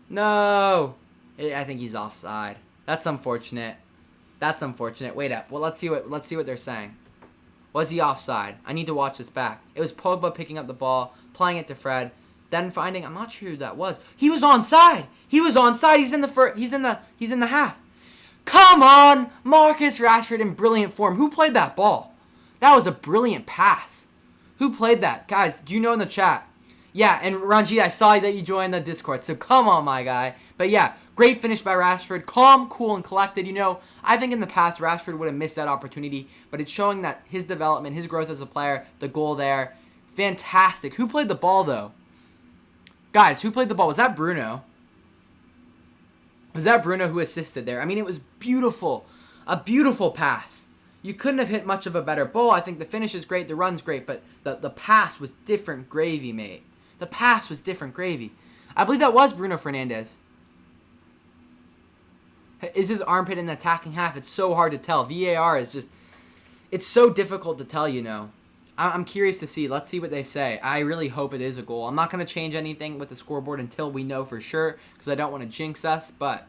No. I think he's offside. That's unfortunate. That's unfortunate. Wait up. Well, let's see what they're saying. Was he offside? I need to watch this back. It was Pogba picking up the ball, playing it to Fred, then finding, I'm not sure who that was. He was onside. He was onside. He's in the half. Come on, Marcus Rashford in brilliant form. Who played that ball? That was a brilliant pass. Who played that? Guys, do you know in the chat? Yeah, and Ranjit, I saw that you joined the Discord, so come on, my guy. But yeah, great finish by Rashford. Calm, cool, and collected. You know, I think in the past, Rashford would have missed that opportunity, but it's showing that his development, his growth as a player, the goal there, fantastic. Who played the ball, though? Guys, who played the ball? Was that Bruno? Was that Bruno who assisted there? I mean, it was beautiful. A beautiful pass. You couldn't have hit much of a better ball. I think the finish is great, the run's great, but the pass was different gravy, mate. The pass was different gravy. I believe that was Bruno Fernandes. Is his armpit in the attacking half? It's so hard to tell. VAR is just... It's so difficult to tell, you know. I'm curious to see. Let's see what they say. I really hope it is a goal. I'm not going to change anything with the scoreboard until we know for sure, because I don't want to jinx us, but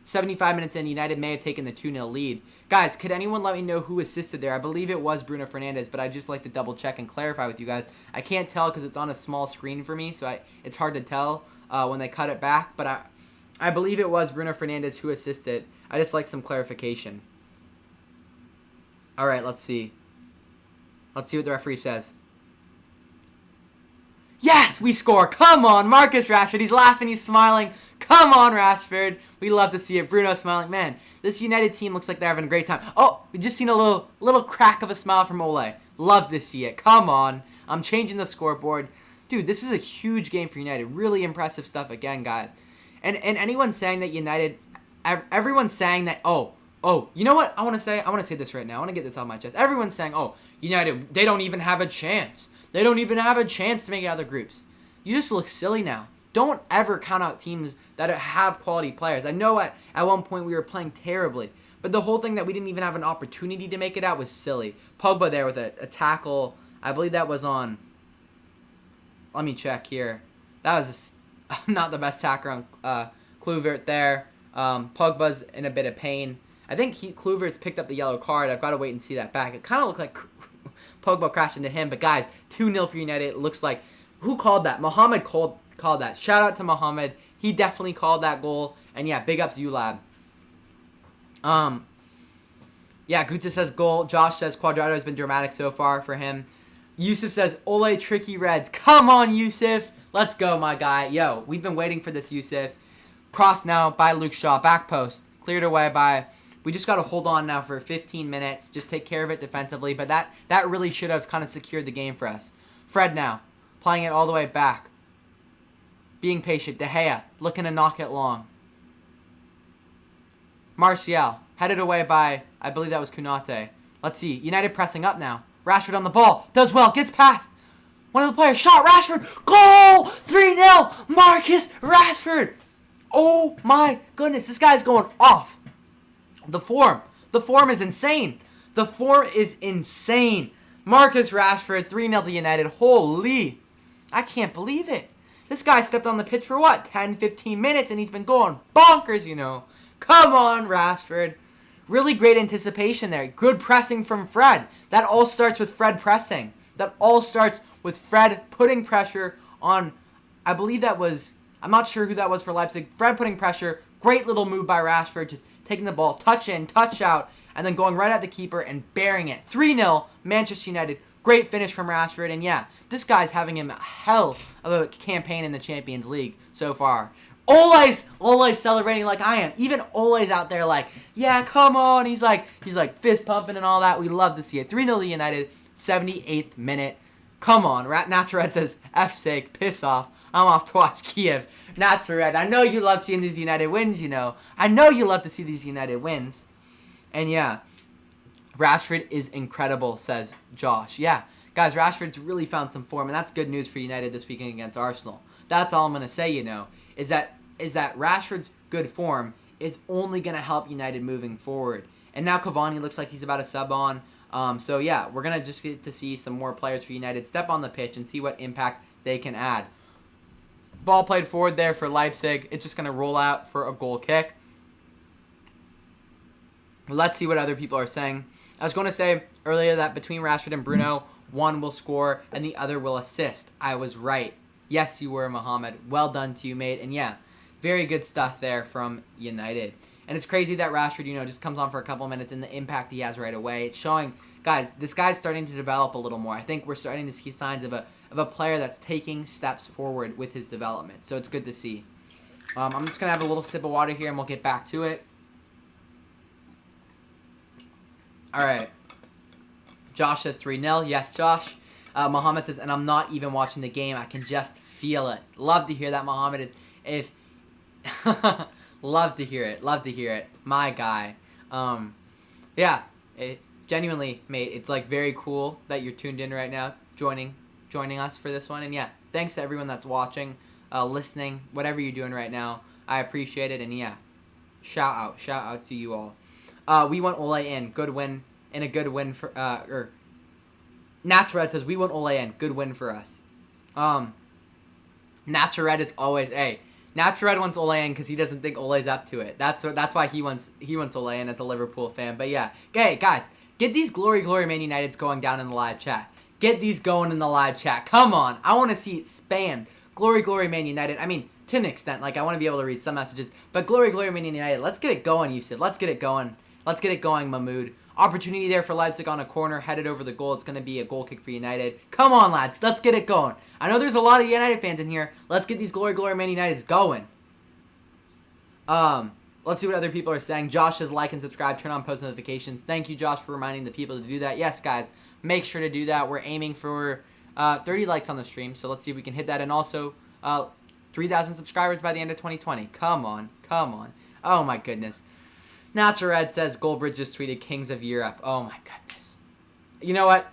75 minutes in, United may have taken the 2-0 lead. Guys, could anyone let me know who assisted there? I believe it was Bruno Fernandes, but I'd just like to double check and clarify with you guys. I can't tell because it's on a small screen for me, so it's hard to tell when they cut it back, but I believe it was Bruno Fernandes who assisted. I just like some clarification. All right, let's see. Let's see what the referee says. Yes, we score. Come on, Marcus Rashford. He's laughing. He's smiling. Come on, Rashford. We love to see it. Bruno smiling. Man, this United team looks like they're having a great time. Oh, we just seen a little crack of a smile from Ole. Love to see it. Come on. I'm changing the scoreboard. Dude, this is a huge game for United. Really impressive stuff again, guys. And anyone saying that United, everyone's saying that, oh, you know what I want to say? I want to say this right now. I want to get this off my chest. Everyone's saying, oh, United, they don't even have a chance. They don't even have a chance to make it out of the groups. You just look silly now. Don't ever count out teams that have quality players. I know at one point we were playing terribly, but the whole thing that we didn't even have an opportunity to make it out was silly. Pogba there with a tackle. I believe that was on... Let me check here. That was not the best tackle on Kluivert there. Pogba's in a bit of pain. I think Kluivert's picked up the yellow card. I've got to wait and see that back. It kind of looked like Pogba crashed into him. But, guys, 2-0 for United. It looks like... Who called that? Mohamed called that. Shout out to Mohamed. He definitely called that goal. And, yeah, big ups, Ulab. Yeah, Guta says goal. Josh says Cuadrado has been dramatic so far for him. Yusuf says, Ole, tricky Reds. Come on, Yusuf. Let's go, my guy. Yo, we've been waiting for this, Yusuf. Crossed now by Luke Shaw. Back post. Cleared away by... We just got to hold on now for 15 minutes. Just take care of it defensively. But that really should have kind of secured the game for us. Fred now. Playing it all the way back. Being patient. De Gea. Looking to knock it long. Martial. Headed away by, I believe that was Kunate. Let's see. United pressing up now. Rashford on the ball. Does well. Gets past. One of the players. Shot. Rashford. Goal! 3-0. Marcus Rashford. Oh my goodness. This guy's going off. The form is insane. The form is insane. Marcus Rashford, 3-0 to United. Holy. I can't believe it. This guy stepped on the pitch for what? 10, 15 minutes and he's been going bonkers, you know. Come on, Rashford. Really great anticipation there. Good pressing from Fred. That all starts with Fred pressing. That all starts with Fred putting pressure on, I believe that was, I'm not sure who that was for Leipzig. Fred putting pressure. Great little move by Rashford. Just taking the ball, touch in, touch out, and then going right at the keeper and burying it. 3-0, Manchester United. Great finish from Rashford. And yeah, this guy's having a hell of a campaign in the Champions League so far. Ole's celebrating like I am. Even Ole's out there like, yeah, come on. He's like fist pumping and all that. We love to see it. 3-0 to United, 78th minute. Come on. Natured says, F's sake, piss off. I'm off to watch Kiev. Natured, I know you love seeing these United wins, you know. I know you love to see these United wins. And yeah, Rashford is incredible, says Josh. Yeah, guys, Rashford's really found some form, and that's good news for United this weekend against Arsenal. That's all I'm going to say, you know, is that Rashford's good form is only going to help United moving forward. And now Cavani looks like he's about to sub on. So, yeah, we're going to just get to see some more players for United step on the pitch and see what impact they can add. Ball played forward there for Leipzig. It's just going to roll out for a goal kick. Let's see what other people are saying. I was going to say earlier that between Rashford and Bruno, one will score and the other will assist. I was right. Yes, you were, Mohamed. Well done to you, mate. And yeah, very good stuff there from United. And it's crazy that Rashford, you know, just comes on for a couple of minutes and the impact he has right away. It's showing, guys, this guy's starting to develop a little more. I think we're starting to see signs of a player that's taking steps forward with his development. So it's good to see. I'm just going to have a little sip of water here and we'll get back to it. All right. Josh says 3-0. Yes, Josh. Mohammed says, and I'm not even watching the game. I can just feel it. Love to hear that, Mohammed. If love to hear it. Love to hear it. My guy. Yeah. Genuinely, mate, it's like very cool that you're tuned in right now, joining us for this one. And yeah, thanks to everyone that's watching, listening, whatever you're doing right now. I appreciate it. And yeah, shout out to you all. We want Ole in. Good win. And a good win for, Natured says, we want Ole in. Good win for us. Natured is always, Natured wants Ole in because he doesn't think Ole's up to it. That's why he wants Ole in as a Liverpool fan. But yeah, okay, guys, get these Glory Man Uniteds going down in the live chat. Get these going in the live chat. Come on. I want to see it spammed. Glory Man United. I mean, to an extent, like I want to be able to read some messages. But Glory Man United. Let's get it going, Yusuf. Let's get it going. Let's get it going, Mahmood. Opportunity there for Leipzig on a corner, headed over the goal. It's going to be a goal kick for United. Come on, lads. Let's get it going. I know there's a lot of United fans in here. Let's get these Glory Man Uniteds going. Let's see what other people are saying. Josh says like and subscribe, turn on post notifications. Thank you, Josh, for reminding the people to do that. Yes, guys, make sure to do that. We're aiming for 30 likes on the stream, so let's see if we can hit that. And also 3,000 subscribers by the end of 2020. Come on. Come on. Oh, my goodness. Natured says Goldbridge just tweeted Kings of Europe. Oh, my goodness. You know what?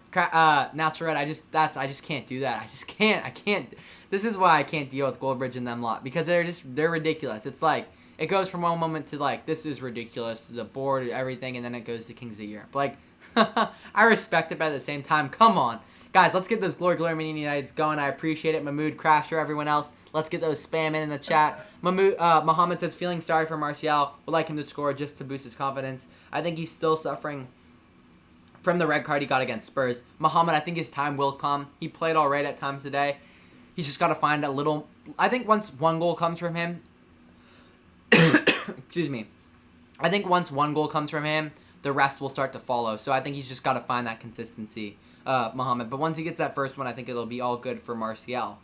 Natured, I just can't do that. I can't. This is why I can't deal with Goldbridge and them lot, because they're ridiculous. It's like, it goes from one moment to like, this is ridiculous, to the board, everything, and then it goes to Kings of Europe. Like, I respect it, but at the same time, come on. Guys, let's get those Glory Man Uniteds going. I appreciate it. Mahmood, Crasher, everyone else. Let's get those spam in the chat. Muhammad says, feeling sorry for Martial. Would like him to score just to boost his confidence. I think he's still suffering from the red card he got against Spurs. Muhammad, I think his time will come. He played all right at times today. He's just got to find a little... I think once one goal comes from him... excuse me. I think once one goal comes from him, the rest will start to follow. So I think he's just got to find that consistency, Muhammad. But once he gets that first one, I think it'll be all good for Martial.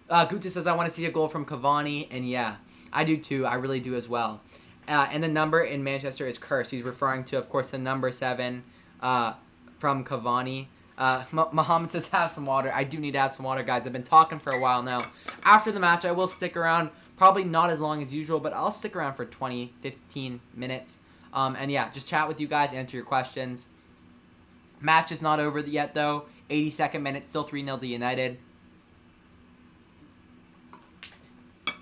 Guta says, I want to see a goal from Cavani. And yeah, I do too. I really do as well. And the number in Manchester is cursed. He's referring to, of course, the number 7 from Cavani. Muhammad says, have some water. I do need to have some water, guys. I've been talking for a while now. After the match, I will stick around. Probably not as long as usual, but I'll stick around for 20, 15 minutes. And yeah, just chat with you guys, answer your questions. Match is not over yet, though. 82nd minute, still 3-0 to United.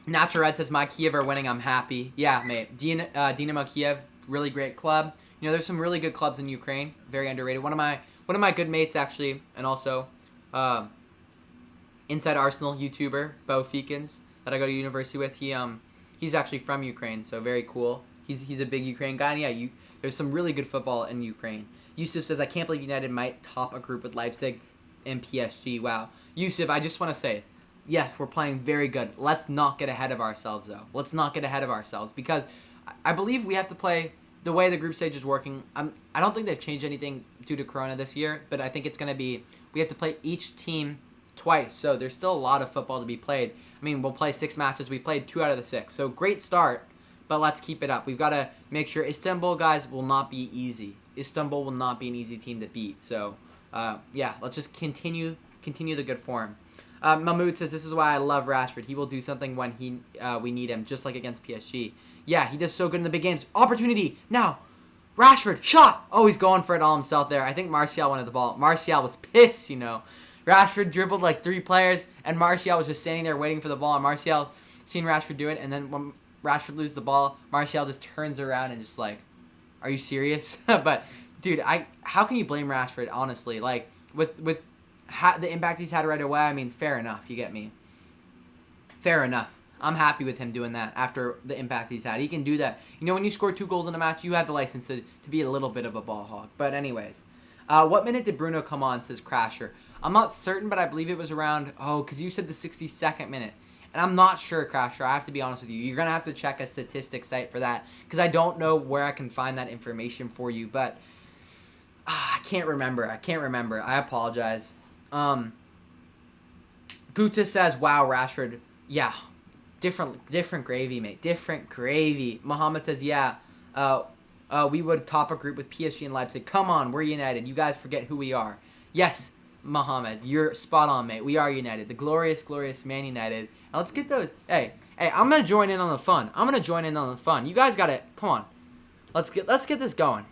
Natured says, my Kiev are winning, I'm happy. Yeah, mate. Dynamo Kiev, really great club. You know, there's some really good clubs in Ukraine. Very underrated. One of my good mates, actually, and also Inside Arsenal YouTuber, Bo Feekins, that I go to university with. He's actually from Ukraine, so very cool. He's a big Ukraine guy. And yeah, there's some really good football in Ukraine. Yusuf says, I can't believe United might top a group with Leipzig and PSG. Wow. Yusuf, I just want to say, yes, we're playing very good. Let's not get ahead of ourselves, though. Let's not get ahead of ourselves, because I believe we have to play the way the group stage is working. I don't think they've changed anything due to Corona this year, but I think it's going to be, we have to play each team twice, so there's still a lot of football to be played. I mean, we'll play 6 matches. We played 2 out of the 6, so great start, but let's keep it up. We've got to make sure Istanbul, guys, will not be easy. Istanbul will not be an easy team to beat, so yeah, let's just continue the good form. Mahmoud says, this is why I love Rashford. He will do something when we need him, just like against PSG. Yeah, he does so good in the big games. Opportunity, now. Rashford, shot. Oh, he's going for it all himself there. I think Martial wanted the ball. Martial was pissed, you know. Rashford dribbled like 3 players, and Martial was just standing there waiting for the ball. And Martial seen Rashford do it, and then when Rashford loses the ball, Martial just turns around and just like, are you serious? But, dude, how can you blame Rashford, honestly? Like, with the impact he's had right away, I mean, fair enough, you get me. Fair enough. I'm happy with him doing that after the impact he's had. He can do that. You know, when you score 2 goals in a match, you have the license to be a little bit of a ball hog. But anyways, what minute did Bruno come on, says Crasher. I'm not certain, but I believe it was around, because you said the 62nd minute. And I'm not sure, Crasher. I have to be honest with you. You're going to have to check a statistics site for that, because I don't know where I can find that information for you. But I can't remember. I apologize. Guta says, wow, Rashford. Yeah. Different gravy, mate. Different gravy. Muhammad says, yeah, we would top a group with PSG and Leipzig. Come on, we're United. You guys forget who we are. Yes, Muhammad, you're spot on, mate. We are United. The glorious, glorious Man United. Now let's get those. Hey, I'm going to join in on the fun. You guys got it. Come on. Let's get this going.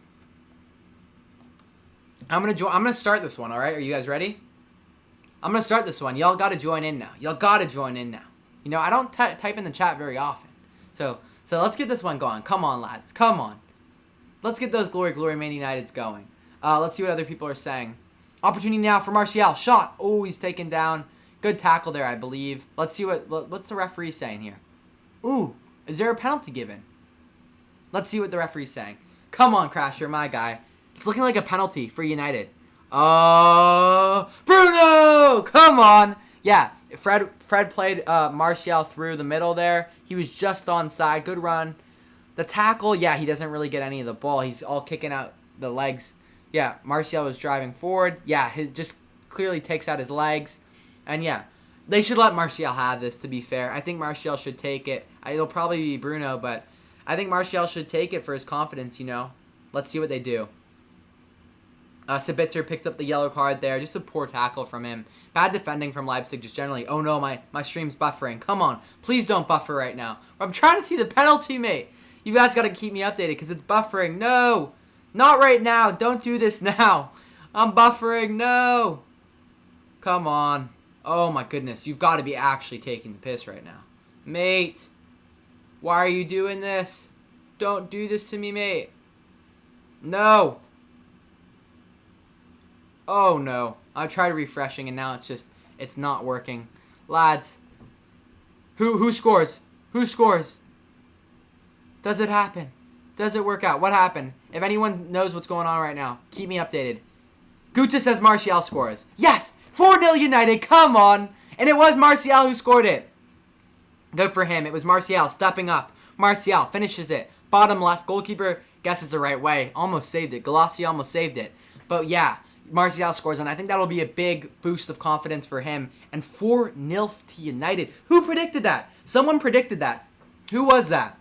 I'm going to start this one, all right? Are you guys ready? I'm going to start this one. Y'all got to join in now. You know, I don't type in the chat very often. So let's get this one going. Come on, lads. Come on. Let's get those Glory Man Uniteds going. Let's see what other people are saying. Opportunity now for Martial. Shot. Oh, he's taken down. Good tackle there, I believe. Let's see what's the referee saying here. Ooh, is there a penalty given? Let's see what the referee's saying. Come on, Crasher, my guy. It's looking like a penalty for United. Oh, Bruno! Come on. Yeah, Fred played Martial through the middle there. He was just onside. Good run. The tackle, yeah, he doesn't really get any of the ball. He's all kicking out the legs Yeah, Martial was driving forward. Yeah, his just clearly takes out his legs. And yeah, they should let Martial have this, to be fair. I think Martial should take it. It'll probably be Bruno, but I think Martial should take it for his confidence, you know. Let's see what they do. Sabitzer picked up the yellow card there. Just a poor tackle from him. Bad defending from Leipzig just generally. Oh no, my stream's buffering. Come on. Please don't buffer right now. I'm trying to see the penalty, mate. You guys got to keep me updated because it's buffering. No. Not right now. Don't do this now. I'm buffering. No. Come on. Oh my goodness. You've got to be actually taking the piss right now. Mate. Why are you doing this? Don't do this to me, mate. No. Oh no. I tried refreshing and now it's not working. Lads. Who scores? Who scores? Does it happen? Does it work out? What happened? If anyone knows what's going on right now, keep me updated. Guta says Martial scores. Yes! 4-0 United, come on! And it was Martial who scored it. Good for him. It was Martial stepping up. Martial finishes it. Bottom left, goalkeeper guesses the right way. Almost saved it. Galassi almost saved it. But yeah, Martial scores, and I think that'll be a big boost of confidence for him. And 4-0 to United. Who predicted that? Someone predicted that. Who was that?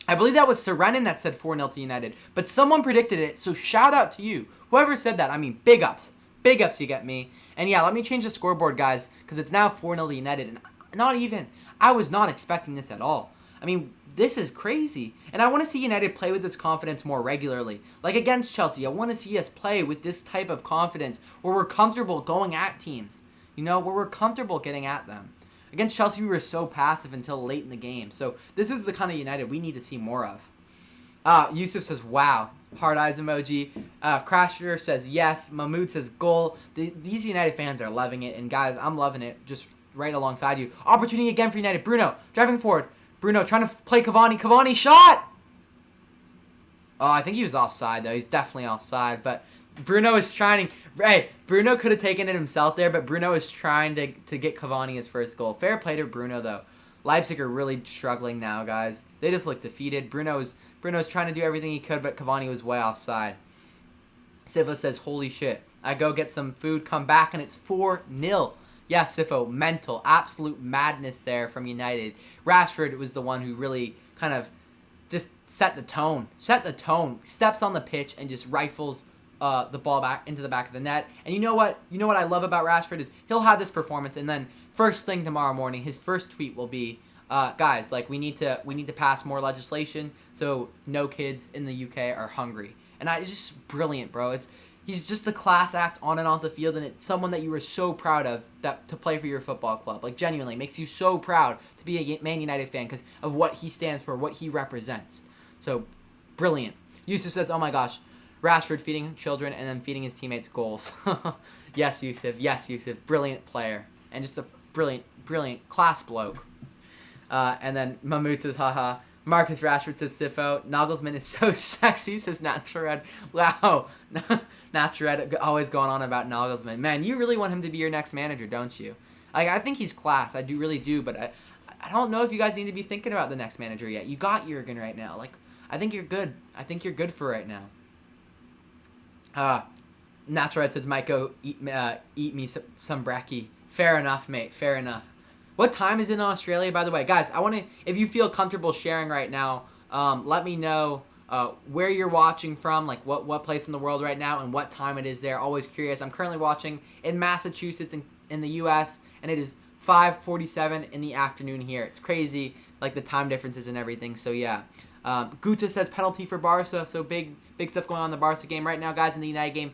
I believe that was Serenin that said 4-0 to United. But someone predicted it, so shout out to you. Whoever said that, I mean, big ups. Big ups, you get me. And yeah, let me change the scoreboard, guys, because it's now 4-0 to United. And not even, I was not expecting this at all. I mean, this is crazy. And I want to see United play with this confidence more regularly. Like against Chelsea, I want to see us play with this type of confidence where we're comfortable going at teams. You know, where we're comfortable getting at them. Against Chelsea, we were so passive until late in the game. So this is the kind of United we need to see more of. Yusuf says, wow. Hard eyes emoji. Crasher says, yes. Mahmoud says, goal. These United fans are loving it. And guys, I'm loving it. Just right alongside you. Opportunity again for United. Bruno, driving forward. Bruno trying to play Cavani. Cavani, shot! Oh, I think he was offside, though. He's definitely offside. But Bruno is trying. Right, Bruno could have taken it himself there, but Bruno is trying to get Cavani his first goal. Fair play to Bruno, though. Leipzig are really struggling now, guys. They just look defeated. Bruno's trying to do everything he could, but Cavani was way offside. Sifo says, holy shit. I go get some food, come back, and it's 4-0. Yeah, Sifo, mental, absolute madness there from United. Rashford was the one who really kind of just set the tone. Steps on the pitch and just rifles the ball back into the back of the net. And you know what? You know what I love about Rashford is he'll have this performance, and then first thing tomorrow morning, his first tweet will be, guys, like we need to pass more legislation so no kids in the UK are hungry. And it's just brilliant, bro. He's just the class act on and off the field, and it's someone that you were so proud of to play for your football club. Like, genuinely, it makes you so proud to be a Man United fan because of what he stands for, what he represents. So, brilliant. Yusuf says, oh my gosh, Rashford feeding children and then feeding his teammates goals. Yes, Yusuf. Yes, Yusuf. Brilliant player. And just a brilliant class bloke. And then Mahmoud says, haha. Marcus Rashford says, Sifo. Nagelsmann is so sexy, says Natured. Wow. Natured always going on about Nagelsmann. Man, you really want him to be your next manager, don't you? Like, I think he's class. I really do. But I don't know if you guys need to be thinking about the next manager yet. You got Jurgen right now. Like, I think you're good. I think you're good for right now. Natured says, might go eat me some brekkie. Fair enough, mate. Fair enough. What time is it in Australia, by the way? Guys, I want to, if you feel comfortable sharing right now, let me know where you're watching from, like what place in the world right now and what time it is there. Always curious. I'm currently watching in Massachusetts in the U.S., and it is 5:47 in the afternoon here. It's crazy, like the time differences and everything. So, yeah. Guta says penalty for Barca. So, big stuff going on in the Barca game right now, guys, in the United game.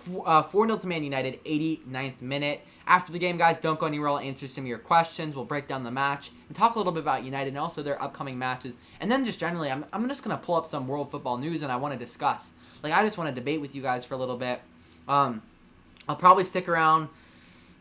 4-0 to Man United, 89th minute. After the game, guys, don't go anywhere. I'll answer some of your questions. We'll break down the match and talk a little bit about United and also their upcoming matches. And then just generally, I'm just going to pull up some world football news and I want to discuss. Like, I just want to debate with you guys for a little bit. I'll probably stick around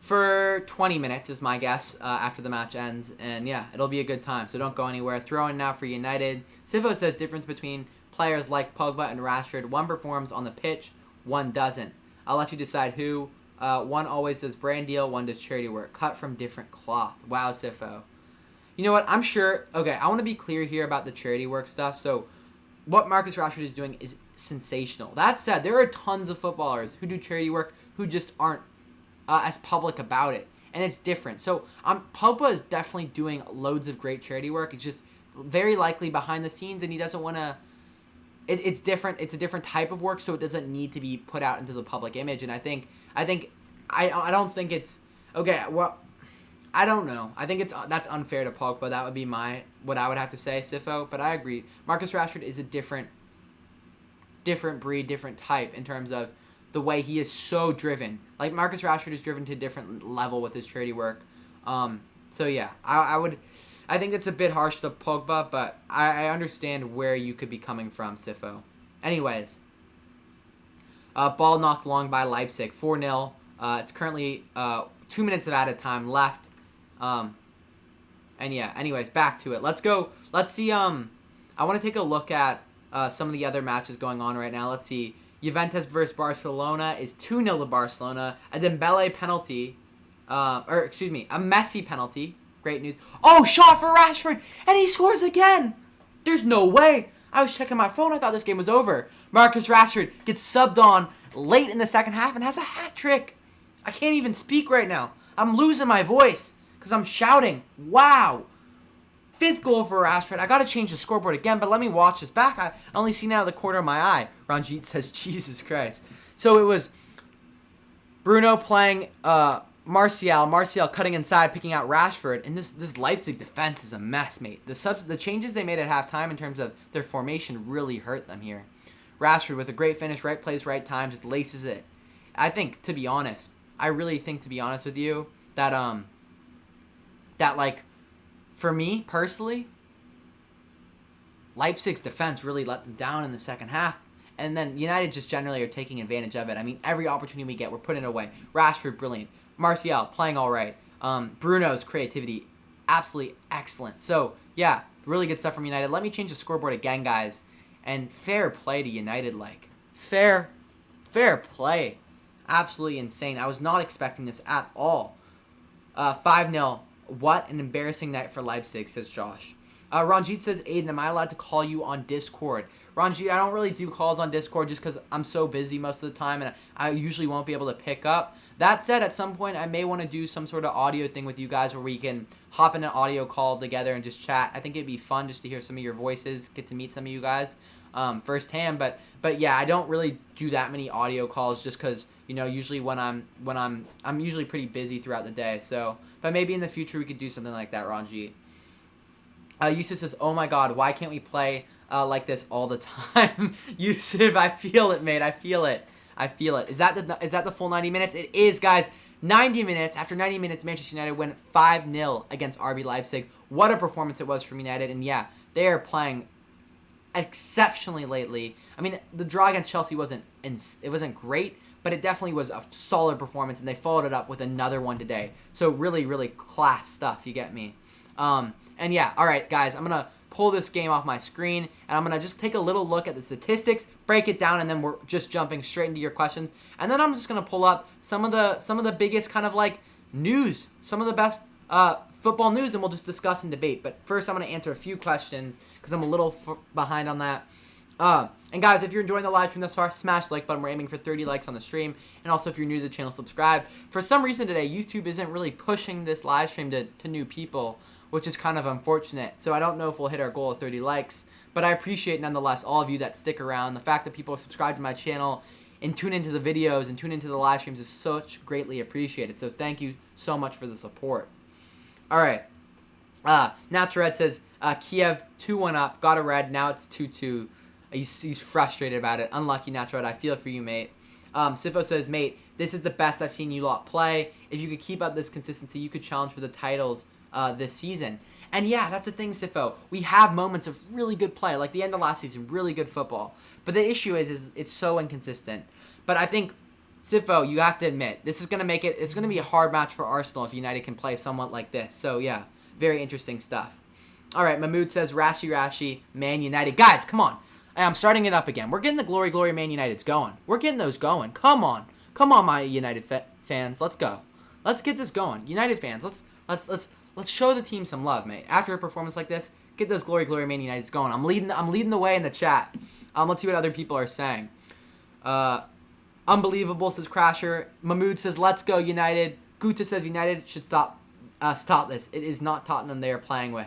for 20 minutes is my guess after the match ends. And, yeah, it'll be a good time. So don't go anywhere. Throw in now for United. Sifo says difference between players like Pogba and Rashford. One performs on the pitch, one doesn't. I'll let you decide who. One always does brand deal, one does charity work. Cut from different cloth. Wow, Sifo. You know what? I'm sure. Okay, I want to be clear here about the charity work stuff. So, what Marcus Rashford is doing is sensational. That said, there are tons of footballers who do charity work who just aren't as public about it, and it's different. So Pogba is definitely doing loads of great charity work. It's just very likely behind the scenes, and he doesn't want to. It's different. It's a different type of work, so it doesn't need to be put out into the public image. And I don't think it's okay. Well, I don't know. I think that's unfair to Pogba. That would be what I would have to say, Sifo. But I agree. Marcus Rashford is a different breed, different type in terms of the way he is so driven. Like Marcus Rashford is driven to a different level with his charity work. So yeah, I think it's a bit harsh to Pogba, but I understand where you could be coming from, Sifo. Anyways, ball knocked long by Leipzig, 4-0. It's currently 2 minutes of added time left. And yeah, anyways, back to it. Let's go. Let's see. I want to take a look at some of the other matches going on right now. Let's see. Juventus versus Barcelona is 2-0 to Barcelona. A Dembele penalty. A Messi penalty. Great news. Oh, shot for Rashford, and he scores again. There's no way. I was checking my phone. I thought this game was over. Marcus Rashford gets subbed on late in the second half and has a hat trick. I can't even speak right now. I'm losing my voice because I'm shouting. Wow. 5th goal for Rashford. I got to change the scoreboard again, but let me watch this back. I only seen it out of the corner of my eye. Ranjit says, Jesus Christ. So it was Bruno playing Martial cutting inside, picking out Rashford, and this Leipzig defense is a mess, mate. The changes they made at halftime in terms of their formation really hurt them here. Rashford with a great finish, right place, right time, just laces it. I think, to be honest, with you, that like, for me personally, Leipzig's defense really let them down in the second half. And then United just generally are taking advantage of it. I mean, every opportunity we get, we're putting it away. Rashford, brilliant. Martial, playing all right. Bruno's creativity, absolutely excellent. So, yeah, really good stuff from United. Let me change the scoreboard again, guys. And fair play to United, like. Fair play. Absolutely insane. I was not expecting this at all. 5-0. What an embarrassing night for Leipzig, says Josh. Ranjit says, Aiden, am I allowed to call you on Discord? Ranjit, I don't really do calls on Discord just because I'm so busy most of the time and I usually won't be able to pick up. That said, at some point, I may want to do some sort of audio thing with you guys where we can hop in an audio call together and just chat. I think it'd be fun just to hear some of your voices, get to meet some of you guys firsthand. But yeah, I don't really do that many audio calls just because, you know, usually when I'm usually pretty busy throughout the day. So, but maybe in the future we could do something like that, Ranjit. Yusuf says, oh my God, why can't we play like this all the time? Yusuf, I feel it, mate. I feel it. Is that the full 90 minutes? It is, guys. 90 minutes. After 90 minutes, Manchester United win 5-0 against RB Leipzig. What a performance it was from United. And yeah, they are playing exceptionally lately. I mean, the draw against Chelsea wasn't great, but it definitely was a solid performance, and they followed it up with another one today. So really, really class stuff. You get me? And yeah, all right, guys. I'm gonna pull this game off my screen, and I'm gonna just take a little look at the statistics, break it down, and then we're just jumping straight into your questions. And then I'm just gonna pull up some of the biggest kind of like news, some of the best football news, and we'll just discuss and debate. But first, I'm gonna answer a few questions because I'm a little behind on that. And guys, if you're enjoying the live stream thus far, smash the like button. We're aiming for 30 likes on the stream. And also, if you're new to the channel, subscribe. For some reason today, YouTube isn't really pushing this live stream to new people, which is kind of unfortunate. So I don't know if we'll hit our goal of 30 likes, but I appreciate nonetheless all of you that stick around. The fact that people subscribe to my channel and tune into the videos and tune into the live streams is such greatly appreciated. So thank you so much for the support. All right. Natured says, Kiev 2-1 up, got a red, now it's 2-2. He's frustrated about it. Unlucky, Natured. I feel for you, mate. Sifo says, mate, this is the best I've seen you lot play. If you could keep up this consistency, you could challenge for the titles this season. And yeah, that's the thing, Sifo. We have moments of really good play, like the end of last season, really good football. But the issue is it's so inconsistent. But I think, Sifo, you have to admit, this is going to make it, it's going to be a hard match for Arsenal if United can play somewhat like this. So yeah, very interesting stuff. All right, Mahmood says, Rashi, Man United. Guys, come on. I'm starting it up again. We're getting the glory Man Uniteds going. We're getting those going. Come on, my United fans. Let's go. Let's get this going. United fans, let's show the team some love, mate. After a performance like this, get those glory Man Uniteds going. I'm leading the way in the chat. Let's see what other people are saying. Unbelievable, says Crasher. Mahmood says, let's go United. Guta says United should stop this. It is not Tottenham they are playing with,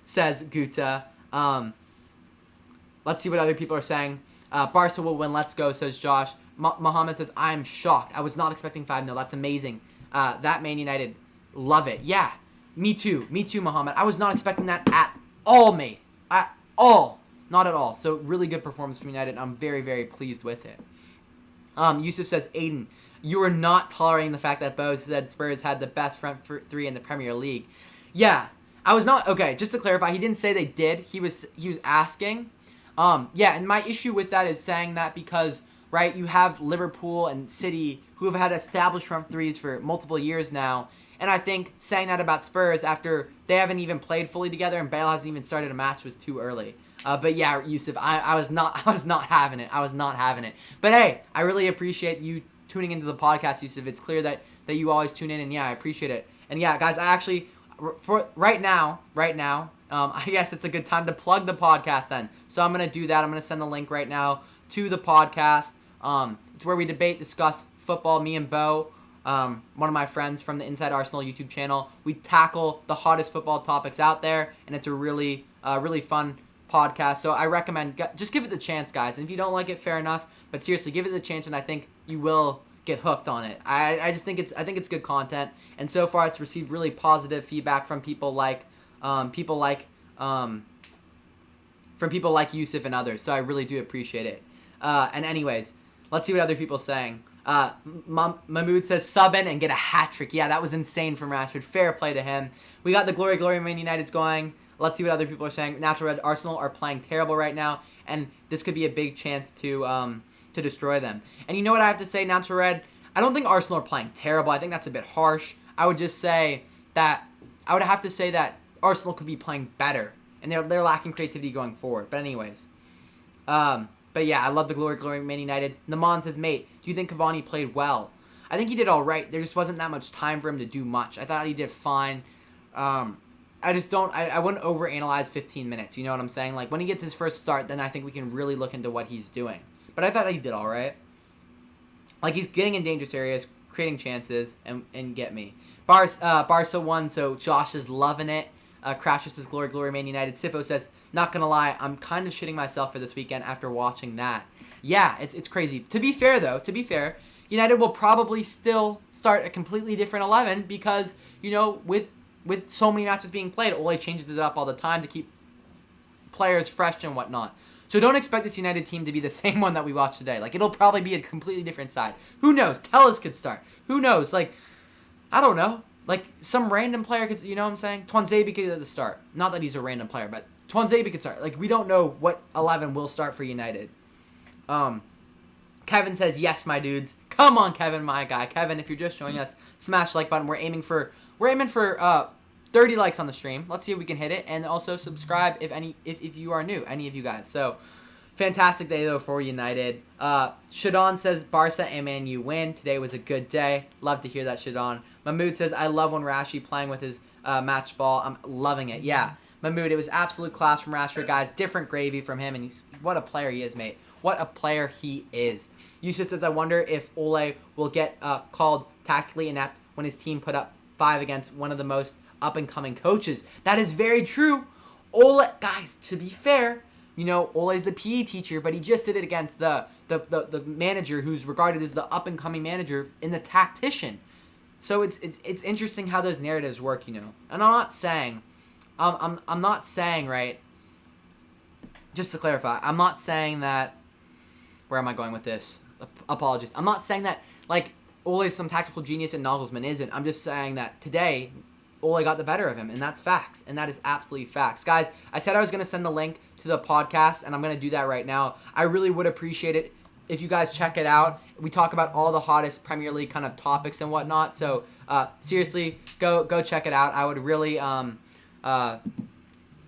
says Guta. Let's see what other people are saying. Barca will win, let's go, says Josh. Mohammed says, I'm shocked. I was not expecting 5-0. That's amazing. That Man United, love it. Yeah, me too, Mohammed. I was not expecting that at all, mate. At all. Not at all. So, really good performance from United. I'm very, very pleased with it. Yusuf says, Aiden, you are not tolerating the fact that Bo said Spurs had the best front three in the Premier League. Yeah, I was not. Okay, just to clarify, he didn't say they did. He was asking. Yeah, and my issue with that is saying that because, right, you have Liverpool and City who have had established front threes for multiple years now. And I think saying that about Spurs after they haven't even played fully together and Bale hasn't even started a match was too early. But yeah, Yusuf, I was not having it. I was not having it. But hey, I really appreciate you tuning into the podcast, Yusuf. It's clear that you always tune in, and yeah, I appreciate it. And yeah, guys, I actually, for right now, I guess it's a good time to plug the podcast then. So I'm gonna do that. I'm gonna send the link right now to the podcast. It's where we debate, discuss football. Me and Bo, one of my friends from the Inside Arsenal YouTube channel, we tackle the hottest football topics out there, and it's a really fun podcast. So I recommend just give it the chance, guys. And if you don't like it, fair enough. But seriously, give it the chance, and I think you will get hooked on it. I just think it's good content, and so far it's received really positive feedback from people like Yusuf and others. So I really do appreciate it. And anyways, let's see what other people are saying. Mahmood says sub in and get a hat trick. Yeah, that was insane from Rashford. Fair play to him. We got the glory Man United's going. Let's see what other people are saying. Natural Red Arsenal are playing terrible right now, and this could be a big chance to destroy them. And you know what I have to say, Natural Red? I don't think Arsenal are playing terrible. I think that's a bit harsh. I would have to say that Arsenal could be playing better, and they're lacking creativity going forward. But anyways, but yeah, I love the glory Man United. Naman says, mate, do you think Cavani played well? I think he did all right. There just wasn't that much time for him to do much. I thought he did fine. I wouldn't overanalyze 15 minutes. You know what I'm saying? Like, when he gets his first start, then I think we can really look into what he's doing. But I thought he did all right. Like, he's getting in dangerous areas, creating chances, and get me. Barca won, so Josh is loving it. Crash says, glory Man United. Sifo says, not going to lie, I'm kind of shitting myself for this weekend after watching that. Yeah, it's crazy. To be fair, United will probably still start a completely different 11 because, you know, with so many matches being played, Ole changes it up all the time to keep players fresh and whatnot. So don't expect this United team to be the same one that we watched today. Like, it'll probably be a completely different side. Who knows? Tellus could start. Who knows? Like, I don't know. Like, some random player could, you know what I'm saying? Tuanzebe could at the start. Not that he's a random player, but Tuanzebe could start. Like, we don't know what 11 will start for United. Kevin says, yes, my dudes. Come on, Kevin, my guy. Kevin, if you're just joining us, smash the like button. We're aiming for 30 likes on the stream. Let's see if we can hit it. And also subscribe if you are new, any of you guys. So, fantastic day, though, for United. Shadon says, Barca and Man U win. Today was a good day. Love to hear that, Shadon. Mahmood says, I love when Rashi playing with his match ball. I'm loving it. Yeah, Mahmood, it was absolute class from Rashford, guys. Different gravy from him, and what a player he is, mate. What a player he is. Yusuf says, I wonder if Ole will get called tactically inept when his team put up 5 against one of the most up-and-coming coaches. That is very true. Ole, guys, to be fair, you know, Ole's the PE teacher, but he just did it against the manager who's regarded as the up-and-coming manager and the tactician. So it's interesting how those narratives work, you know. And I'm not saying, right, just to clarify, I'm not saying that, where am I going with this? Apologies. I'm not saying that, like, Ole is some tactical genius and Nagelsmann isn't. I'm just saying that today, Ole got the better of him, and that's facts. And that is absolutely facts. Guys, I said I was going to send the link to the podcast, and I'm going to do that right now. I really would appreciate it if you guys check it out. We talk about all the hottest Premier League kind of topics and whatnot. So, seriously, go check it out. I would really,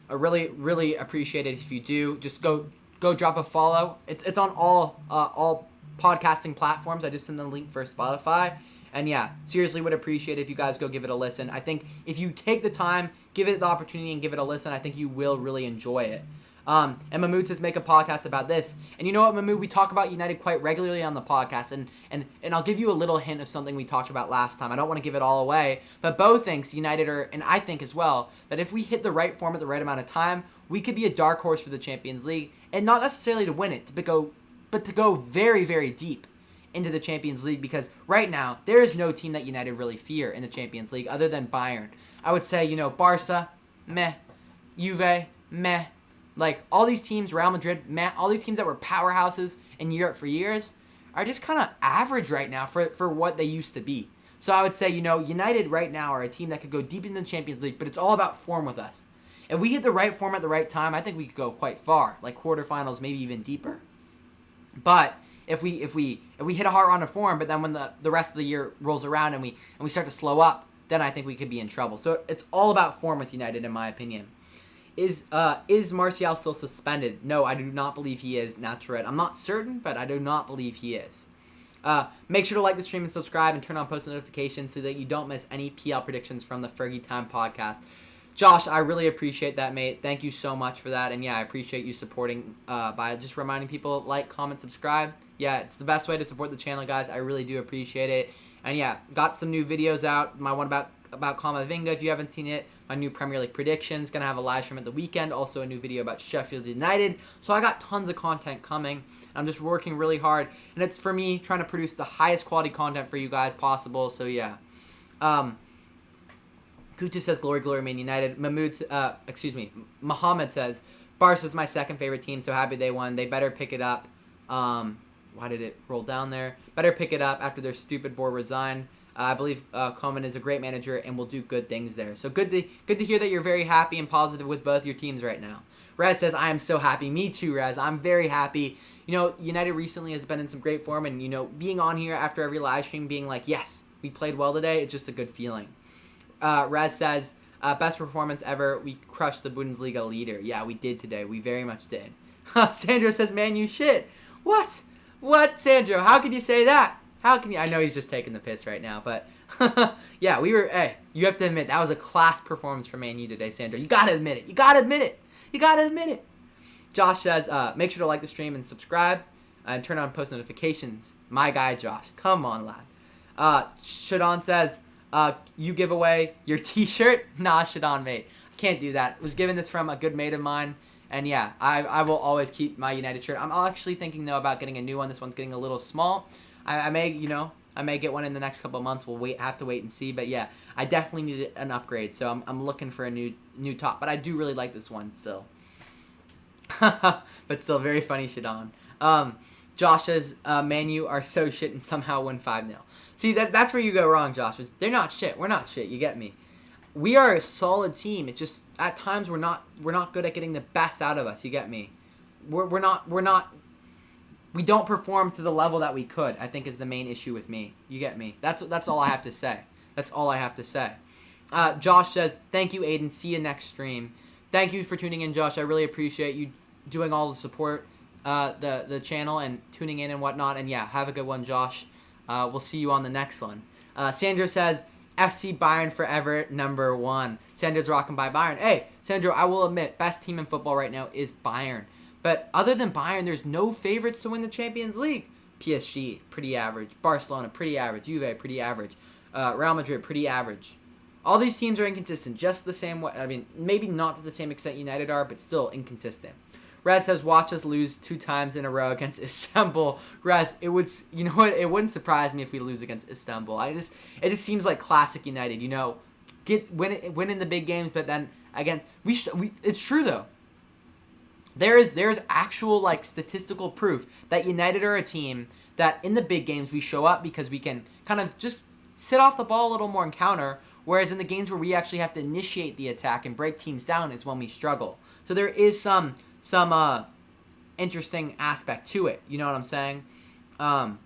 really appreciate it if you do. Just go drop a follow. It's on all podcasting platforms. I just sent the link for Spotify. And yeah, seriously would appreciate it if you guys go give it a listen. I think if you take the time, give it the opportunity and give it a listen, I think you will really enjoy it. And Mahmoud says make a podcast about this. And you know what, Mahmoud? We talk about United quite regularly on the podcast. And I'll give you a little hint of something we talked about last time. I don't want to give it all away. But Bo thinks United are, and I think as well, that if we hit the right form at the right amount of time, we could be a dark horse for the Champions League. And not necessarily to win it, but to go very, very deep into the Champions League. Because right now, there is no team that United really fear in the Champions League other than Bayern. I would say, Barca, meh. Juve, meh. Like, all these teams, Real Madrid, meh, all these teams that were powerhouses in Europe for years are just kind of average right now for what they used to be. So I would say, United right now are a team that could go deep into the Champions League, but it's all about form with us. If we hit the right form at the right time, I think we could go quite far, like quarterfinals, maybe even deeper. But if we hit a hard run of form, but then when the rest of the year rolls around and we start to slow up, then I think we could be in trouble. So it's all about form with United, in my opinion. Is Martial still suspended? No, I do not believe he is. Natural. I'm not certain, but I do not believe he is. Make sure to like the stream and subscribe and turn on post notifications so that you don't miss any PL predictions from the Fergie Time podcast. Josh, I really appreciate that, mate. Thank you so much for that. And yeah, I appreciate you supporting by just reminding people, like, comment, subscribe. Yeah, it's the best way to support the channel, guys. I really do appreciate it. And yeah, got some new videos out. My one about Kamavinga, if you haven't seen it. My new Premier League predictions. Going to have a live stream at the weekend. Also a new video about Sheffield United. So I got tons of content coming. I'm just working really hard. And it's for me trying to produce the highest quality content for you guys possible. So yeah. Kuta says, glory, glory, Man United. Muhammad says, Barca's my second favorite team. So happy they won. They better pick it up. Why did it roll down there? Better pick it up after their stupid board resigned. I believe Koeman is a great manager and will do good things there. So good to hear that you're very happy and positive with both your teams right now. Rez says, I am so happy. Me too, Rez. I'm very happy. United recently has been in some great form, and, being on here after every live stream being like, yes, we played well today, it's just a good feeling. Rez says, best performance ever. We crushed the Bundesliga leader. Yeah, we did today. We very much did. Sandro says, man, you shit. What? What, Sandro? How can you say that? How can you? I know he's just taking the piss right now, but yeah, hey, you have to admit, that was a class performance from Man U today, Sandro. You got to admit it. You got to admit it. You got to admit it. Josh says, make sure to like the stream and subscribe and turn on post notifications. My guy, Josh. Come on, lad. Shadon says, you give away your t-shirt? Nah, Shadon, mate. I can't do that. I was given this from a good mate of mine. And yeah, I will always keep my United shirt. I'm actually thinking, though, about getting a new one. This one's getting a little small. I may get one in the next couple of months. We'll have to wait and see. But yeah, I definitely need an upgrade. So I'm looking for a new top. But I do really like this one still. But still, very funny, Shadon. Josh says, Man U are so shit and somehow win 5-0. See, that's where you go wrong, Josh. They're not shit. We're not shit. You get me? We are a solid team. It just, at times, we're not good at getting the best out of us. You get me? We don't perform to the level that we could, I think, is the main issue with me. You get me? That's all I have to say. That's all I have to say. Josh says, thank you, Aiden. See you next stream. Thank you for tuning in, Josh. I really appreciate you doing all the support, the channel and tuning in and whatnot. And yeah, have a good one, Josh. We'll see you on the next one. Sandro says, FC Bayern forever, #1. Sandro's rocking by Bayern. Hey, Sandro, I will admit, best team in football right now is Bayern. But other than Bayern, there's no favorites to win the Champions League. PSG, pretty average. Barcelona, pretty average. Juve, pretty average. Real Madrid, pretty average. All these teams are inconsistent, just the same way. I mean, maybe not to the same extent United are, but still inconsistent. Rez says, watch us lose 2 times in a row against Istanbul. Rez, you know what? It wouldn't surprise me if we lose against Istanbul. It just seems like classic United. Win in the big games, but then against it's true though. There's actual statistical proof that United are a team that in the big games we show up because we can kind of just sit off the ball a little more and counter. Whereas in the games where we actually have to initiate the attack and break teams down is when we struggle. So there is some interesting aspect to it. You know what I'm saying? And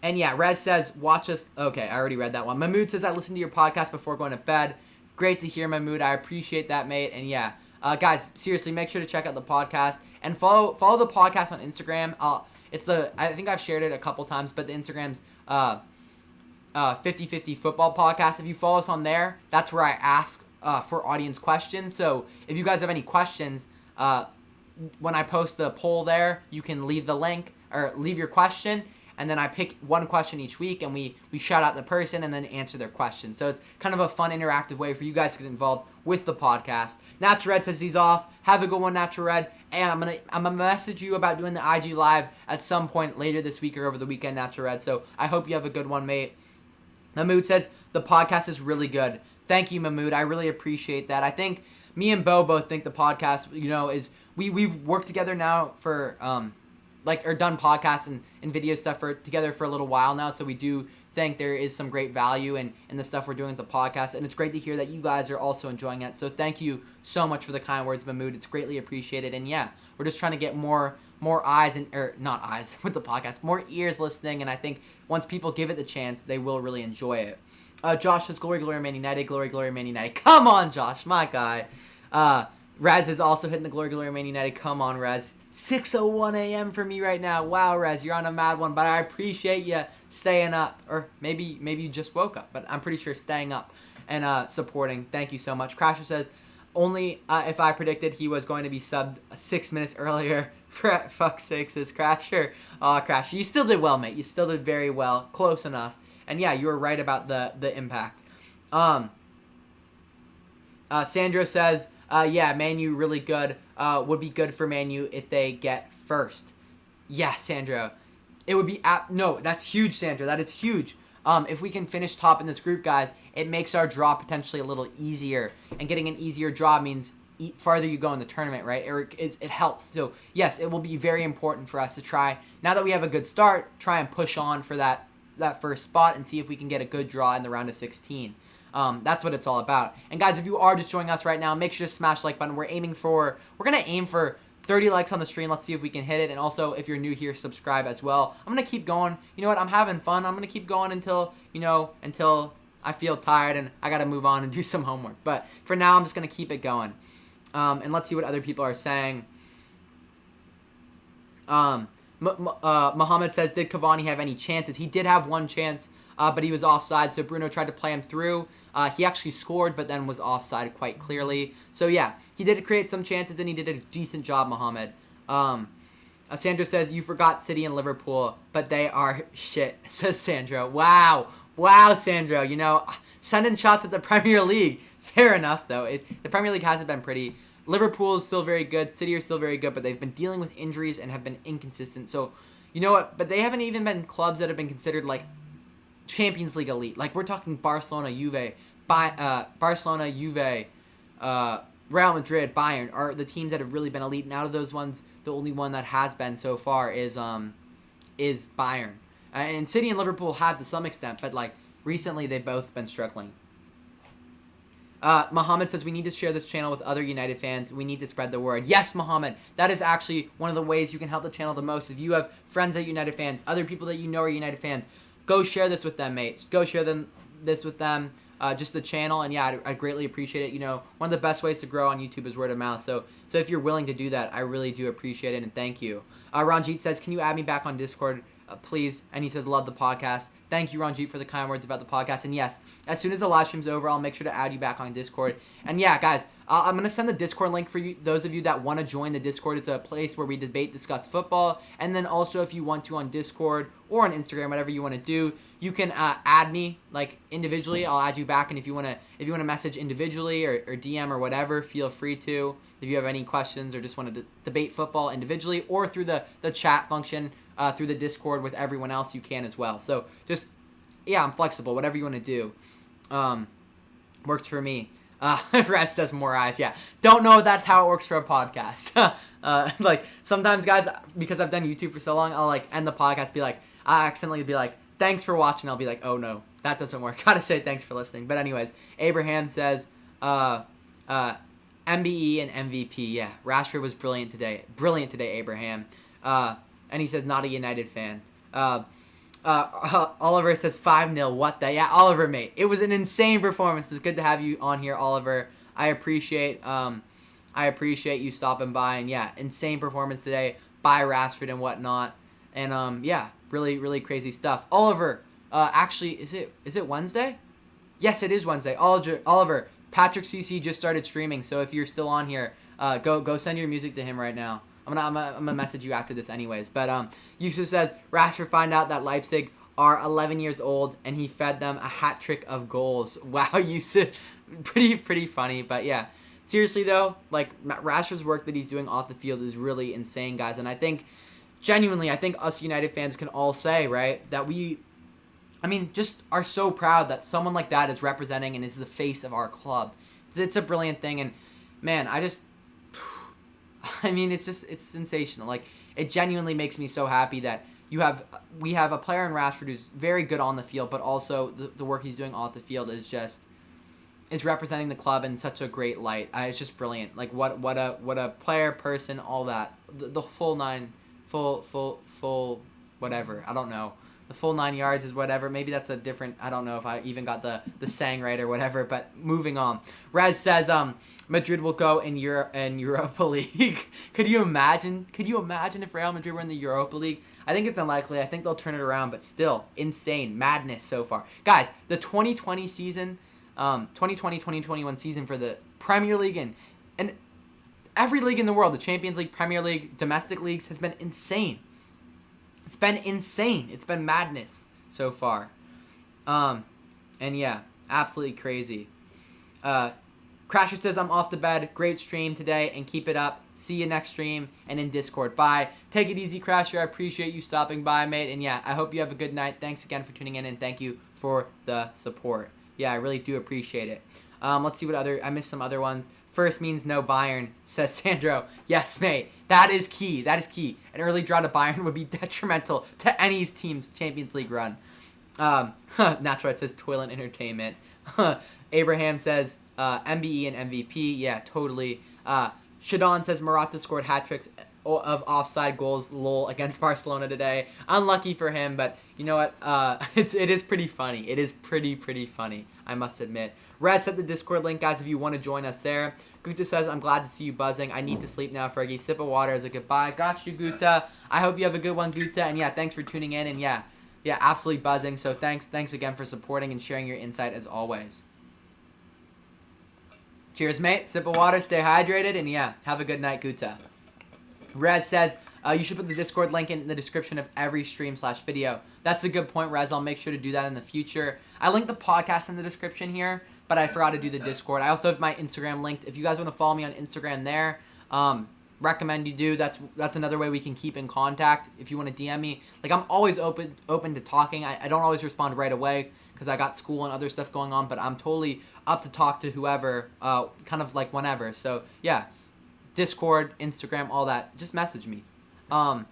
yeah, Rez says, watch us. Okay, I already read that one. Mahmoud says, I listened to your podcast before going to bed. Great to hear, Mahmoud. I appreciate that, mate. And yeah, guys, seriously, make sure to check out the podcast and follow the podcast on Instagram. I think I've shared it a couple times, but the Instagram's 50/50 football podcast. If you follow us on there, that's where I ask for audience questions. So if you guys have any questions, when I post the poll there, you can leave the link or leave your question, and then I pick one question each week, and we shout out the person and then answer their question. So it's kind of a fun, interactive way for you guys to get involved with the podcast. Natural Red says he's off. Have a good one, Natural Red. And I'm gonna message you about doing the IG Live at some point later this week or over the weekend, Natural Red. So I hope you have a good one, mate. Mahmood says the podcast is really good. Thank you, Mahmood. I really appreciate that. I think me and Bo both think the podcast, is we've worked together now for or done podcasts and video stuff together for a little while now. So we do think there is some great value in the stuff we're doing with the podcast, and it's great to hear that you guys are also enjoying it. So thank you so much for the kind words, Mahmood. It's greatly appreciated. And yeah, we're just trying to get more eyes not eyes with the podcast, more ears listening. And I think once people give it the chance, they will really enjoy it. Josh says, glory, glory, Man United, glory, glory, Man United. Come on, Josh, my guy. Rez is also hitting the glory, glory, Man United. Come on, Rez. 6:01 a.m. for me right now. Wow, Rez, you're on a mad one, but I appreciate you staying up. Or maybe you just woke up, but I'm pretty sure staying up and supporting. Thank you so much. Crasher says, only if I predicted he was going to be subbed 6 minutes earlier. For fuck's sake, says Crasher. Crasher, you still did well, mate. You still did very well. Close enough. And yeah, you were right about the impact. Sandro says, yeah, Man U really good. Would be good for Man U if they get first. Yeah, Sandro. It would be... no, that's huge, Sandro. That is huge. If we can finish top in this group, guys, it makes our draw potentially a little easier. And getting an easier draw means farther you go in the tournament, right? It helps. So, yes, it will be very important for us to try, now that we have a good start, try and push on for that first spot and see if we can get a good draw in the round of 16. That's what it's all about. And guys, if you are just joining us right now, make sure to smash the like button. We're going to aim for 30 likes on the stream. Let's see if we can hit it. And also, if you're new here, subscribe as well. I'm going to keep going. You know what? I'm having fun. I'm going to keep going until I feel tired and I got to move on and do some homework. But for now, I'm just going to keep it going. And let's see what other people are saying. Muhammad says, did Cavani have any chances? He did have one chance, but he was offside, so Bruno tried to play him through. He actually scored, but then was offside quite clearly. So yeah, he did create some chances, and he did a decent job, Muhammad. Sandro says, you forgot City and Liverpool, but they are shit, says Sandro. Wow, Sandro, sending shots at the Premier League. Fair enough, though. The Premier League hasn't been pretty. Liverpool is still very good. City are still very good, but they've been dealing with injuries and have been inconsistent. So, you know what? But they haven't even been clubs that have been considered, like, Champions League elite. Like, we're talking Barcelona, Juve, Real Madrid, Bayern are the teams that have really been elite. And out of those ones, the only one that has been so far is Bayern. And City and Liverpool have to some extent, but, like, recently they've both been struggling. Muhammad says, we need to share this channel with other United fans. We need to spread the word. Yes, Muhammad. That is actually one of the ways you can help the channel the most. If you have friends that are United fans, other people that you know are United fans, go share this with them, mate. Go share this with them, just the channel. And yeah, I'd greatly appreciate it. One of the best ways to grow on YouTube is word of mouth. So if you're willing to do that, I really do appreciate it, and thank you. Ranjit says, can you add me back on Discord, please? And he says, love the podcast. Thank you, Ranjit, for the kind words about the podcast. And yes, as soon as the live stream's over, I'll make sure to add you back on Discord. And yeah, guys, I'm going to send the Discord link for you, those of you that want to join the Discord. It's a place where we debate, discuss football. And then also, if you want to on Discord or on Instagram, whatever you want to do, you can add me like individually. I'll add you back. And if you want to message individually or DM or whatever, feel free to. If you have any questions or just want to debate football individually or through the chat function, through the Discord with everyone else, you can as well. So just, yeah, I'm flexible. Whatever you want to do works for me. Rest says more eyes. Yeah, don't know if that's how it works for a podcast. Like sometimes, guys, because I've done YouTube for so long, I'll like end the podcast, I accidentally be like, thanks for watching. I'll be like, oh no, that doesn't work. Gotta say thanks for listening. But anyways, Abraham says, MBE and MVP. Yeah, Rashford was brilliant today. Brilliant today, Abraham. And he says, not a United fan. Oliver says 5-0. What the? Yeah, Oliver, mate. It was an insane performance. It's good to have you on here, Oliver. I appreciate you stopping by. And yeah, insane performance today by Rashford and whatnot. And yeah, really, really crazy stuff. Oliver, actually, is it Wednesday? Yes, it is Wednesday. Oliver, Patrick CC just started streaming. So if you're still on here, Go send your music to him right now. I'm gonna message you after this anyways. But Yusuf says Rashford find out that Leipzig are 11 years old and he fed them a hat trick of goals. Wow, Yusuf, pretty funny. But yeah, seriously though, like Rashford's work that he's doing off the field is really insane, guys. And I think genuinely, I think us United fans can all say, right, that just are so proud that someone like that is representing and is the face of our club. It's a brilliant thing, and man, it's sensational. Like, it genuinely makes me so happy that we have a player in Rashford who's very good on the field, but also the work he's doing off the field is representing the club in such a great light. It's just brilliant. Like, what a player, person, all that, the full nine, full whatever. I don't know. The full 9 yards is whatever. Maybe that's a different. I don't know if I even got the saying right or whatever. But moving on. Rez says Madrid will go in Europa League. Could you imagine? If Real Madrid were in the Europa League? I think it's unlikely. I think they'll turn it around. But still, insane madness so far, guys. The 2020 season, 2020-2021 season for the Premier League and every league in the world, the Champions League, Premier League, domestic leagues, has been insane. It's been insane. It's been madness so far. And yeah, absolutely crazy. Crasher says, I'm off to bed. Great stream today and keep it up. See you next stream and in Discord. Bye. Take it easy, Crasher. I appreciate you stopping by, mate. And yeah, I hope you have a good night. Thanks again for tuning in and thank you for the support. Yeah, I really do appreciate it. Let's see what I missed some other ones. First means no Bayern, says Sandro. Yes, mate. That is key. An early draw to Bayern would be detrimental to any team's Champions League run. Natural, it says Toilet Entertainment. Abraham says MBE and MVP. Yeah, totally. Shadon says Morata scored hat tricks of offside goals, lol, against Barcelona today. Unlucky for him, but you know what? It is pretty funny. It is pretty funny, I must admit. Rez set the Discord link, guys, if you want to join us there. Guta says, I'm glad to see you buzzing. I need to sleep now, Fergie. Sip of water as a goodbye. Got you, Guta. I hope you have a good one, Guta. And yeah, thanks for tuning in. And yeah, absolutely buzzing. So thanks again for supporting and sharing your insight as always. Cheers, mate. Sip of water. Stay hydrated. And yeah, have a good night, Guta. Rez says, you should put the Discord link in the description of every stream/video. That's a good point, Rez. I'll make sure to do that in the future. I linked the podcast in the description here, but I forgot to do the Discord. I also have my Instagram linked. If you guys want to follow me on Instagram there, recommend you do. That's another way we can keep in contact. If you want to DM me, like, I'm always open to talking. I don't always respond right away because I got school and other stuff going on, but I'm totally up to talk to whoever, kind of like whenever. So yeah, Discord, Instagram, all that. Just message me. And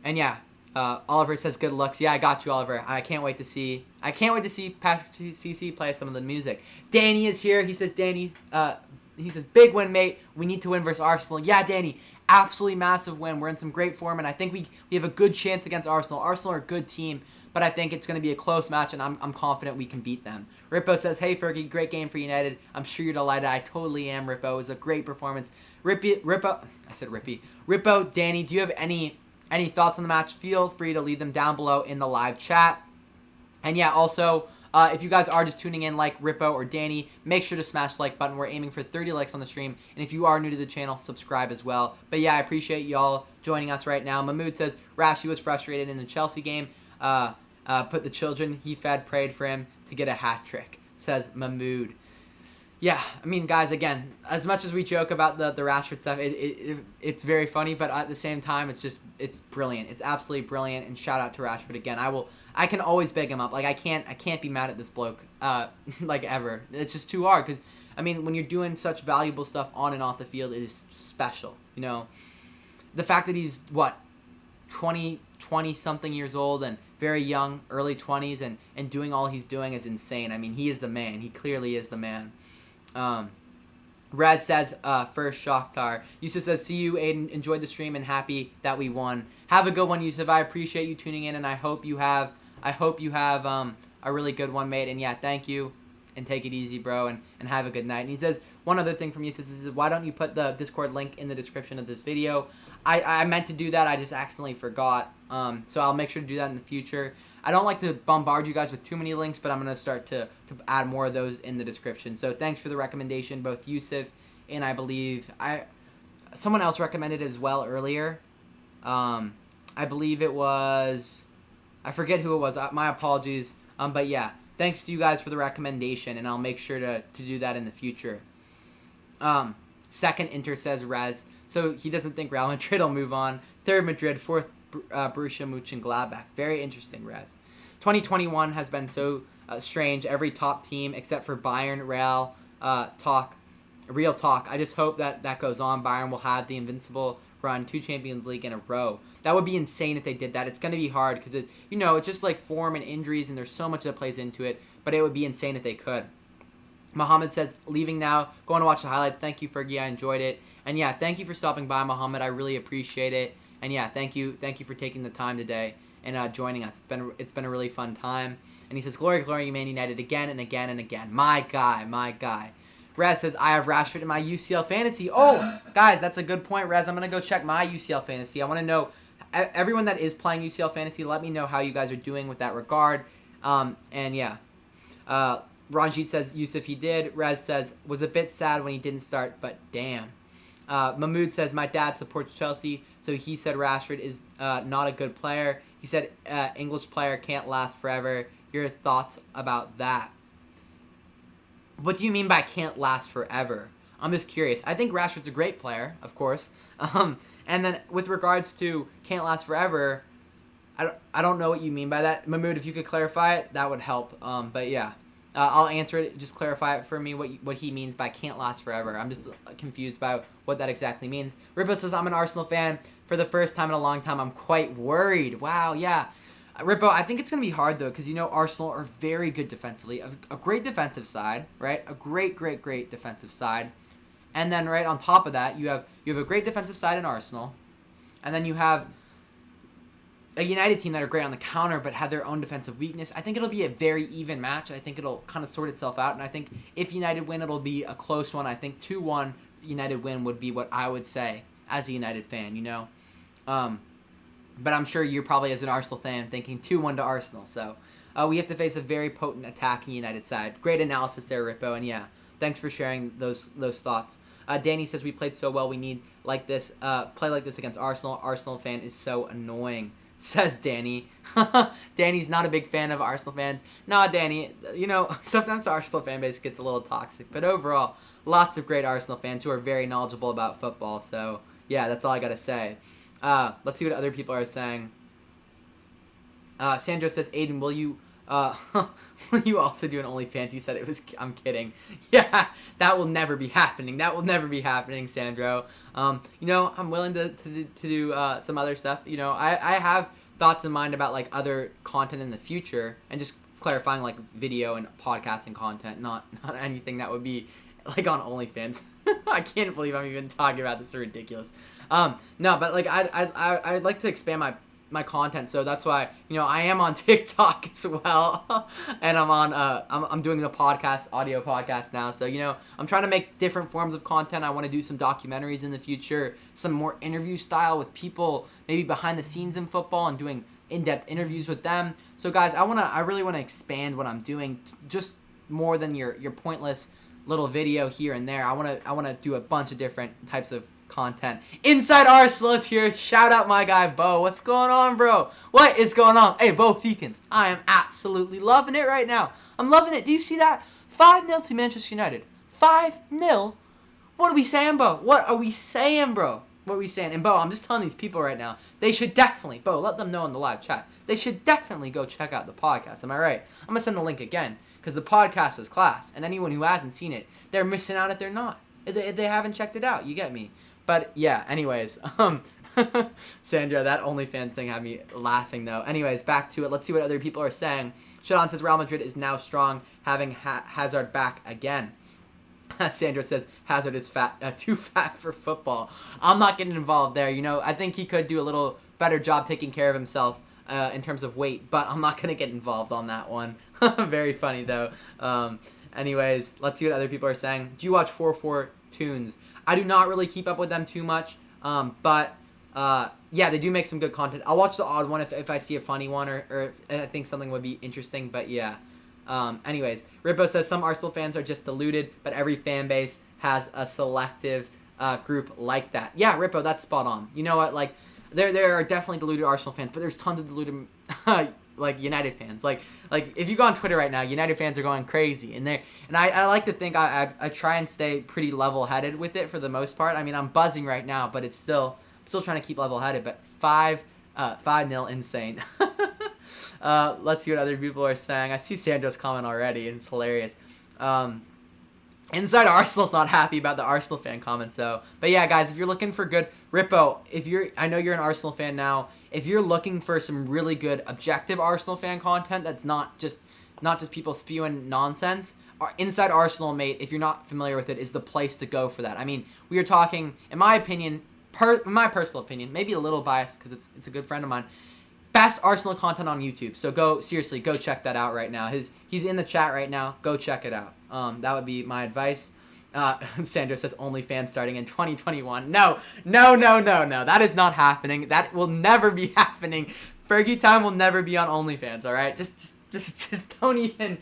yeah, Oliver says good looks. Yeah, I got you, Oliver. I can't wait to see Patrick CC play some of the music. Danny is here. He says, big win, mate. We need to win versus Arsenal. Yeah, Danny, absolutely massive win. We're in some great form, and I think we have a good chance against Arsenal. Arsenal are a good team, but I think it's going to be a close match, and I'm confident we can beat them. Rippo says, hey, Fergie, great game for United. I'm sure you're delighted. I totally am, Rippo. It was a great performance. Rippo, Danny, do you have any thoughts on the match? Feel free to leave them down below in the live chat. And yeah, also, if you guys are just tuning in like Rippo or Danny, make sure to smash the like button. We're aiming for 30 likes on the stream. And if you are new to the channel, subscribe as well. But yeah, I appreciate y'all joining us right now. Mahmood says, Rashi was frustrated in the Chelsea game. Put the children he fed, prayed for him to get a hat trick, says Mahmood. Yeah, I mean, guys, again, as much as we joke about the Rashford stuff, it's very funny, but at the same time, it's brilliant. It's absolutely brilliant, and shout out to Rashford again. I can always big him up. Like, I can't be mad at this bloke, like, ever. It's just too hard, because, I mean, when you're doing such valuable stuff on and off the field, it is special, you know? The fact that he's, 20-something years old, and very young, early 20s, and doing all he's doing is insane. I mean, he is the man. He clearly is the man. Raz says, first Shakhtar. Yusuf says, see you, Aiden. Enjoyed the stream and happy that we won. Have a good one, Yusuf. I appreciate you tuning in, and I hope you have a really good one, mate. And yeah, thank you, and take it easy, bro, and have a good night. And he says, one other thing from Yusuf is, why don't you put the Discord link in the description of this video? I meant to do that. I just accidentally forgot. So I'll make sure to do that in the future. I don't like to bombard you guys with too many links, but I'm going to start to add more of those in the description. So thanks for the recommendation, both Yusuf in, I believe, someone else recommended it as well earlier. I believe it was, I forget who it was. My apologies. But yeah, thanks to you guys for the recommendation, and I'll make sure to do that in the future. Second, Inter, says Rez. So he doesn't think Real Madrid will move on. Third, Madrid. Fourth, Borussia Mönchengladbach. Very interesting, Rez. 2021 has been so strange. Every top team except for Bayern, Real, real talk. I just hope that goes on. Bayern will have the invincible run, 2 Champions League in a row. That would be insane if they did that. It's going to be hard because it's just like form and injuries, and there's so much that plays into it. But it would be insane if they could. Mohammed says, leaving now, going to watch the highlights. Thank you, Fergie. I enjoyed it. And yeah, thank you for stopping by, Mohammed. I really appreciate it. And yeah, thank you for taking the time today and joining us. It's been a really fun time. And he says, glory, glory, Man United again and again and again. My guy. Rez says, I have Rashford in my UCL fantasy. Oh, guys, that's a good point, Rez. I'm going to go check my UCL fantasy. I want to know, everyone that is playing UCL fantasy, let me know how you guys are doing with that regard. And yeah. Ranjit says, Yusuf, he did. Rez says, was a bit sad when he didn't start, but damn. Mahmood says, my dad supports Chelsea, so he said Rashford is not a good player. He said English player can't last forever. Your thoughts about that? What do you mean by can't last forever? I'm just curious. I think Rashford's a great player, of course. And then with regards to can't last forever, I don't know what you mean by that. Mahmood, if you could clarify it, that would help. But yeah, I'll answer it. Just clarify it for me what he means by can't last forever. I'm just confused by what that exactly means. Rippo says, I'm an Arsenal fan. For the first time in a long time, I'm quite worried. Wow, yeah. Rippo, I think it's going to be hard, though, because, Arsenal are very good defensively. A great defensive side, right? A great defensive side. And then right on top of that, you have a great defensive side in Arsenal. And then you have a United team that are great on the counter but have their own defensive weakness. I think it'll be a very even match. I think it'll kind of sort itself out. And I think if United win, it'll be a close one. I think 2-1 United win would be what I would say as a United fan, But I'm sure you're probably, as an Arsenal fan, thinking 2-1 to Arsenal. So we have to face a very potent attacking United side. Great analysis there, Rippo. And yeah, thanks for sharing those thoughts. Danny says, we played so well. We need play like this against Arsenal. Arsenal fan is so annoying, says Danny. Danny's not a big fan of Arsenal fans. Nah, Danny, sometimes the Arsenal fan base gets a little toxic. But overall, lots of great Arsenal fans who are very knowledgeable about football. So yeah, that's all I got to say. Let's see what other people are saying. Sandro says, Aiden, will you also do an OnlyFans? He said I'm kidding. Yeah, that will never be happening. Sandro. I'm willing to do some other stuff. I have thoughts in mind about like other content in the future, and just clarifying like video and podcasting content, not anything that would be like on OnlyFans. I can't believe I'm even talking about this. It's ridiculous. No, but like I'd like to expand my content, so that's why I am on TikTok as well, and I'm on I'm doing the audio podcast now. So I'm trying to make different forms of content. I want to do some documentaries in the future, some more interview style with people, maybe behind the scenes in football, and doing in-depth interviews with them. So guys, I really want to expand what I'm doing, just more than your pointless little video here and there. I want to do a bunch of different types of content. Inside Arsenal is here. Shout out my guy Bo. What's going on, bro? What is going on? Hey, Bo Feekins. I am absolutely loving it right now. I'm loving it. Do you see that? 5-0 to Manchester United. 5-0? What are we saying, Bo? What are we saying, bro? What are we saying? And Bo, I'm just telling these people right now, they should definitely, Bo, let them know in the live chat, they should definitely go check out the podcast. Am I right? I'm going to send the link again, because the podcast is class. And anyone who hasn't seen it, they're missing out if they're not. If they haven't checked it out. You get me? But yeah, anyways, Sandra, that OnlyFans thing had me laughing though. Anyways, back to it. Let's see what other people are saying. Shadon says Real Madrid is now strong, having Hazard back again. Sandra says Hazard is too fat for football. I'm not getting involved there. I think he could do a little better job taking care of himself in terms of weight, but I'm not going to get involved on that one. Very funny though. Anyways, let's see what other people are saying. Do you watch 4-4 Tunes? I do not really keep up with them too much, but yeah, they do make some good content. I'll watch the odd one if I see a funny one or if I think something would be interesting, but yeah. Anyways, Rippo says some Arsenal fans are just deluded, but every fan base has a selective group like that. Yeah, Rippo, that's spot on. You know what? Like, there are definitely deluded Arsenal fans, but there's tons of deluded like United fans. Like if you go on Twitter right now, United fans are going crazy, and I like to think I try and stay pretty level-headed with it for the most part. I mean, I'm buzzing right now, but I'm still trying to keep level-headed. But 5-0 insane. Let's see what other people are saying. I see Sandro's comment already, and it's hilarious. Inside Arsenal's not happy about the Arsenal fan comments though. But yeah, guys, if you're looking for good Rippo, I know you're an Arsenal fan now. If you're looking for some really good objective Arsenal fan content that's not just people spewing nonsense, Inside Arsenal, mate, if you're not familiar with it, is the place to go for that. I mean, we are talking, in my opinion, my personal opinion, maybe a little biased because it's a good friend of mine, best Arsenal content on YouTube. So go check that out right now. He's in the chat right now. Go check it out. That would be my advice. Sandra says OnlyFans starting in 2021. No. That is not happening. That will never be happening. Fergie time will never be on OnlyFans. All right, just don't even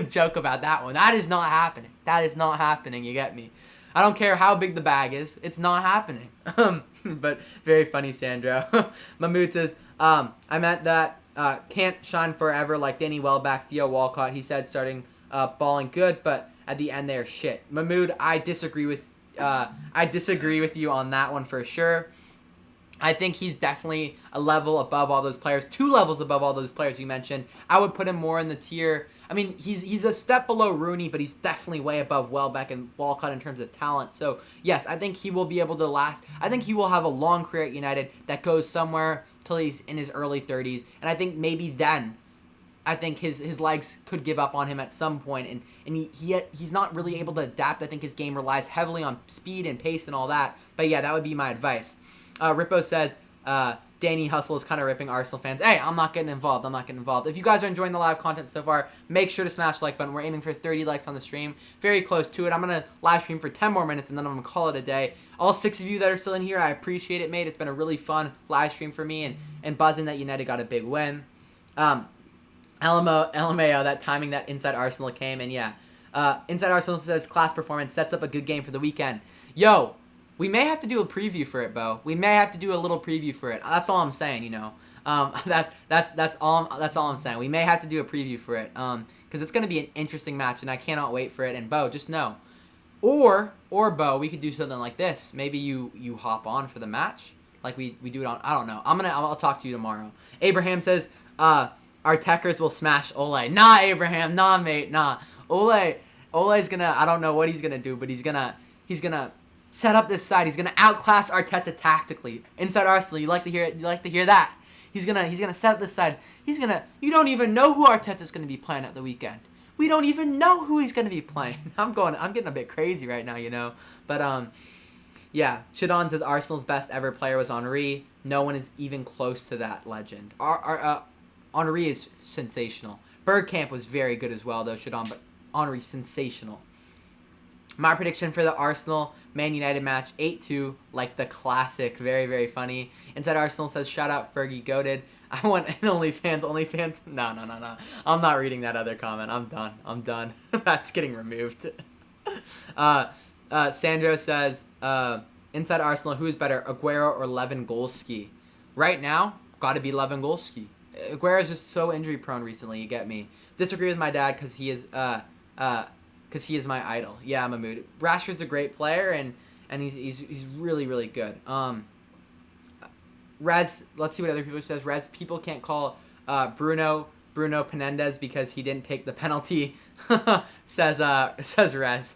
joke about that one. That is not happening. That is not happening. You get me? I don't care how big the bag is. It's not happening. But very funny, Sandro. Mahmoud says, I meant that can't shine forever like Danny Welbeck, Theo Walcott. He said starting balling good, but at the end they're shit. Mahmoud, I disagree with you on that one for sure. I think he's definitely a level above all those players. 2 levels above all those players you mentioned. I would put him more in the tier. I mean, he's a step below Rooney, but he's definitely way above Welbeck and Walcott in terms of talent. So, yes, I think he will be able to last. I think he will have a long career at United that goes somewhere till he's in his early 30s. And I think maybe then, I think his legs could give up on him at some point. And he's not really able to adapt. I think his game relies heavily on speed and pace and all that. But, yeah, that would be my advice. Rippo says, Danny Hustle is kind of ripping Arsenal fans. Hey, I'm not getting involved. If you guys are enjoying the live content so far, make sure to smash the like button. We're aiming for 30 likes on the stream. Very close to it. I'm going to live stream for 10 more minutes, and then I'm going to call it a day. All 6 of you that are still in here, I appreciate it, mate. It's been a really fun live stream for me, and buzzing that United got a big win. LMAO, that timing that Inside Arsenal came, and yeah. Inside Arsenal says, class performance sets up a good game for the weekend. Yo! We may have to do a preview for it, Bo. We may have to do a little preview for it. That's all I'm saying, you know. That's all I'm saying. We may have to do a preview for it, because it's going to be an interesting match, and I cannot wait for it. And Bo, just know, or Bo, we could do something like this. Maybe you hop on for the match, like we do it on. I don't know. I'll talk to you tomorrow. Abraham says, our techers will smash Ole. Nah, Abraham. Nah, mate. Nah. Ole's gonna. I don't know what he's gonna do, but he's gonna set up this side. He's gonna outclass Arteta tactically. Inside Arsenal, you like to hear it? You like to hear that? He's gonna set up this side. You don't even know who Arteta's gonna be playing at the weekend. We don't even know who he's gonna be playing. I'm getting a bit crazy right now, you know. But yeah. Shadon says Arsenal's best ever player was Henry. No one is even close to that legend. Henry is sensational. Bergkamp was very good as well, though, Shadon. But Henry, sensational. My prediction for the Arsenal-Man United match, 8-2, like the classic. Very, very funny. Inside Arsenal says, shout out Fergie, goated. I want an OnlyFans. No. I'm not reading that other comment. I'm done. That's getting removed. Sandro says, inside Arsenal, who's better, Aguero or Lewandowski? Right now, got to be Lewandowski. Aguero's just so injury-prone recently, you get me. Disagree with my dad because he is my idol. Yeah, Mahmoud. Rashford's a great player, and he's really, really good. Rez, let's see what other people says. Rez, people can't call Bruno Penendez because he didn't take the penalty. says Rez.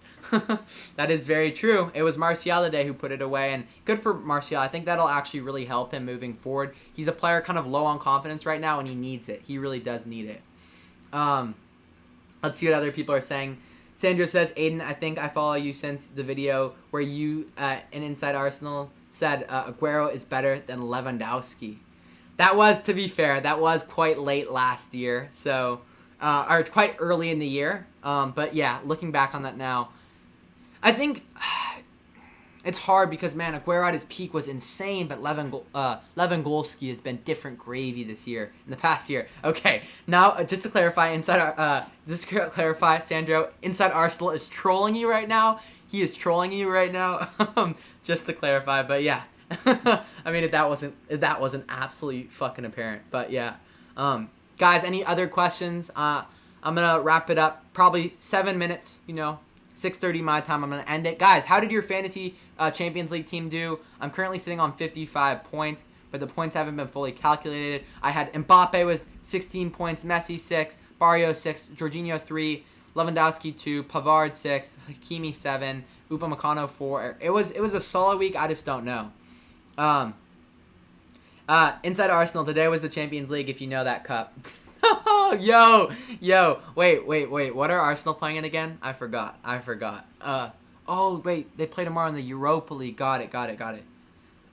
That is very true. It was Martial today who put it away, and good for Martial. I think that'll actually really help him moving forward. He's a player kind of low on confidence right now, and he needs it. He really does need it. Let's see what other people are saying. Sandra says, Aiden, I think I follow you since the video where you in Inside Arsenal said Aguero is better than Lewandowski. That was, to be fair, that was quite late last year, so or quite early in the year. But yeah, looking back on that now, I think it's hard because, man, Aguero at his peak was insane, but Lewandowski has been different gravy this year, in the past year. Okay, now, just to clarify, Sandro, Inside Arsenal is trolling you right now. He is trolling you right now, just to clarify, but yeah. I mean, if that wasn't absolutely fucking apparent, but yeah. Guys, any other questions? I'm gonna wrap it up, probably 7 minutes, 6:30 my time. I'm going to end it. Guys, how did your fantasy Champions League team do? I'm currently sitting on 55 points, but the points haven't been fully calculated. I had Mbappe with 16 points, Messi 6, Barrio 6, Jorginho 3, Lewandowski 2, Pavard 6, Hakimi 7, Upamecano 4. It was a solid week. I just don't know. Inside Arsenal, today was the Champions League, if you know that cup. Yo, wait, what are Arsenal playing in again? I forgot. Oh, wait, they play tomorrow in the Europa League. Got it.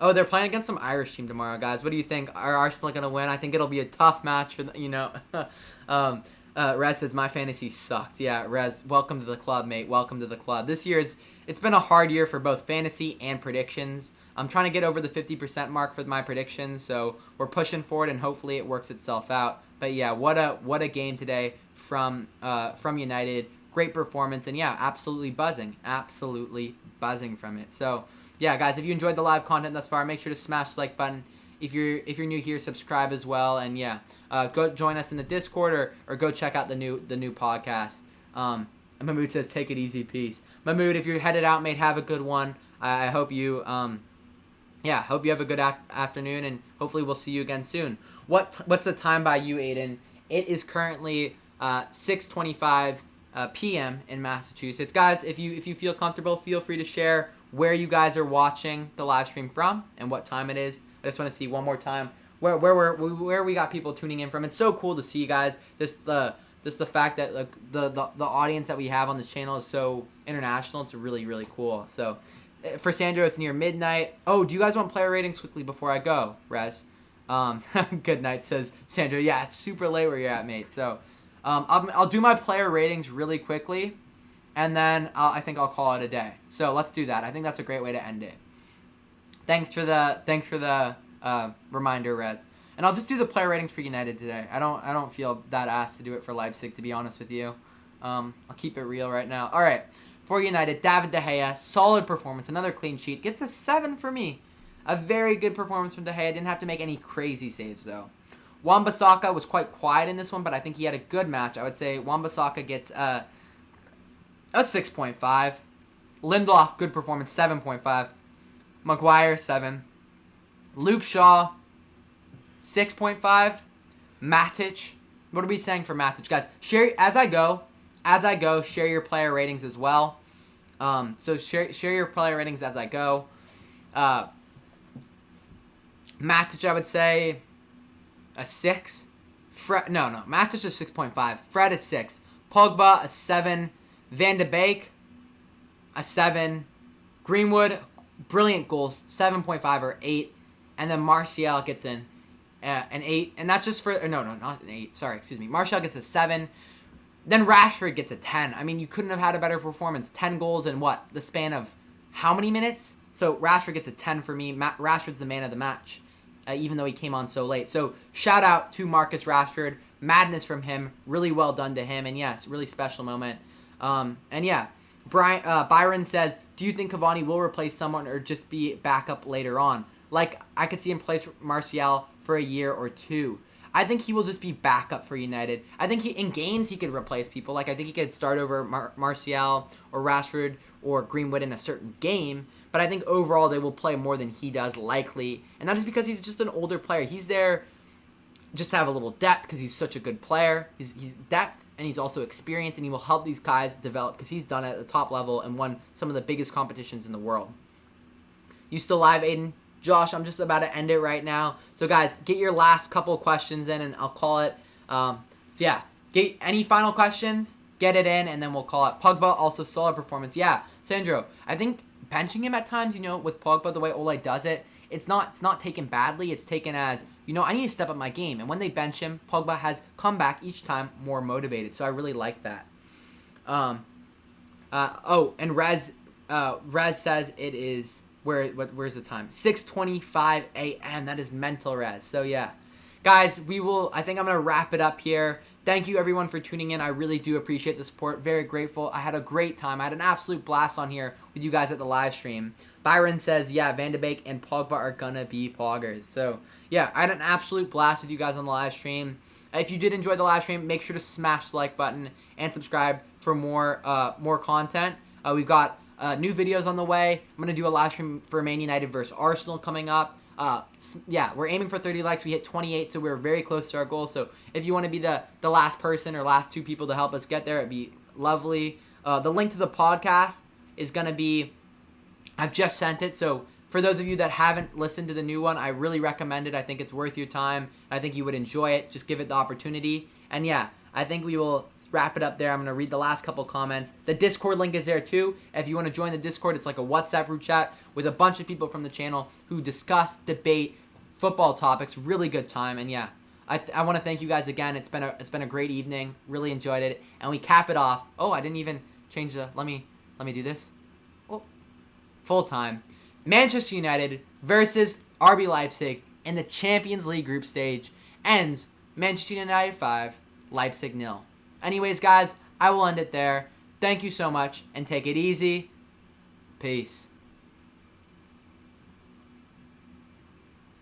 Oh, they're playing against some Irish team tomorrow, guys. What do you think? Are Arsenal going to win? I think it'll be a tough match for, Rez says, my fantasy sucks. Yeah, Rez, welcome to the club, mate. Welcome to the club. This year it's been a hard year for both fantasy and predictions. I'm trying to get over the 50% mark for my predictions, so we're pushing forward, and hopefully it works itself out. But yeah, what a game today from United. Great performance, and yeah, absolutely buzzing from it. So yeah, guys, if you enjoyed the live content thus far, make sure to smash the like button. If you're new here, subscribe as well, and yeah, go join us in the Discord or go check out the new podcast. Mahmood says, take it easy, peace. Mahmood, if you're headed out, mate, have a good one. I hope you hope you have a good afternoon, and hopefully we'll see you again soon. What's the time by you, Aiden? It is currently 6:25 p.m. in Massachusetts. Guys, if you feel comfortable, feel free to share where you guys are watching the live stream from and what time it is. I just want to see one more time where we got people tuning in from. It's so cool to see, guys. Just the fact that the audience that we have on this channel is so international. It's really, really cool. So for Sandro, it's near midnight. Oh, do you guys want player ratings quickly before I go, Rez? Good night, says Sandra. Yeah, it's super late where you're at, mate. So, I'll do my player ratings really quickly, and then I think I'll call it a day. So let's do that. I think that's a great way to end it. Thanks for the reminder, Rez. And I'll just do the player ratings for United today. I don't feel that asked to do it for Leipzig, to be honest with you. I'll keep it real right now. All right, for United, David De Gea, solid performance, another clean sheet, gets a 7 for me. A very good performance from De Gea. Didn't have to make any crazy saves, though. Wan-Bissaka was quite quiet in this one, but I think he had a good match. I would say Wan-Bissaka gets a 6.5. Lindelof, good performance, 7.5. Maguire, 7. Luke Shaw, 6.5. Matic. What are we saying for Matic, guys? Share as I go. Share your player ratings as well. So share your player ratings as I go. Matic, I would say a 6. Matic is 6.5. Fred is 6. Pogba, a 7. Van de Beek, a 7. Greenwood, brilliant goals, 7.5 or 8. And then Martial gets an 8. And that's just for... No, not an 8. Sorry, excuse me. Martial gets a 7. Then Rashford gets a 10. I mean, you couldn't have had a better performance. 10 goals in what? The span of how many minutes? So Rashford gets a 10 for me. Rashford's the man of the match, even though he came on so late. So shout out to Marcus Rashford. Madness from him. Really well done to him. And yes, really special moment. And yeah, Byron says, do you think Cavani will replace someone or just be backup later on? Like, I could see him place Martial for a year or two. I think he will just be backup for United. I think in games he could replace people. Like, I think he could start over Martial or Rashford or Greenwood in a certain game. But I think overall they will play more than he does, likely. And not just because he's just an older player. He's there just to have a little depth because he's such a good player. He's depth, and he's also experienced, and he will help these guys develop because he's done it at the top level and won some of the biggest competitions in the world. You still live, Aiden? Josh, I'm just about to end it right now. So, guys, get your last couple of questions in, and I'll call it. So, yeah, get any final questions, get it in, and then we'll call it. Pogba, also solid performance. Yeah, Sandro, I think benching him at times, with Pogba, the way Ole does it, it's not taken badly. It's taken as, I need to step up my game. And when they bench him, Pogba has come back each time more motivated. So I really like that. And Rez Rez says it is, where's the time? 6:25 a.m. That is mental, Rez. So yeah, guys, I think I'm going to wrap it up here. Thank you everyone for tuning in. I really do appreciate the support. Very grateful. I had a great time. I had an absolute blast on here with you guys at the live stream. Byron says, yeah, Van de Beek and Pogba are going to be poggers. So yeah, I had an absolute blast with you guys on the live stream. If you did enjoy the live stream, make sure to smash the like button and subscribe for more content. We've got new videos on the way. I'm going to do a live stream for Man United versus Arsenal coming up. Yeah, we're aiming for 30 likes. We hit 28, so we're very close to our goal. So if you want to be the last person or last two people to help us get there, it'd be lovely. The link to the podcast is going to be, I've just sent it. So for those of you that haven't listened to the new one, I really recommend it. I think it's worth your time. I think you would enjoy it. Just give it the opportunity. And yeah, I think we will wrap it up there. I'm going to read the last couple comments. The Discord link is there too. If you want to join the Discord, it's like a WhatsApp group chat with a bunch of people from the channel who discuss, debate football topics. Really good time. And yeah, I want to thank you guys again. It's been a great evening. Really enjoyed it. And we cap it off. Oh, I didn't even change the, let me do this. Oh, full time. Manchester United versus RB Leipzig in the Champions League group stage ends Manchester United 5, Leipzig 0. Anyways, guys, I will end it there. Thank you so much, and take it easy. Peace.